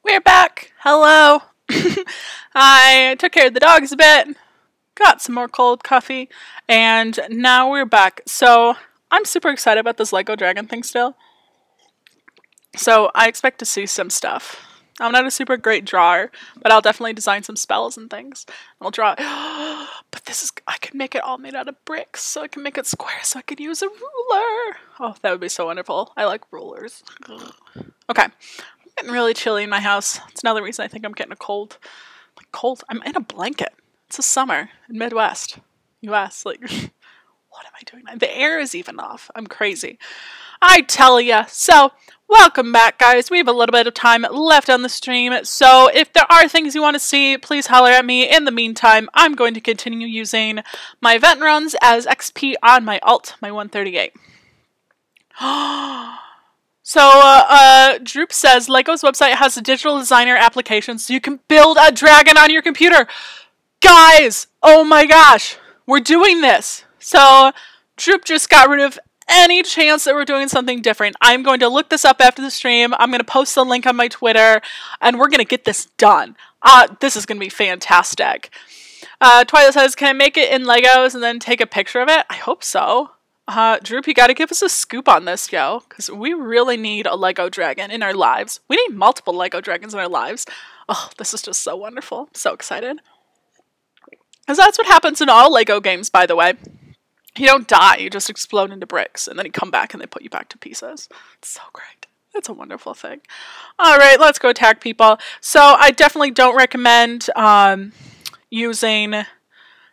A: We're back. Hello. I took care of the dogs a bit, got some more cold coffee, and now we're back. So I'm super excited about this Lego Dragon thing still. So I expect to see some stuff. I'm not a super great drawer, but I'll definitely design some spells and things. I'll draw. But this is, I can make it all made out of bricks, so I can make it square, so I can use a ruler. Oh, that would be so wonderful. I like rulers. Okay, I'm getting really chilly in my house. It's another reason I think I'm getting a cold. Like cold. I'm in a blanket. It's a summer in Midwest, U.S. Like, what am I doing? The air is even off. I'm crazy. I tell ya. So, welcome back, guys. We have a little bit of time left on the stream, so if there are things you want to see, please holler at me. In the meantime, I'm going to continue using my event runs as XP on my alt, my 138. So, Droop says, Lego's website has a digital designer application so you can build a dragon on your computer. Guys, oh my gosh, we're doing this. So, Droop just got rid of any chance that we're doing something different. I'm going to look this up after the stream. I'm going to post the link on my Twitter, and we're going to get this done. This is going to be fantastic. Twilight says, can I make it in Legos and then take a picture of it? I hope so. Droop, you got to give us a scoop on this, yo, because we really need a Lego dragon in our lives. We need multiple Lego dragons in our lives. Oh, this is just so wonderful. I'm so excited. Because that's what happens in all Lego games, by the way. You don't die, you just explode into bricks, and then you come back and they put you back to pieces. It's so great. It's a wonderful thing. Alright, let's go attack people. So, I definitely don't recommend using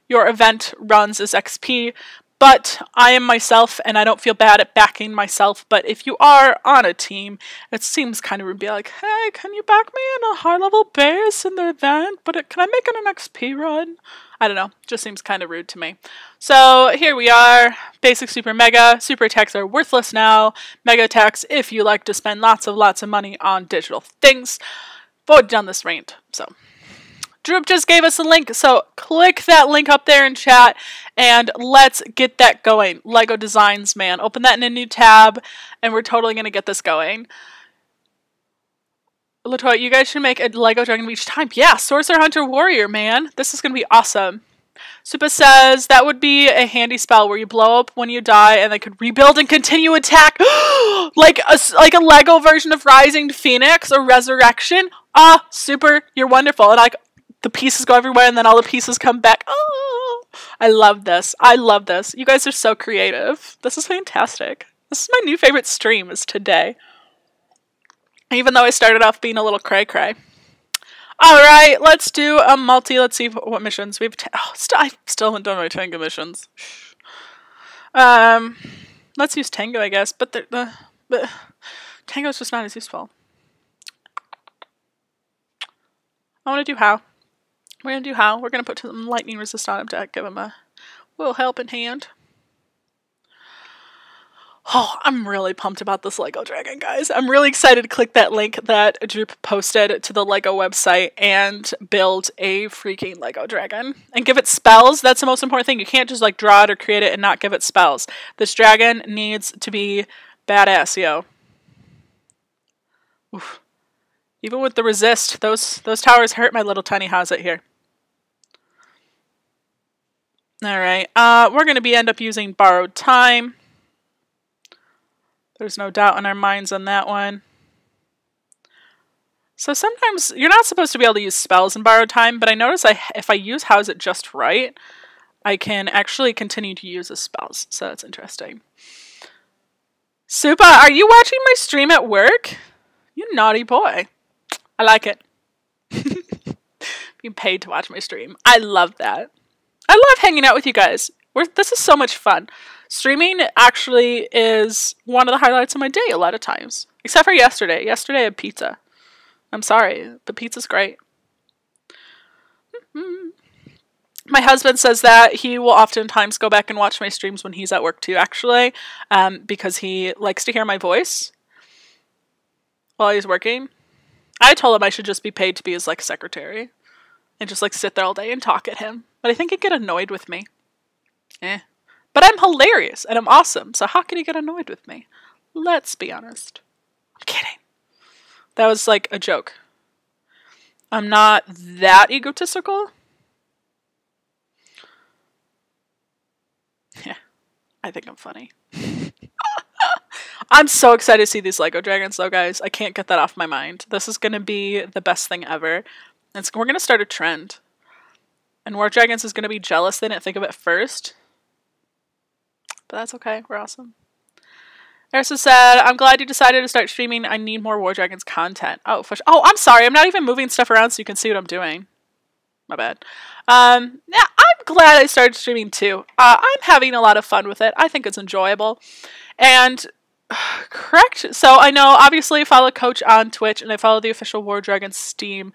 A: your event runs as XP, but I am myself, and I don't feel bad at backing myself, but if you are on a team, it seems kind of rude to be like, hey, can you back me in a high-level base in the event, but can I make it an XP run? I don't know, just seems kind of rude to me. So here we are, basic, super, mega. Super attacks are worthless now. Mega attacks, if you like to spend lots of money on digital things. Voted on this rant, so. Droop just gave us a link, so click that link up there in chat, and let's get that going. Lego Designs, man. Open that in a new tab, and we're totally going to get this going. Latoya, you guys should make a Lego Dragon each time. Yeah, Sorcerer Hunter Warrior, man. This is going to be awesome. Supa says, that would be a handy spell where you blow up when you die and they could rebuild and continue attack. like a Lego version of Rising Phoenix or Resurrection. Super, you're wonderful. And like, the pieces go everywhere and then all the pieces come back. Oh, I love this. I love this. You guys are so creative. This is fantastic. This is my new favorite stream is today. Even though I started off being a little cray-cray. Alright, let's do a multi. Let's see what missions we've... I still haven't done my Tango missions. Let's use Tango, I guess. But Tango's just not as useful. I want to do How. We're going to do How. We're going to put some lightning resist on him to give him a little helping hand. Oh, I'm really pumped about this Lego Dragon, guys. I'm really excited to click that link that Droop posted to the Lego website and build a freaking Lego Dragon. And give it spells. That's the most important thing. You can't just like draw it or create it and not give it spells. This dragon needs to be badass, yo. Oof. Even with the resist, those towers hurt my little tiny house out here. Alright, we're going to end up using Borrowed Time. There's no doubt in our minds on that one. So sometimes you're not supposed to be able to use spells in Borrowed Time, but I notice if I use How's It just right, I can actually continue to use the spells. So that's interesting. Supa, are you watching my stream at work? You naughty boy. I like it. Being paid to watch my stream. I love that. I love hanging out with you guys. This is so much fun. Streaming actually is one of the highlights of my day a lot of times. Except for yesterday. Yesterday I had pizza. I'm sorry, but pizza's great. My husband says that he will oftentimes go back and watch my streams when he's at work too, actually. Because he likes to hear my voice while he's working. I told him I should just be paid to be his like secretary. And just like sit there all day and talk at him. But I think he'd get annoyed with me. But I'm hilarious and I'm awesome, so how can he get annoyed with me? Let's be honest. I'm kidding. That was like a joke. I'm not that egotistical. Yeah, I think I'm funny. I'm so excited to see these Lego dragons though, guys. I can't get that off my mind. This is going to be the best thing ever. We're going to start a trend. And War Dragons is going to be jealous they didn't think of it first. But that's okay. We're awesome. Ersa said, I'm glad you decided to start streaming. I need more War Dragons content. Oh, I'm sorry. I'm not even moving stuff around so you can see what I'm doing. My bad. Yeah, I'm glad I started streaming too. I'm having a lot of fun with it. I think it's enjoyable. And correct. So I know, obviously, I follow Coach on Twitch and I follow the official War Dragons Steam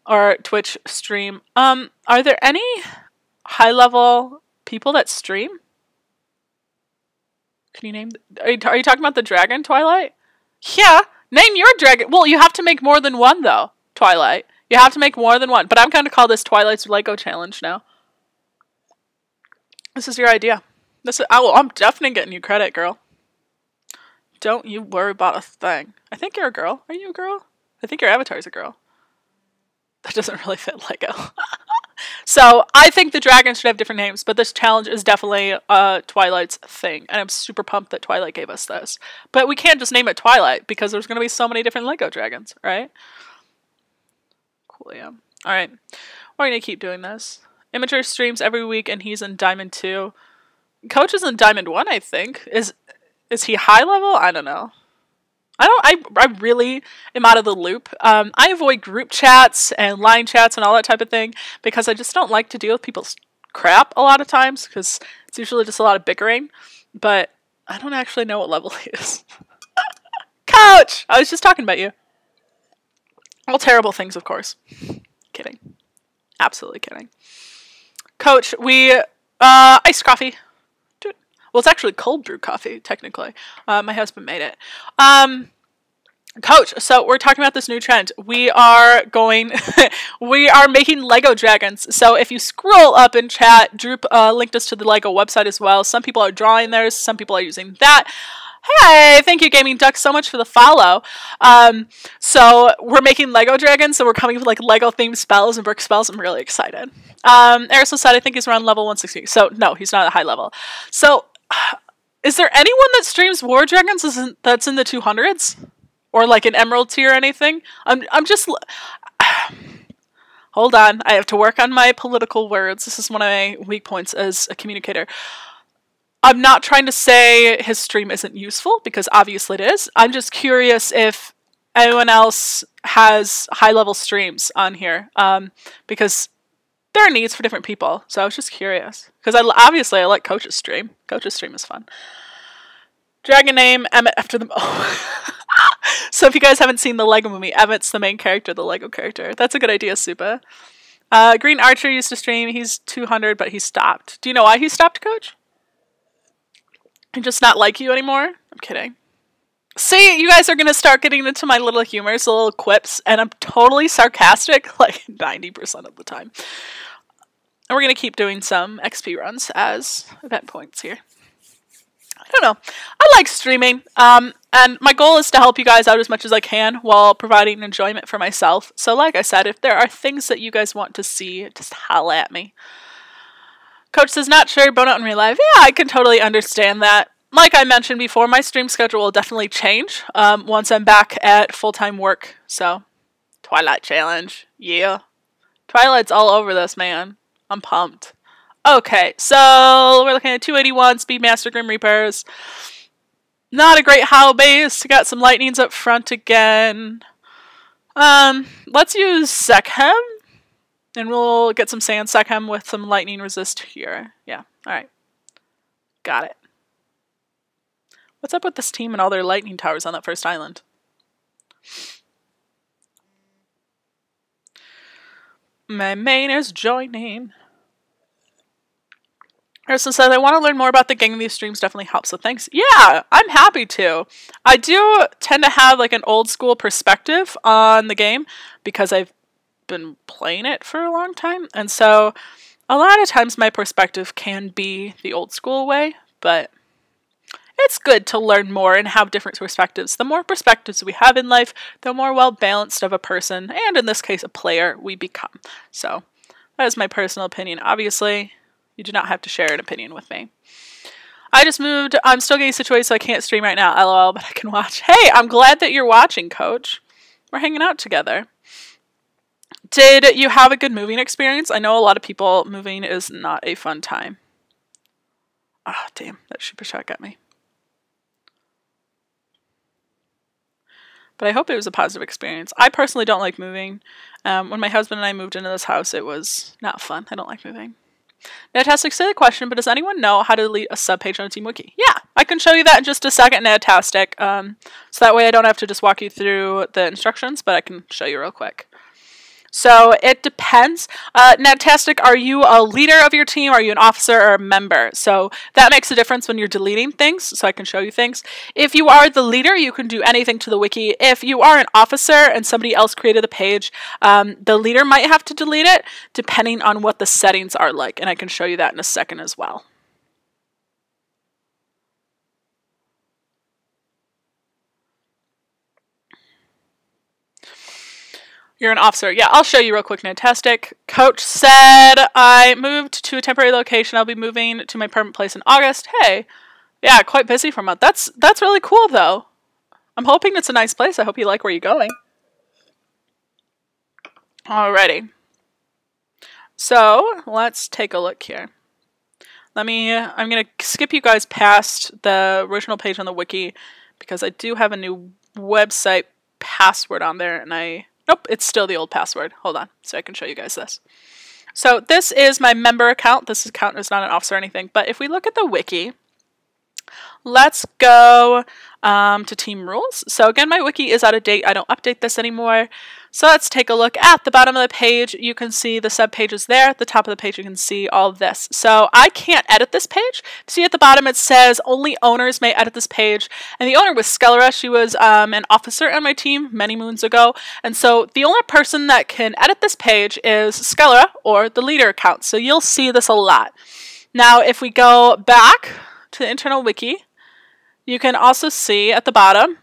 A: or Twitch stream. Are there any high-level people that stream? Can you name? Are you talking about the dragon, Twilight? Yeah, name your dragon. Well, you have to make more than one though, Twilight. You have to make more than one. But I'm going to call this Twilight's Lego challenge now. This is your idea. I'm definitely getting you credit, girl. Don't you worry about a thing. I think you're a girl. Are you a girl? I think your avatar's a girl. That doesn't really fit Lego. So I think the dragons should have different names, but this challenge is definitely Twilight's thing, and I'm super pumped that Twilight gave us this. But we can't just name it Twilight because there's going to be so many different Lego dragons, right? Cool, yeah. All right, we're going to keep doing this. Immature streams every week, and he's in Diamond 2. Coach is in Diamond 1, I think. Is he high level? I don't know. I really am out of the loop. I avoid group chats and line chats and all that type of thing because I just don't like to deal with people's crap a lot of times because it's usually just a lot of bickering. But I don't actually know what level he is. Coach! I was just talking about you. All terrible things, of course. Kidding. Absolutely kidding. Coach, we iced coffee. Well, it's actually cold brew coffee, technically. My husband made it. Coach, so we're talking about this new trend. We are making Lego dragons. So if you scroll up in chat, Droop linked us to the Lego website as well. Some people are drawing theirs, some people are using that. Hey, thank you, Gaming Duck, so much for the follow. So we're making Lego dragons, so we're coming with like Lego themed spells and brick spells. I'm really excited. Aristotle said I think he's around level 160. So no, he's not at high level. So is there anyone that streams War Dragons that's in the 200s? Or like an Emerald tier or anything? I'm just... Hold on, I have to work on my political words. This is one of my weak points as a communicator. I'm not trying to say his stream isn't useful, because obviously it is. I'm just curious if anyone else has high-level streams on here. Because there are needs for different people, so I was just curious. Because obviously I like Coach's stream. Coach's stream is fun. Dragon name, Emmett after the... Oh. So if you guys haven't seen the Lego movie, Emmett's the main character, the Lego character. That's a good idea, Supa. Green Archer used to stream. He's 200, but he stopped. Do you know why he stopped, Coach? He just not like you anymore? I'm kidding. See, you guys are going to start getting into my little humors, little quips, and I'm totally sarcastic like 90% of the time. And we're going to keep doing some XP runs as event points here. I don't know. I like streaming, and my goal is to help you guys out as much as I can while providing enjoyment for myself. So like I said, if there are things that you guys want to see, just holla at me. Coach says, not sure, bone out in real life. Yeah, I can totally understand that. Like I mentioned before, my stream schedule will definitely change once I'm back at full-time work. So, Twilight Challenge. Yeah. Twilight's all over this, man. I'm pumped. Okay, so we're looking at 281, Speedmaster, Grim Reapers. Not a great how base. Got some lightnings up front again. Let's use Sekhem. And we'll get some Sand Sekhem with some lightning resist here. Yeah, alright. Got it. What's up with this team and all their lightning towers on that first island? My main is joining. Harrison says, I want to learn more about the gang of these streams, definitely helps, so thanks. Yeah, I'm happy to. I do tend to have like an old school perspective on the game because I've been playing it for a long time, and so a lot of times my perspective can be the old school way, but it's good to learn more and have different perspectives. The more perspectives we have in life, the more well-balanced of a person, and in this case, a player, we become. So that is my personal opinion. Obviously, you do not have to share an opinion with me. I just moved. I'm still getting situated, so I can't stream right now. LOL, but I can watch. Hey, I'm glad that you're watching, Coach. We're hanging out together. Did you have a good moving experience? I know a lot of people, moving is not a fun time. Ah, damn, that super shot got me. But I hope it was a positive experience. I personally don't like moving. When my husband and I moved into this house, it was not fun. I don't like moving. Nadtastic, silly question, but does anyone know how to delete a subpage on a Team Wiki? Yeah, I can show you that in just a second, Nadtastic. So that way I don't have to just walk you through the instructions, but I can show you real quick. So it depends. Nadtastic, are you a leader of your team? Are you an officer or a member? So that makes a difference when you're deleting things, so I can show you things. If you are the leader, you can do anything to the wiki. If you are an officer and somebody else created the page, the leader might have to delete it, depending on what the settings are like, and I can show you that in a second as well. You're an officer. Yeah, I'll show you real quick, Nadtastic. Coach said, I moved to a temporary location. I'll be moving to my permanent place in August. Hey, yeah, quite busy for a month. That's really cool, though. I'm hoping it's a nice place. I hope you like where you're going. Alrighty. So, let's take a look here. I'm going to skip you guys past the original page on the wiki because I do have a new website password on there, and nope, it's still the old password. Hold on, so I can show you guys this. So this is my member account. This account is not an officer or anything, but if we look at the wiki, let's go to team rules. So again, my wiki is out of date. I don't update this anymore. So let's take a look at the bottom of the page. You can see the subpages there. At the top of the page, you can see all of this. So I can't edit this page. See at the bottom, it says only owners may edit this page. And the owner was Skelera. She was an officer on my team many moons ago. And so the only person that can edit this page is Skelera or the leader account. So you'll see this a lot. Now, if we go back to the internal wiki, you can also see at the bottom,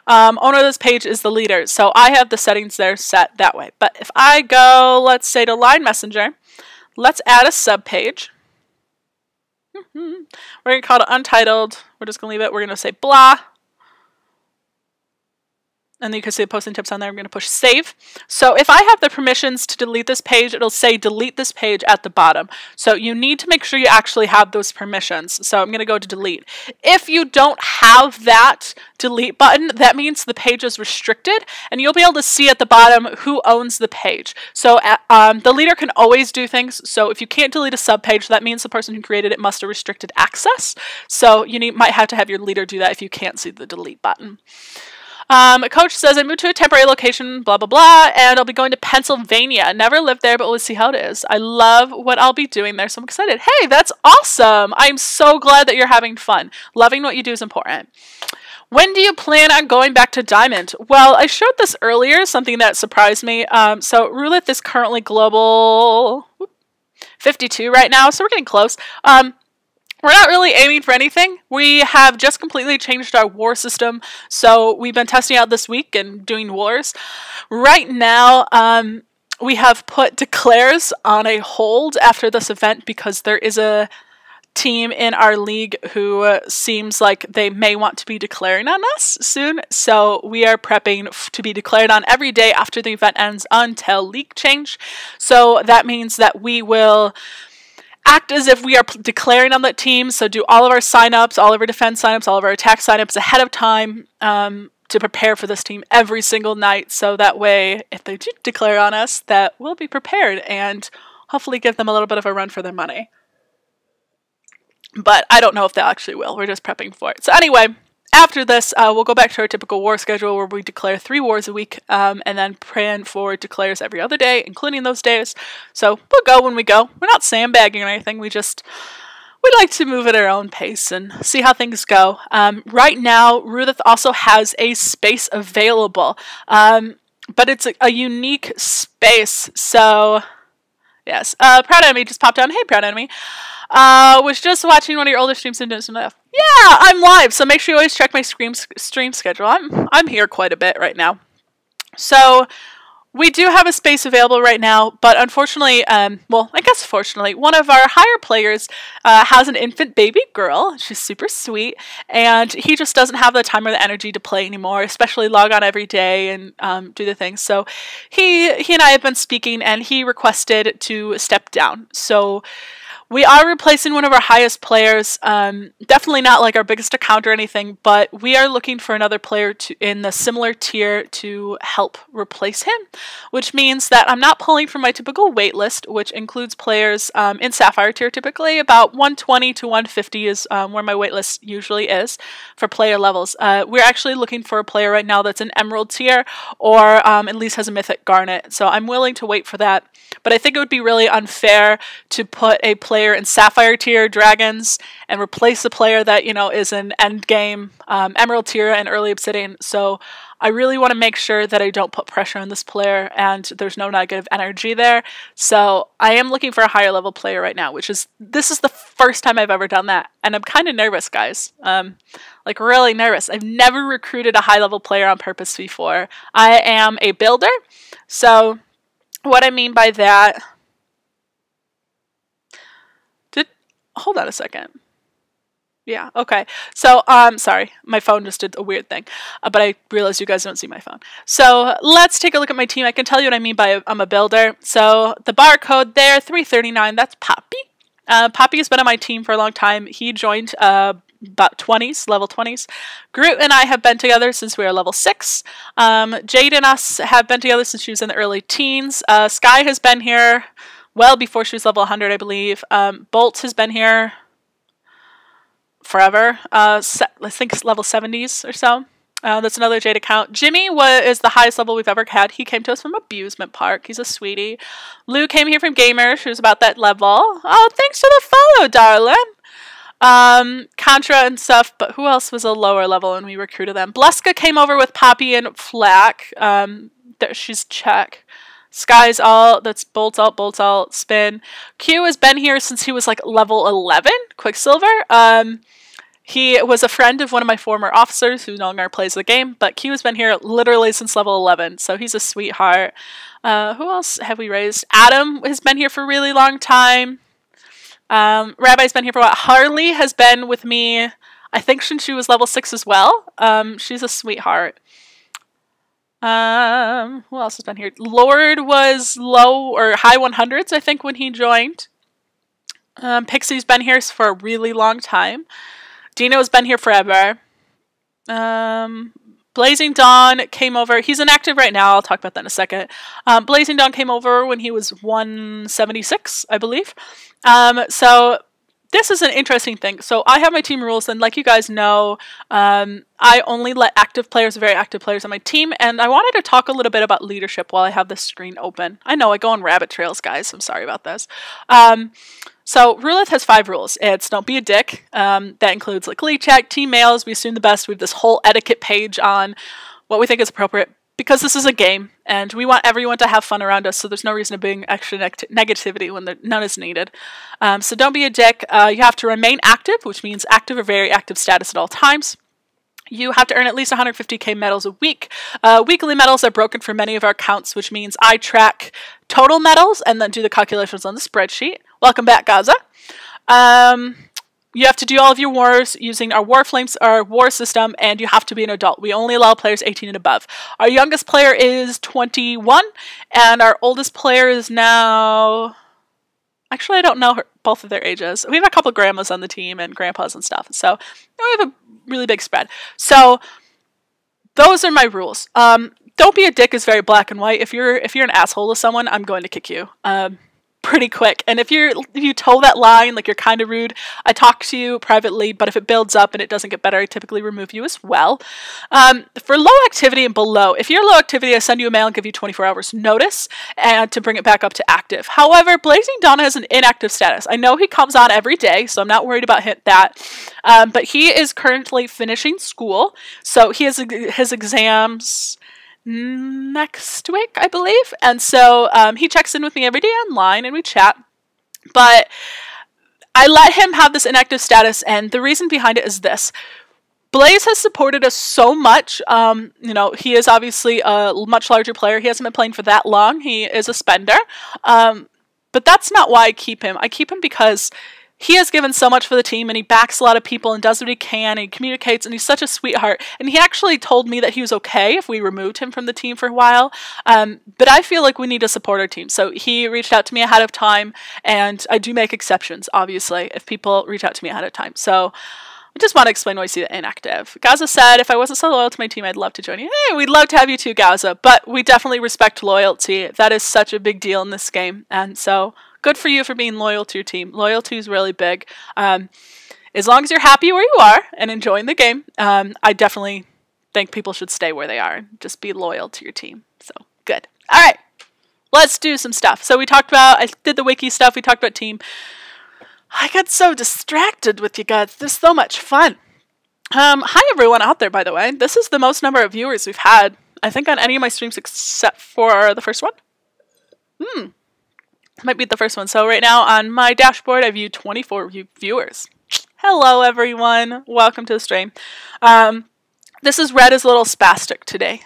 A: owner of this page is the leader. So I have the settings there set that way. But if I go, let's say to Line Messenger, let's add a subpage. We're going to call it Untitled. We're just going to leave it. We're going to say blah. And then you can see the posting tips on there. I'm going to push save. So if I have the permissions to delete this page, it'll say delete this page at the bottom. So you need to make sure you actually have those permissions. So I'm going to go to delete. If you don't have that delete button, that means the page is restricted, and you'll be able to see at the bottom who owns the page. So the leader can always do things. So if you can't delete a subpage, that means the person who created it must have restricted access. So you might have to have your leader do that if you can't see the delete button. Coach says, I moved to a temporary location, blah, blah, blah, and I'll be going to Pennsylvania. Never lived there, but we'll see how it is. I love what I'll be doing there, so I'm excited. Hey, that's awesome. I'm so glad that you're having fun. Loving what you do is important. When do you plan on going back to Diamond? Well, I showed this earlier, something that surprised me. So Roulette is currently global 52 right now, so we're getting close. We're not really aiming for anything. We have just completely changed our war system, so we've been testing out this week and doing wars. Right now, we have put declares on a hold after this event because there is a team in our league who seems like they may want to be declaring on us soon, so we are prepping to be declared on every day after the event ends until league change. So that means that we will act as if we are declaring on that team, so do all of our signups, all of our defense signups, all of our attack signups ahead of time to prepare for this team every single night, so that way, if they do declare on us, that we'll be prepared and hopefully give them a little bit of a run for their money. But I don't know if they actually will. We're just prepping for it. So anyway, after this, we'll go back to our typical war schedule where we declare 3 wars a week and then plan for declares every other day, including those days. So we'll go when we go. We're not sandbagging or anything. We like to move at our own pace and see how things go. Right now, Rudith also has a space available, but it's a unique space. So yes, Proud Enemy just popped on. Hey, Proud Enemy. Was just watching one of your older streams and doing some stuff. Yeah, I'm live, so make sure you always check my stream schedule. I'm here quite a bit right now. So we do have a space available right now, but unfortunately, well, I guess fortunately, one of our higher players has an infant baby girl. She's super sweet, and he just doesn't have the time or the energy to play anymore, especially log on every day and do the things. So he and I have been speaking, and he requested to step down. So we are replacing one of our highest players. Definitely not like our biggest account or anything, but we are looking for another player in the similar tier to help replace him, which means that I'm not pulling from my typical waitlist, which includes players in Sapphire tier typically. About 120 to 150 is where my waitlist usually is for player levels. We're actually looking for a player right now that's in Emerald tier or at least has a Mythic Garnet, so I'm willing to wait for that. But I think it would be really unfair to put a player in Sapphire tier Dragons and replace the player that, you know, is in Endgame Emerald tier and early Obsidian. So I really want to make sure that I don't put pressure on this player and there's no negative energy there. So I am looking for a higher level player right now, this is the first time I've ever done that. And I'm kind of nervous, guys. Like really nervous. I've never recruited a high level player on purpose before. I am a builder. So what I mean by that, hold on a second. Yeah, okay. So, sorry, my phone just did a weird thing, but I realized you guys don't see my phone. So let's take a look at my team. I can tell you what I mean by I'm a builder. So the barcode there, 339, that's Poppy. Poppy has been on my team for a long time. He joined about 20s, level 20s. Groot and I have been together since we were level 6. Jade and us have been together since she was in the early teens. Sky has been here well before she was level 100, I believe. Bolt has been here forever. I think level 70s or so. That's another Jade account. Jimmy is the highest level we've ever had. He came to us from Abusement Park. He's a sweetie. Lou came here from Gamer. She was about that level. Oh, thanks for the follow, darling. Contra and stuff, but who else was a lower level when we recruited them? Bleska came over with Poppy and Flack. She's Czech. Sky's alt, that's Bolt alt, Spin. Q has been here since he was like level 11, Quicksilver. He was a friend of one of my former officers who no longer plays the game, but Q has been here literally since level 11, so he's a sweetheart. Who else have we raised? Adam has been here for a really long time. Rabbi's been here for a while. Harley has been with me, I think, since she was level 6 as well. She's a sweetheart. Who else has been here? Lord was low or high 100s, I think, when he joined. Pixie's been here for a really long time. Dino's been here forever. Blazing Dawn came over. He's inactive right now. I'll talk about that in a second. Blazing Dawn came over when he was 176, I believe. So this is an interesting thing. So I have my team rules, and like you guys know, I only let active players, very active players on my team, and I wanted to talk a little bit about leadership while I have this screen open. I know I go on rabbit trails, guys. I'm sorry about this. So Roulette has 5 rules. It's don't be a dick. That includes like lead check, team mails. We assume the best. We have this whole etiquette page on what we think is appropriate because this is a game and we want everyone to have fun around us. So there's no reason to bring extra negativity when none is needed. So don't be a dick. You have to remain active, which means active or very active status at all times. You have to earn at least 150k medals a week. Weekly medals are broken for many of our accounts, which means I track total medals and then do the calculations on the spreadsheet. Welcome back, Gaza. You have to do all of your wars using our Warflames, our war system, and you have to be an adult. We only allow players 18 and above. Our youngest player is 21, and our oldest player is now... Actually, I don't know both of their ages. We have a couple grandmas on the team and grandpas and stuff, so we have a really big spread. So those are my rules. Don't be a dick is very black and white. If you're an asshole to someone, I'm going to kick you. Pretty quick. And if you toe that line, like you're kind of rude, I talk to you privately, but if it builds up and it doesn't get better, I typically remove you as well. For low activity and below, if you're low activity, I send you a mail and give you 24 hours notice and to bring it back up to active. However, Blazing Dawn has an inactive status. I know he comes on every day, so I'm not worried about that. But he is currently finishing school, so he has his exams next week, I believe, and so he checks in with me every day online and we chat. But I let him have this inactive status, and the reason behind it is this. Blaze has supported us so much. You know, he is obviously a much larger player. He hasn't been playing for that long. He is a spender. But that's not why I keep him. I keep him because he has given so much for the team, and he backs a lot of people and does what he can, and he communicates, and he's such a sweetheart. And he actually told me that he was okay if we removed him from the team for a while. But I feel like we need to support our team. So he reached out to me ahead of time, and I do make exceptions, obviously, if people reach out to me ahead of time. So I just want to explain why I see the inactive. Gaza said, if I wasn't so loyal to my team, I'd love to join you. Hey, we'd love to have you too, Gaza. But we definitely respect loyalty. That is such a big deal in this game. And so good for you for being loyal to your team. Loyalty is really big. As long as you're happy where you are and enjoying the game, I definitely think people should stay where they are. Just be loyal to your team. So good. All right. Let's do some stuff. So we talked about, I did the wiki stuff. We talked about team. I got so distracted with you guys. This is so much fun. Hi everyone out there, by the way. This is the most number of viewers we've had, I think, on any of my streams except for the first one. Might be the first one. So right now on my dashboard, I view 24 viewers. Hello everyone. Welcome to the stream. This is Red is a little spastic today.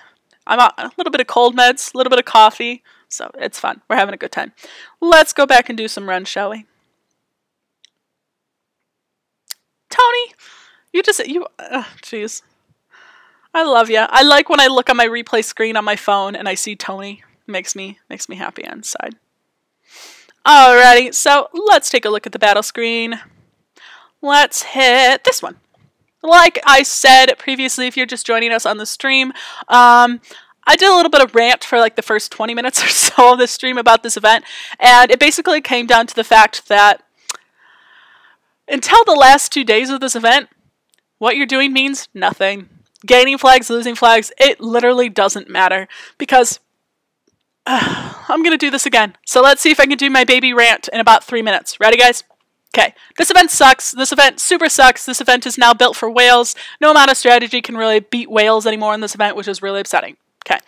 A: I'm on a little bit of cold meds, a little bit of coffee, so it's fun. We're having a good time. Let's go back and do some runs, shall we? Tony, jeez. I love you. I like when I look on my replay screen on my phone and I see Tony. Makes me happy inside. Alrighty, so let's take a look at the battle screen. Let's hit this one. Like I said previously, if you're just joining us on the stream, I did a little bit of rant for like the first 20 minutes or so of the stream about this event, and it basically came down to the fact that until the last 2 days of this event, what you're doing means nothing. Gaining flags, losing flags, it literally doesn't matter. Because I'm going to do this again. So let's see if I can do my baby rant in about 3 minutes. Ready, guys? Okay. This event sucks. This event super sucks. This event is now built for whales. No amount of strategy can really beat whales anymore in this event, which is really upsetting. Okay.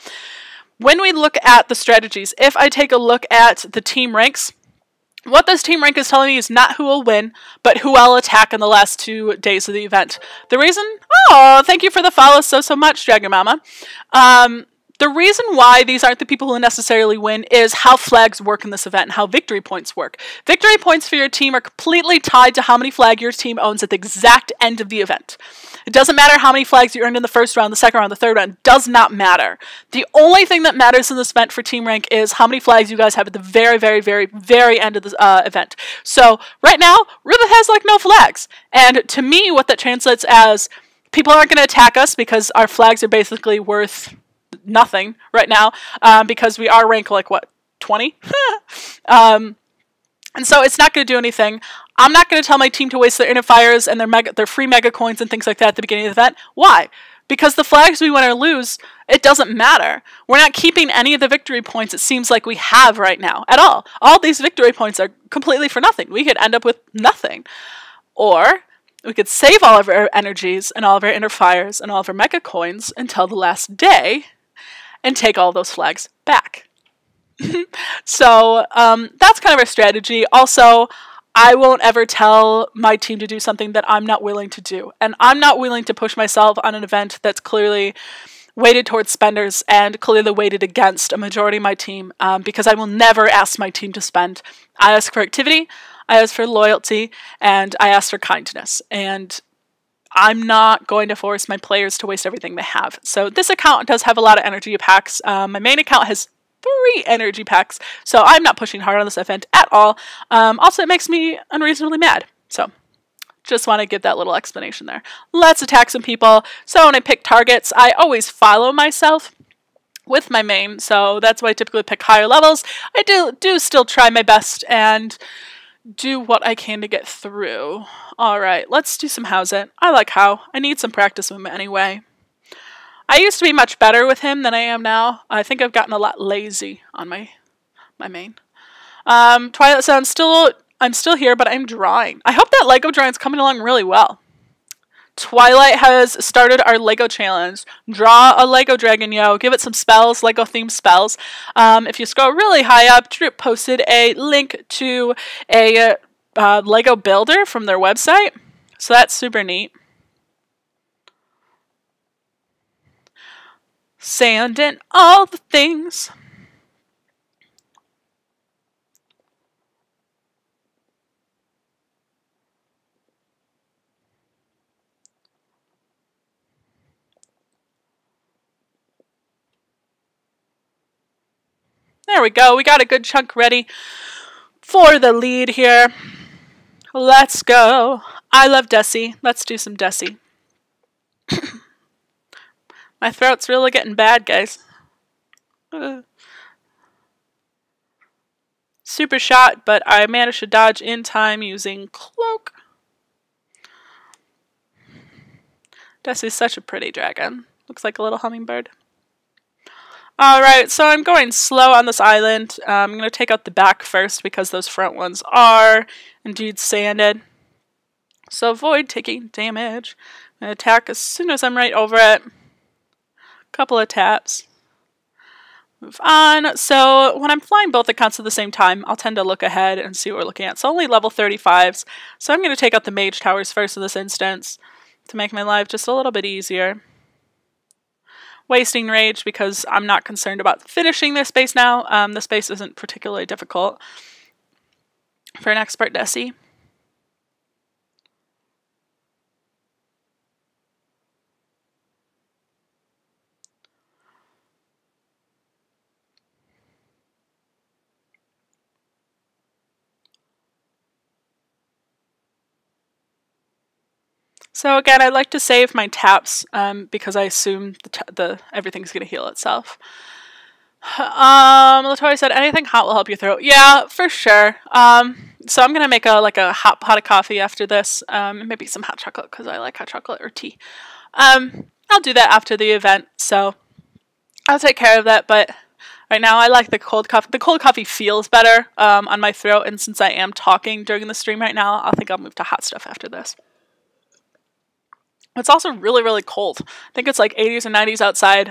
A: When we look at the strategies, if I take a look at the team ranks, what this team rank is telling me is not who will win, but who I'll attack in the last 2 days of the event. The reason... Oh, thank you for the follow so much, Dragon Mama. The reason why these aren't the people who necessarily win is how flags work in this event and how victory points work. Victory points for your team are completely tied to how many flags your team owns at the exact end of the event. It doesn't matter how many flags you earned in the first round, the second round, the third round. It does not matter. The only thing that matters in this event for team rank is how many flags you guys have at the very, very, very, very end of the event. So right now, Rivet has like no flags. And to me, what that translates as people aren't going to attack us because our flags are basically worth nothing right now, because we are ranked like what, 20? And so it's not going to do anything. I'm not going to tell my team to waste their inner fires and their free mega coins and things like that at the beginning of the event. Why? Because the flags we win or lose, it doesn't matter. We're not keeping any of the victory points it seems like we have right now at all. All these victory points are completely for nothing. We could end up with nothing. Or we could save all of our energies and all of our inner fires and all of our mega coins until the last day and take all those flags back. So that's kind of our strategy. Also, I won't ever tell my team to do something that I'm not willing to do. And I'm not willing to push myself on an event that's clearly weighted towards spenders and clearly weighted against a majority of my team, because I will never ask my team to spend. I ask for activity, I ask for loyalty, and I ask for kindness. And I'm not going to force my players to waste everything they have. So this account does have a lot of energy packs. My main account has 3 energy packs, so I'm not pushing hard on this event at all. Also, it makes me unreasonably mad. So just want to give that little explanation there. Let's attack some people. So when I pick targets, I always follow myself with my main, so that's why I typically pick higher levels. I do still try my best and do what I can to get through. Alright, let's do some How's It. I like How. I need some practice movement anyway. I used to be much better with him than I am now. I think I've gotten a lot lazy on my main. Twilight Sun, I'm still here, but I'm drawing. I hope that Lego drawing's coming along really well. Twilight has started our Lego challenge. Draw a Lego dragon, yo. Give it some spells, Lego themed spells. If you scroll really high up, Drip posted a link to a Lego builder from their website. So that's super neat. Sand and all the things. There we go. We got a good chunk ready for the lead here. Let's go. I love Desi. Let's do some Desi. My throat's really getting bad, guys. Super shot, but I managed to dodge in time using cloak. Desi's such a pretty dragon. Looks like a little hummingbird. Alright, so I'm going slow on this island. I'm going to take out the back first because those front ones are indeed sanded. So avoid taking damage. I'm going to attack as soon as I'm right over it. Couple of taps. Move on. So when I'm flying both accounts at the same time, I'll tend to look ahead and see what we're looking at. So only level 35s. So I'm going to take out the mage towers first in this instance to make my life just a little bit easier. Wasting rage because I'm not concerned about finishing this base now. This base isn't particularly difficult for an expert Desi. So again, I like to save my taps because I assume everything's going to heal itself. Latoya said, anything hot will help your throat. Yeah, for sure. So I'm going to make a hot pot of coffee after this. Maybe some hot chocolate because I like hot chocolate or tea. I'll do that after the event, so I'll take care of that. But right now I like the cold coffee. The cold coffee feels better on my throat, and since I am talking during the stream right now, I think I'll move to hot stuff after this. It's also really, really cold. I think it's like 80s and 90s outside,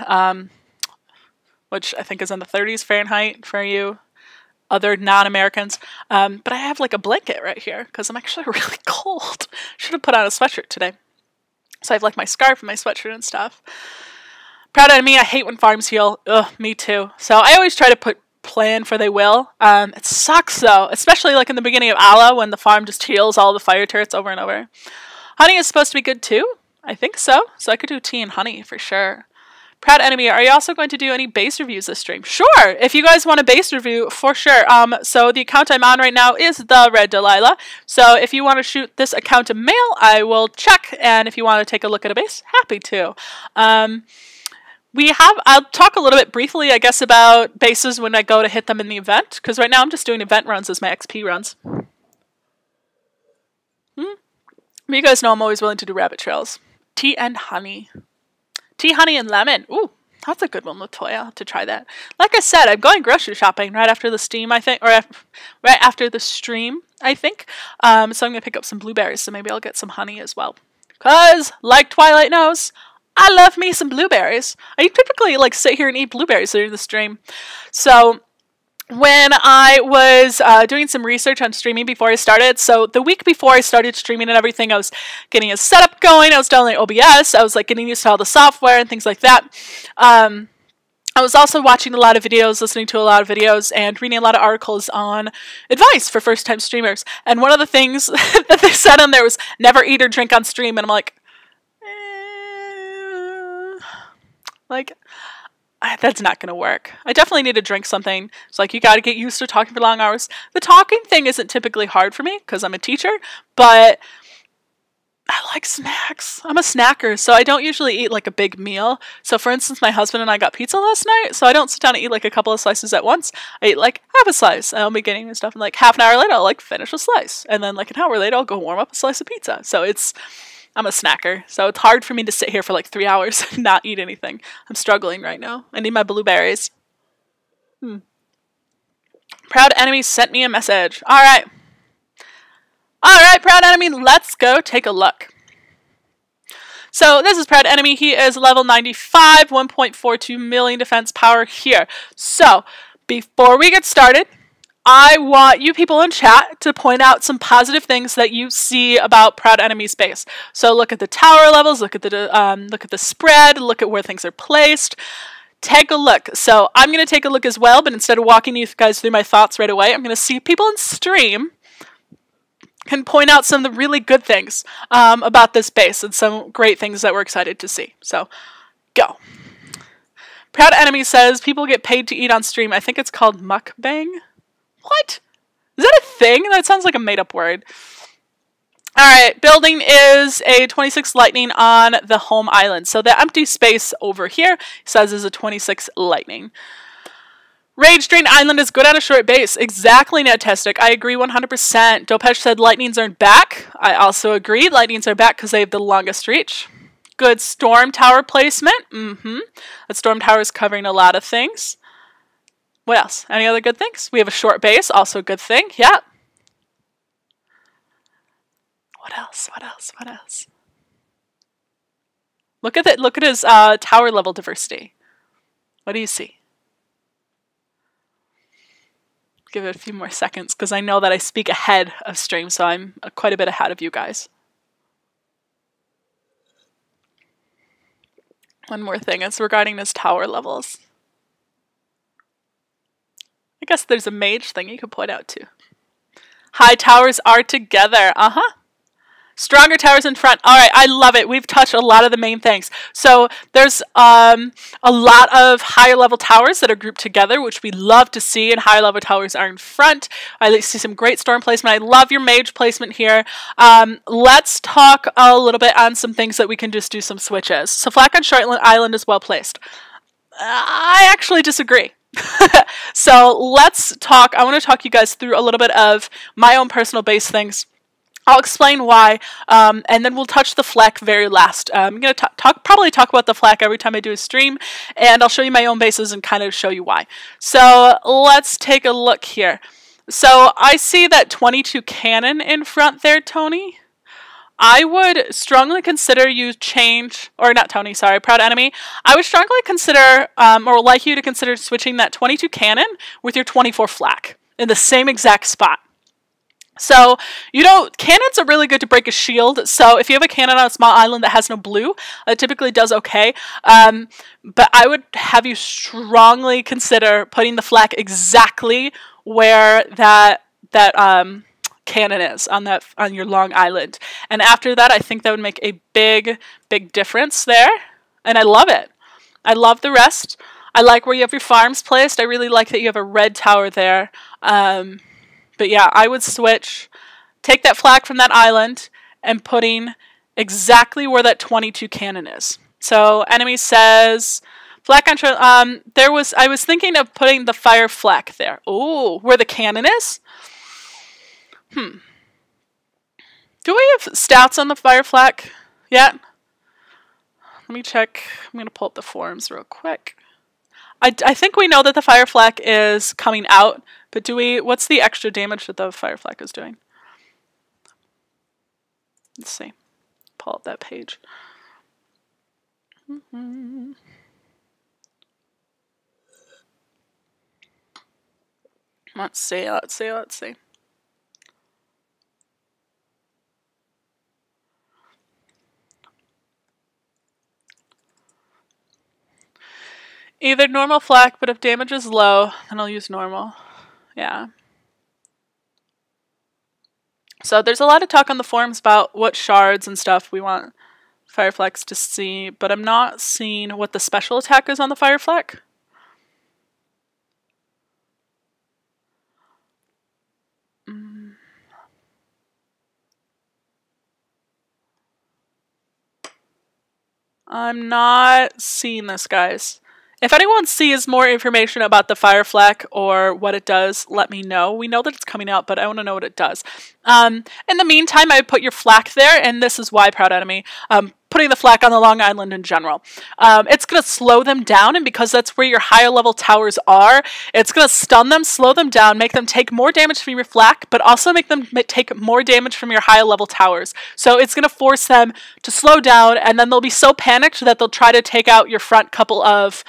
A: which I think is in the 30s Fahrenheit for you other non-Americans. But I have like a blanket right here because I'm actually really cold. Should have put on a sweatshirt today. So I have like my scarf and my sweatshirt and stuff. Proud enemy, I hate when farms heal. Ugh, me too. So I always try to plan for they will. It sucks though, especially like in the beginning of Allah when the farm just heals all the fire turrets over and over. Honey is supposed to be good too. I think so. So I could do tea and honey for sure. Proud enemy, are you also going to do any base reviews this stream? Sure, if you guys want a base review, for sure. So the account I'm on right now is the Red Delilah. So if you want to shoot this account a mail, I will check. And if you want to take a look at a base, happy to. I'll talk a little bit briefly, I guess, about bases when I go to hit them in the event. Because right now I'm just doing event runs as my XP runs. You guys know I'm always willing to do rabbit trails. Tea and honey. Tea, honey, and lemon. Ooh, that's a good one, Latoya. I'll have to try that. Like I said, I'm going grocery shopping right after the steam, I think, or right after the stream, I think. So I'm going to pick up some blueberries, so maybe I'll get some honey as well. Because, like Twilight knows, I love me some blueberries. I typically, like, sit here and eat blueberries during the stream. So when I was doing some research on streaming before I started, so the week before I started streaming and everything, I was getting a setup going, I was downloading OBS, I was like getting used to all the software and things like that. I was also watching a lot of videos, listening to a lot of videos, and reading a lot of articles on advice for first-time streamers. And one of the things that they said on there was never eat or drink on stream, and I'm like, that's not going to work. I definitely need to drink something. It's like, you got to get used to talking for long hours. The talking thing isn't typically hard for me because I'm a teacher, but I like snacks. I'm a snacker, so I don't usually eat like a big meal. So for instance, my husband and I got pizza last night, so I don't sit down and eat like a couple of slices at once. I eat like half a slice, and I'll be getting and stuff, and like half an hour later, I'll like finish a slice. And then like an hour later, I'll go warm up a slice of pizza. So I'm a snacker, so it's hard for me to sit here for like 3 hours and not eat anything. I'm struggling right now. I need my blueberries. Proud enemy sent me a message. Alright. Alright, Proud enemy, let's go take a look. So this is Proud enemy. He is level 95, 1.42 million defense power here. So before we get started, I want you people in chat to point out some positive things that you see about Proud Enemy's base. So look at the tower levels, look at the spread, look at where things are placed. Take a look. So I'm going to take a look as well, but instead of walking you guys through my thoughts right away, I'm going to see people in stream can point out some of the really good things about this base and some great things that we're excited to see. So go. Proud Enemy says people get paid to eat on stream. I think it's called mukbang. What? Is that a thing? That sounds like a made-up word. Alright, building is a 26 lightning on the home island. So the empty space over here says is a 26 lightning. Rage Drain Island is good on a short base. Exactly, Netastic. I agree 100%. Dopesh said lightnings aren't back. I also agree. Lightnings are back because they have the longest reach. Good storm tower placement. The storm tower is covering a lot of things. What else? Any other good things? We have a short base, also a good thing. Yeah. What else? What else? What else? Look at it. Look at his tower level diversity. What do you see? Give it a few more seconds because I know that I speak ahead of stream, so I'm quite a bit ahead of you guys. One more thing. It's regarding his tower levels. I guess there's a mage thing you could point out too. High towers are together. Stronger towers in front. All right, I love it. We've touched a lot of the main things. So there's a lot of higher level towers that are grouped together, which we love to see, and higher level towers are in front. I see some great storm placement. I love your mage placement here. Let's talk a little bit on some things that we can just do some switches. So Flak on Short Island is well placed. I actually disagree. So let's talk. I want to talk you guys through a little bit of my own personal base things. I'll explain why, and then we'll touch the flak very last. I'm going to probably talk about the flak every time I do a stream, and I'll show you my own bases and kind of show you why. So let's take a look here. So I see that 22 cannon in front there, Tony. I would strongly consider you change, or not Tony, sorry, Proud Enemy. I would strongly consider, or like you to consider switching that 22 cannon with your 24 flak in the same exact spot. So, you know, cannons are really good to break a shield. So if you have a cannon on a small island that has no blue, it typically does okay. But I would have you strongly consider putting the flak exactly where that cannon is on your long island. And after that, I think that would make a big difference there. And I love it. I love the rest. I like where you have your farms placed. I really like that you have a red tower there. But yeah, I would switch, take that flag from that island, and putting exactly where that 22 cannon is. So enemy says, flak on I was thinking of putting the fire flak there. Oh, where the cannon is? Do we have stats on the fire flak yet? Let me check. I'm going to pull up the forums real quick. I think we know that the fire flak is coming out, but what's the extra damage that the fire flak is doing? Let's see. Pull up that page. Let's see. Either normal flak, but if damage is low, then I'll use normal. Yeah. So there's a lot of talk on the forums about what shards and stuff we want fire flaks to see, but I'm not seeing what the special attack is on the fire flak. I'm not seeing this, guys. If anyone sees more information about the fire flak or what it does, let me know. We know that it's coming out, but I want to know what it does. In the meantime, I would put your flak there, and this is why, Proud Enemy. Putting the flak on the Long Island in general. It's going to slow them down, and because that's where your higher level towers are, it's going to stun them, slow them down, make them take more damage from your flak, but also make them take more damage from your higher level towers. So it's going to force them to slow down, and then they'll be so panicked that they'll try to take out your front couple of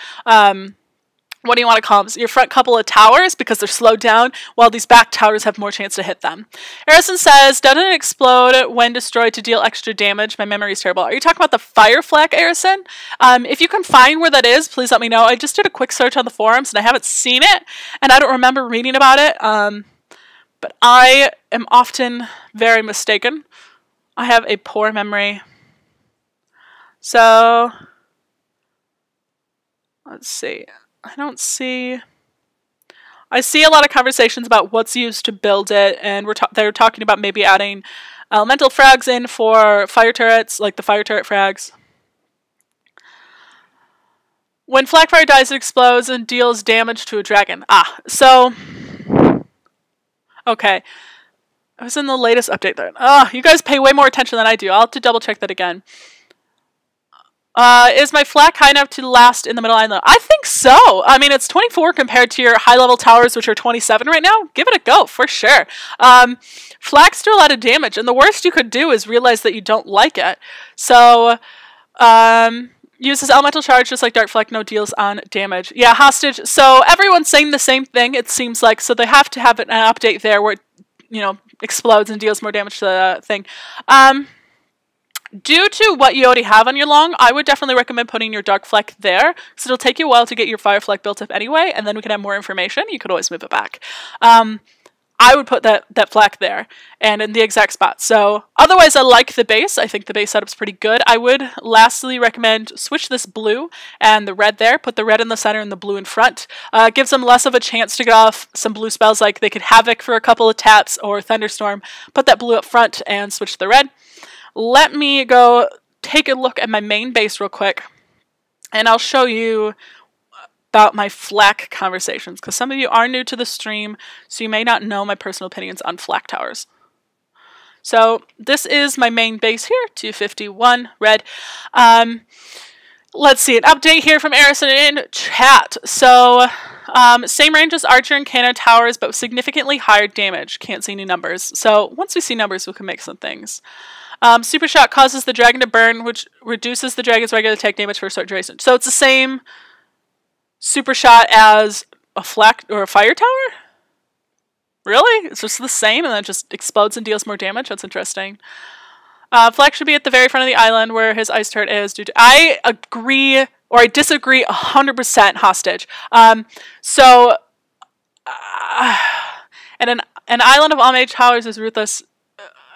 A: what do you want to call them? Your front couple of towers because they're slowed down, while these back towers have more chance to hit them. Harrison says, doesn't it explode when destroyed to deal extra damage? My memory is terrible. Are you talking about the fire flak, Harrison? If you can find where that is, please let me know. I just did a quick search on the forums and I haven't seen it, and I don't remember reading about it. But I am often very mistaken. I have a poor memory. So, let's see. I see a lot of conversations about what's used to build it, and they're talking about maybe adding elemental frags in for fire turrets, like the fire turret frags. When flak fire dies, it explodes and deals damage to a dragon. So okay. I was in the latest update there. You guys pay way more attention than I do. I'll have to double check that again. Is my flak high enough to last in the middle island? I think so. I mean, it's 24 compared to your high-level towers, which are 27 right now. Give it a go, for sure. Flaks do a lot of damage, and the worst you could do is realize that you don't like it. So, uses elemental charge just like Dark Flak, no deals on damage. Yeah, hostage. So, everyone's saying the same thing, it seems like. So, they have to have an update there where it, explodes and deals more damage to the thing. Due to what you already have on your long, I would definitely recommend putting your Dark Fleck there, because it'll take you a while to get your Fire Fleck built up anyway, and then we can have more information. You could always move it back. I would put that fleck there, and in the exact spot. So, otherwise I like the base. I think the base setup's pretty good. I would lastly recommend switch this blue and the red there. Put the red in the center and the blue in front. Gives them less of a chance to get off some blue spells, like they could Havoc for a couple of taps, or Thunderstorm. Put that blue up front and switch the red. Let me go take a look at my main base real quick, and I'll show you about my flak conversations, because some of you are new to the stream, so you may not know my personal opinions on flak towers. So this is my main base here, 251 red. Let's see, an update here from Arison in chat. So same range as Archer and Cannon towers, but with significantly higher damage. Can't see any numbers. So once we see numbers, we can make some things. Super Shot causes the dragon to burn, which reduces the dragon's regular attack damage for a certain duration. So it's the same Super Shot as a flak or a fire tower? Really? It's just the same and then it just explodes and deals more damage? That's interesting. Flak should be at the very front of the island where his ice turret is. I agree, or I disagree 100%, hostage. And an island of all mage towers is ruthless.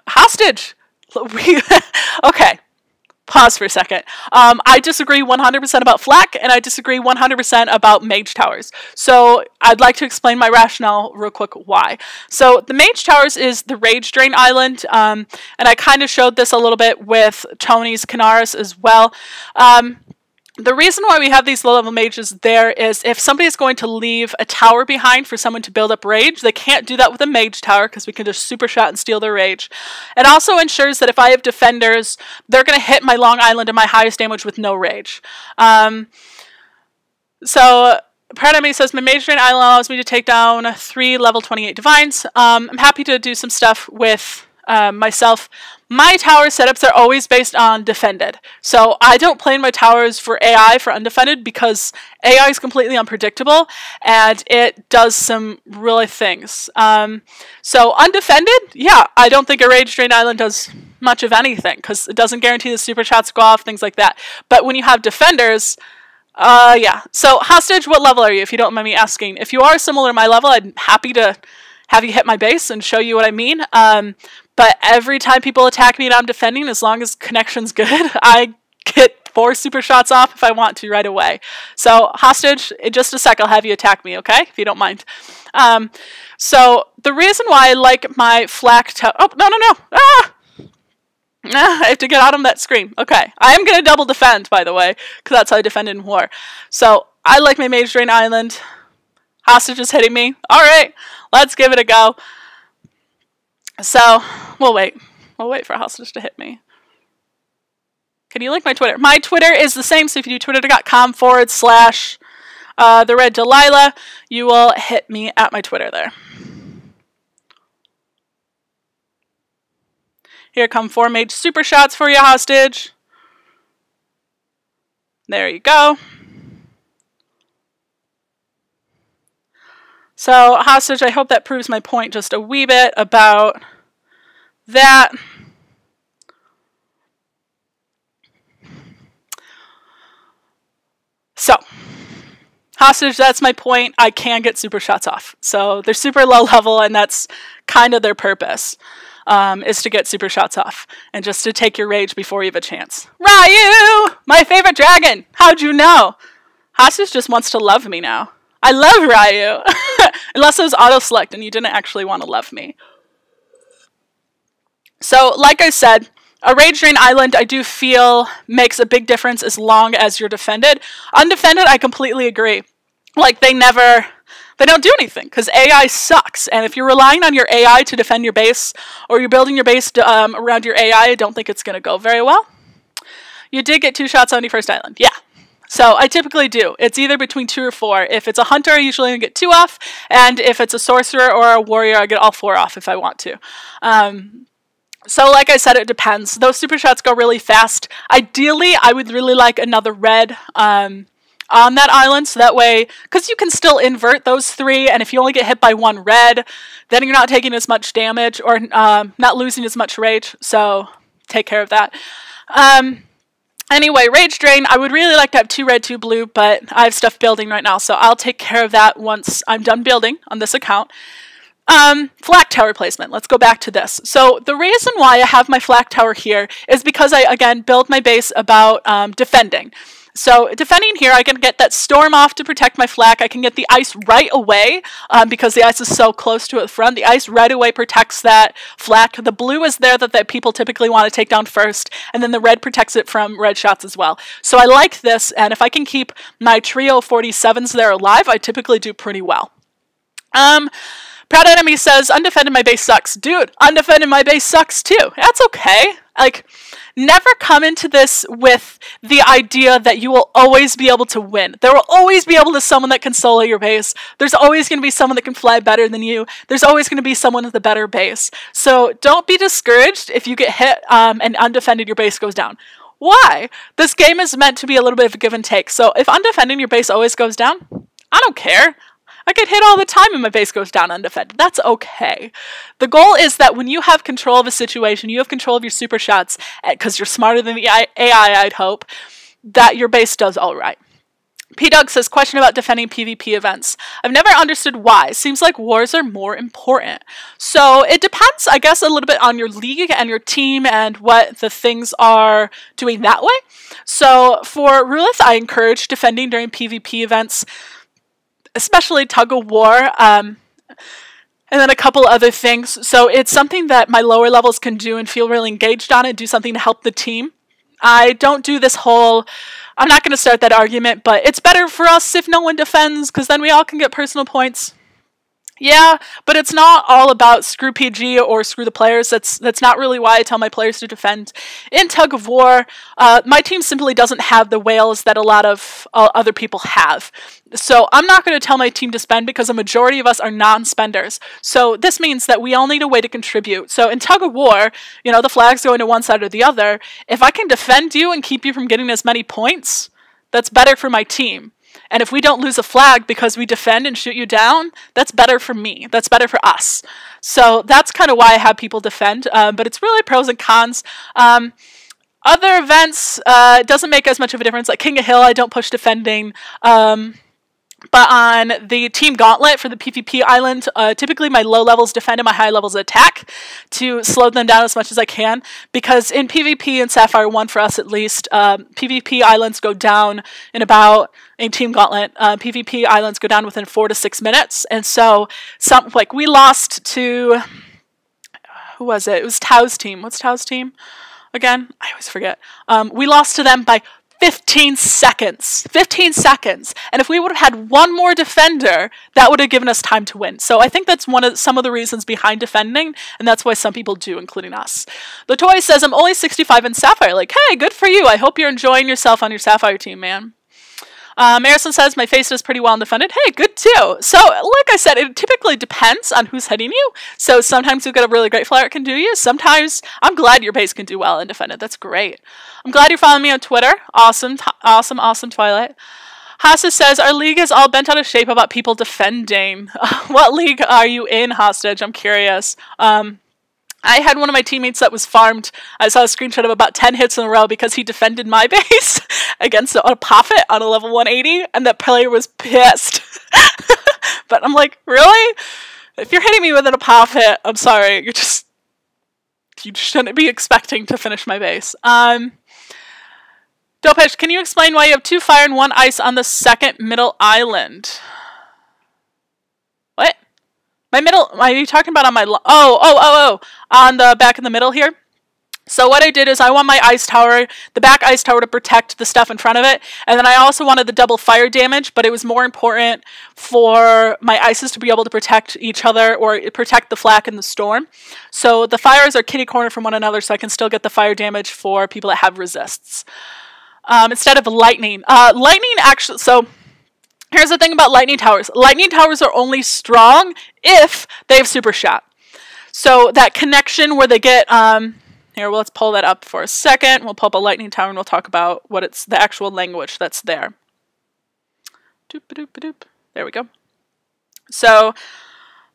A: Hostage! Okay, pause for a second. I disagree 100% about flak, and I disagree 100% about mage towers. So I'd like to explain my rationale real quick why. So the mage towers is the rage drain island, and I kind of showed this a little bit with Tony's Canaris as well. The reason why we have these low-level mages there is if somebody is going to leave a tower behind for someone to build up rage, they can't do that with a mage tower because we can just super shot and steal their rage. It also ensures that if I have defenders, they're going to hit my long island and my highest damage with no rage. So Paranemy says, my mage drain island allows me to take down 3 level 28 divines. I'm happy to do some stuff with myself. My tower setups are always based on defended. So I don't plan my towers for AI for undefended because AI is completely unpredictable and it does some really things. So undefended, yeah, I don't think a Rage Drain Island does much of anything because it doesn't guarantee the super shots go off, things like that. But when you have defenders, yeah. So hostage, what level are you, if you don't mind me asking? If you are similar to my level, I'm happy to have you hit my base and show you what I mean. But every time people attack me and I'm defending, as long as connection's good, I get 4 super shots off if I want to right away. So, hostage, in just a sec I'll have you attack me, okay? If you don't mind. So, the reason why I like my flak tower... Oh, no! I have to get out of that scream. Okay. I am going to double defend, by the way, because that's how I defend in war. So, I like my Mage Drain Island. Hostage is hitting me. Alright, let's give it a go. So, we'll wait. We'll wait for hostage to hit me. Can you link my Twitter? My Twitter is the same, so if you do twitter.com/TheRedDelilah, you will hit me at my Twitter there. Here come 4 mage super shots for you, hostage. There you go. So, Hostage, I hope that proves my point just a wee bit about that. So, Hostage, that's my point. I can get super shots off. So, they're super low level, and that's kind of their purpose, is to get super shots off. And just to take your rage before you have a chance. Ryu! My favorite dragon! How'd you know? Hostage just wants to love me now. I love Ryu! Unless it was auto-select and you didn't actually want to love me. So, like I said, a Rage Drain Island I do feel makes a big difference as long as you're defended. Undefended, I completely agree. Like, they don't do anything, because AI sucks. And if you're relying on your AI to defend your base, or you're building your base around your AI, I don't think it's going to go very well. You did get 2 shots on your first island. Yeah. So I typically do. It's either between 2 or 4. If it's a hunter, I usually only get 2 off. And if it's a sorcerer or a warrior, I get all 4 off if I want to. So like I said, it depends. Those super shots go really fast. Ideally, I would really like another red on that island. So that way, because you can still invert those 3. And if you only get hit by 1 red, then you're not taking as much damage or not losing as much rage. So take care of that. Anyway, Rage Drain, I would really like to have 2 red, 2 blue, but I have stuff building right now, so I'll take care of that once I'm done building on this account. Flak tower placement. Let's go back to this. So the reason why I have my flak tower here is because I, again, build my base about defending. So defending here, I can get that storm off to protect my flak. I can get the ice right away because the ice is so close to the front. The ice right away protects that flak. The blue is there that people typically want to take down first, and then the red protects it from red shots as well. So I like this, and if I can keep my trio 47s there alive, I typically do pretty well. Proud Enemy says, undefended my base sucks. Dude, undefended my base sucks too. That's okay. Like, never come into this with the idea that you will always be able to win. There will always be able to someone that can solo your base. There's always going to be someone that can fly better than you. There's always going to be someone with a better base. So don't be discouraged if you get hit and undefended your base goes down. Why? This game is meant to be a little bit of a give and take. So if undefended your base always goes down, I don't care. I get hit all the time and my base goes down undefended. That's okay. The goal is that when you have control of a situation, you have control of your super shots, because you're smarter than the AI, I'd hope, that your base does all right. P-Dog says, question about defending PvP events. I've never understood why. Seems like wars are more important. So it depends, I guess, a little bit on your league and your team and what the things are doing that way. So for Rulith, I encourage defending during PvP events, especially Tug of War, and then a couple other things. So it's something that my lower levels can do and feel really engaged on it, do something to help the team. I don't do this whole, I'm not going to start that argument, but it's better for us if no one defends, because then we all can get personal points. Yeah, but it's not all about screw PG or screw the players. That's not really why I tell my players to defend. In Tug of War, my team simply doesn't have the whales that a lot of other people have. So I'm not going to tell my team to spend because a majority of us are non-spenders. So this means that we all need a way to contribute. So in Tug of War, you know, the flag's going to one side or the other. If I can defend you and keep you from getting as many points, that's better for my team. And if we don't lose a flag because we defend and shoot you down, that's better for me. That's better for us. So that's kind of why I have people defend. But it's really pros and cons. Other events, it doesn't make as much of a difference. Like King of Hill, I don't push defending. But on the Team Gauntlet for the PvP island, typically my low levels defend and my high levels attack to slow them down as much as I can. Because in PvP and Sapphire 1 for us at least, PvP islands go down in about, in Team Gauntlet, PvP islands go down within 4 to 6 minutes. And so, we lost to, who was it? It was Tao's team. What's Tao's team again? I always forget. We lost to them by 15 seconds. 15 seconds. And if we would have had one more defender, that would have given us time to win. So I think that's some of the reasons behind defending, and that's why some people do, including us. The Toy says, I'm only 65 in Sapphire. Like, hey, good for you. I hope you're enjoying yourself on your Sapphire team, man. Marison says, my face is pretty well defended. Hey, good too. So, like I said, it typically depends on who's hitting you. So sometimes you've got a really great flyer that can do you. Sometimes, I'm glad your base can do well and defend it. That's great. I'm glad you're following me on Twitter. Awesome, awesome, awesome, Twilight. Hasta says, our league is all bent out of shape about people defending. What league are you in, Hostage? I'm curious. I had one of my teammates that was farmed. I saw a screenshot of about 10 hits in a row because he defended my base against a Prophet on a level 180, and that player was pissed. But I'm like, really? If you're hitting me with a Prophet, I'm sorry. You shouldn't be expecting to finish my base. Dopesh, can you explain why you have 2 fire and 1 ice on the second middle island? What? My middle, are you talking about on my, on the back in the middle here? So what I did is I want my ice tower, the back ice tower, to protect the stuff in front of it. And then I also wanted the double fire damage, but it was more important for my ices to be able to protect each other or protect the flak in the storm. So the fires are kitty corner from one another, so I can still get the fire damage for people that have resists. Instead of lightning. Lightning actually, so here's the thing about lightning towers. Lightning towers are only strong if they have super shot. So that connection where they get, here, well, let's pull that up for a second. We'll pull up a lightning tower and we'll talk about what it's, the actual language that's there. Doop-a-doop-a-doop. There we go. So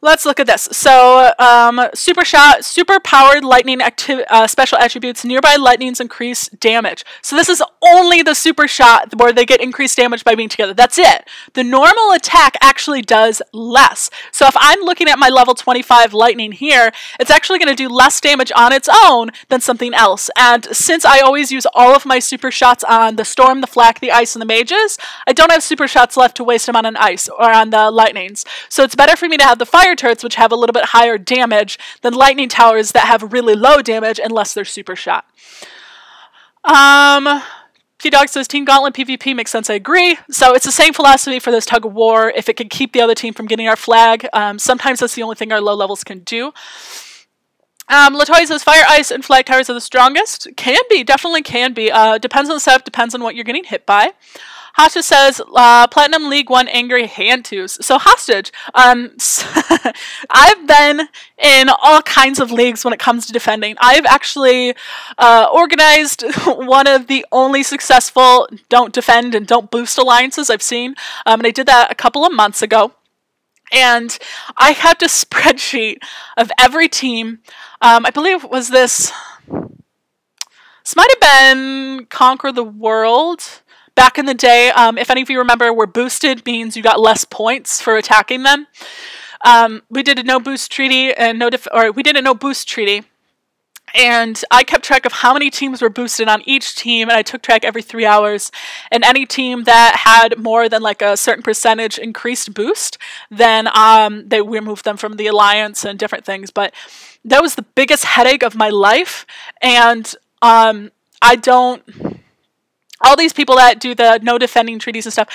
A: let's look at this. So, super shot, super powered lightning special attributes. Nearby lightnings increase damage. So this is only the super shot where they get increased damage by being together. That's it. The normal attack actually does less. So if I'm looking at my level 25 lightning here, it's actually going to do less damage on its own than something else. And since I always use all of my super shots on the storm, the flak, the ice, and the mages, I don't have super shots left to waste them on an ice or on the lightnings. So it's better for me to have the fire turrets, which have a little bit higher damage, than lightning towers that have really low damage unless they're super shot. P-Dog says, Team Gauntlet PvP makes sense. I agree. So it's the same philosophy for this tug of war. If it can keep the other team from getting our flag, sometimes that's the only thing our low levels can do. Latoya says, fire, ice, and flag towers are the strongest. Can be. Definitely can be. Depends on the setup. Depends on what you're getting hit by. Hostage says, Platinum League 1 Angry How-Tos. So Hostage, I've been in all kinds of leagues when it comes to defending. I've actually organized one of the only successful don't defend and don't boost alliances I've seen. And I did that a couple of months ago. And I had a spreadsheet of every team. I believe it was this might have been Conquer the World. Back in the day, if any of you remember, where boosted means you got less points for attacking them. We did a no boost treaty and we did a no boost treaty, and I kept track of how many teams were boosted on each team, and I took track every 3 hours. And any team that had more than like a certain percentage increased boost, then they removed them from the alliance and different things. But that was the biggest headache of my life, and all these people that do the no defending treaties and stuff,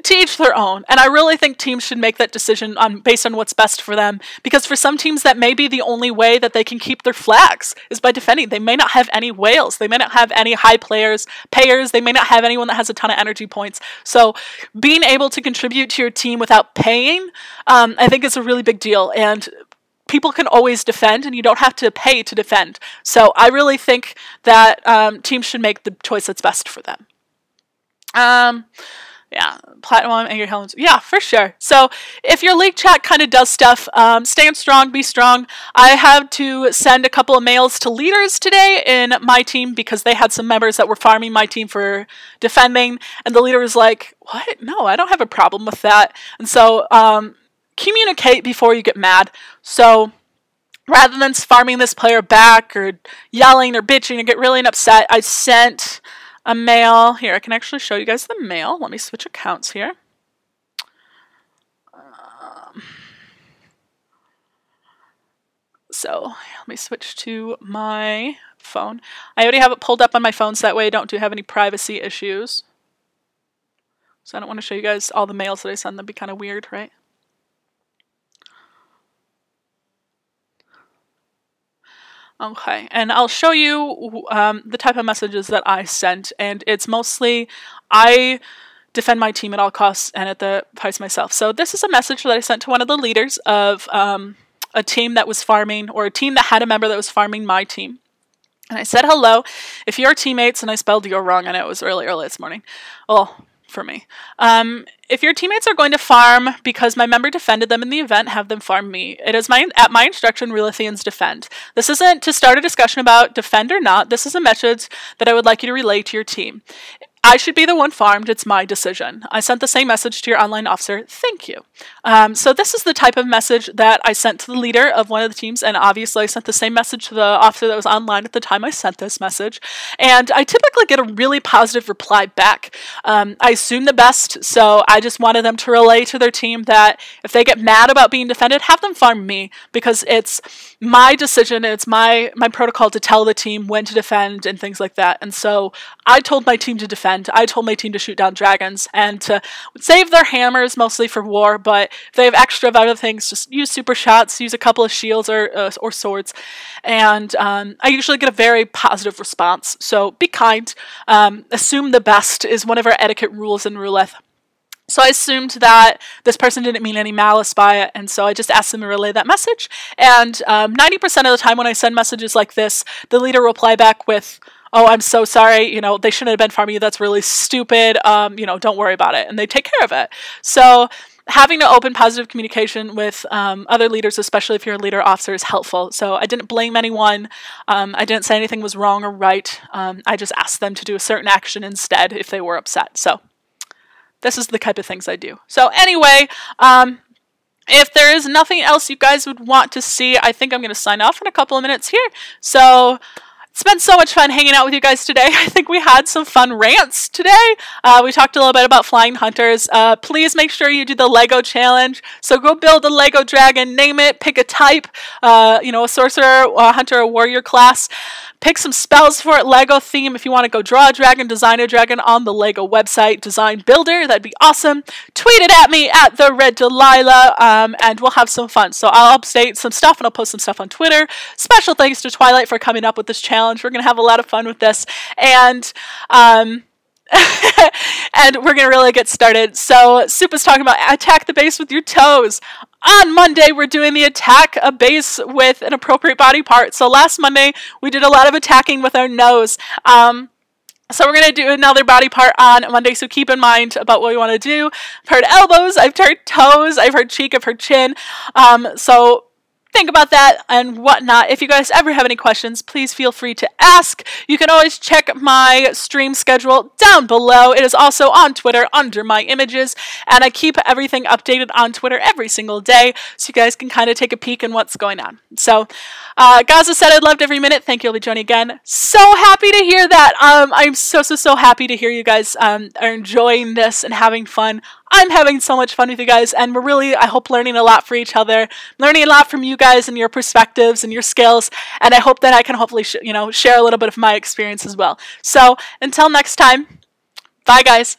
A: to each their own. And I really think teams should make that decision based on what's best for them. Because for some teams, that may be the only way that they can keep their flags, is by defending. They may not have any whales. They may not have any high payers. They may not have anyone that has a ton of energy points. So being able to contribute to your team without paying, I think is a really big deal. And people can always defend, and you don't have to pay to defend. So I really think that teams should make the choice that's best for them. Yeah, Platinum, Angry Helens. Yeah, for sure. So if your league chat kind of does stuff, stand strong, be strong. I had to send a couple of mails to leaders today in my team because they had some members that were farming my team for defending. And the leader was like, what? No, I don't have a problem with that. And so, communicate before you get mad. So rather than farming this player back or yelling or bitching and get really upset, I sent a mail. Here, I can actually show you guys the mail. Let me switch accounts here. So let me switch to my phone. I already have it pulled up on my phone, so that way I don't have any privacy issues. So I don't want to show you guys all the mails that I send. That'd be kind of weird, right? Okay, and I'll show you the type of messages that I sent, and it's mostly I defend my team at all costs and at the price myself. So this is a message that I sent to one of the leaders of a team that was farming, or a team that had a member that was farming my team. And I said, hello, if you're teammates, and I spelled your wrong, I know it was really early this morning. Well, for me. If your teammates are going to farm because my member defended them in the event, have them farm me. It is at my instruction, Rulithians defend. This isn't to start a discussion about defend or not. This is a message that I would like you to relay to your team. I should be the one farmed. It's my decision. I sent the same message to your online officer. Thank you. So this is the type of message that I sent to the leader of one of the teams, and obviously I sent the same message to the officer that was online at the time I sent this message. And I typically get a really positive reply back. I assume the best, so I just wanted them to relay to their team that if they get mad about being defended, have them farm me, because it's my decision. It's my protocol to tell the team when to defend and things like that. And so I told my team to defend. I told my team to shoot down dragons and to save their hammers mostly for war, but if they have extra of other things, just use super shots, use a couple of shields or swords, and I usually get a very positive response. So be kind. Assume the best is one of our etiquette rules in Roulette. So I assumed that this person didn't mean any malice by it, and so I just asked them to relay that message. And 90% of the time when I send messages like this, the leader will reply back with, "Oh, I'm so sorry, you know, they shouldn't have been farming you, that's really stupid, you know, don't worry about it," and they take care of it. So having to open positive communication with other leaders, especially if you're a leader officer, is helpful. So I didn't blame anyone. I didn't say anything was wrong or right. I just asked them to do a certain action instead if they were upset. So this is the type of things I do. So anyway, if there is nothing else you guys would want to see, I think I'm going to sign off in a couple of minutes here. So it's been so much fun hanging out with you guys today. I think we had some fun rants today. We talked a little bit about flying hunters. Please make sure you do the Lego challenge. So go build a Lego dragon, name it, pick a type, you know, a sorcerer, a hunter, a warrior class. Pick some spells for it, Lego theme. If you want to go draw a dragon, design a dragon on the Lego website, Design Builder, that'd be awesome. Tweet it at me at the Red Delilah, and we'll have some fun. So I'll update some stuff and I'll post some stuff on Twitter. Special thanks to Twilight for coming up with this challenge. We're going to have a lot of fun with this, and and we're going to really get started. So Soup is talking about attack the base with your toes. On Monday, we're doing the attack a base with an appropriate body part. So last Monday, we did a lot of attacking with our nose. So we're going to do another body part on Monday, so keep in mind about what we want to do. I've heard elbows, I've heard toes, I've heard cheek, I've heard chin. So think about that and whatnot. If you guys ever have any questions, please feel free to ask. You can always check my stream schedule down below. It is also on Twitter under my images, and I keep everything updated on Twitter every single day, so you guys can kind of take a peek in what's going on. So Gaza said, "I loved every minute." Thank you. I'll be joining again. So happy to hear that. I'm so happy to hear you guys are enjoying this and having fun. I'm having so much fun with you guys, and we're really, I hope, learning a lot for each other, learning a lot from you guys and your perspectives and your skills, and I hope that I can hopefully share a little bit of my experience as well. So until next time, bye guys.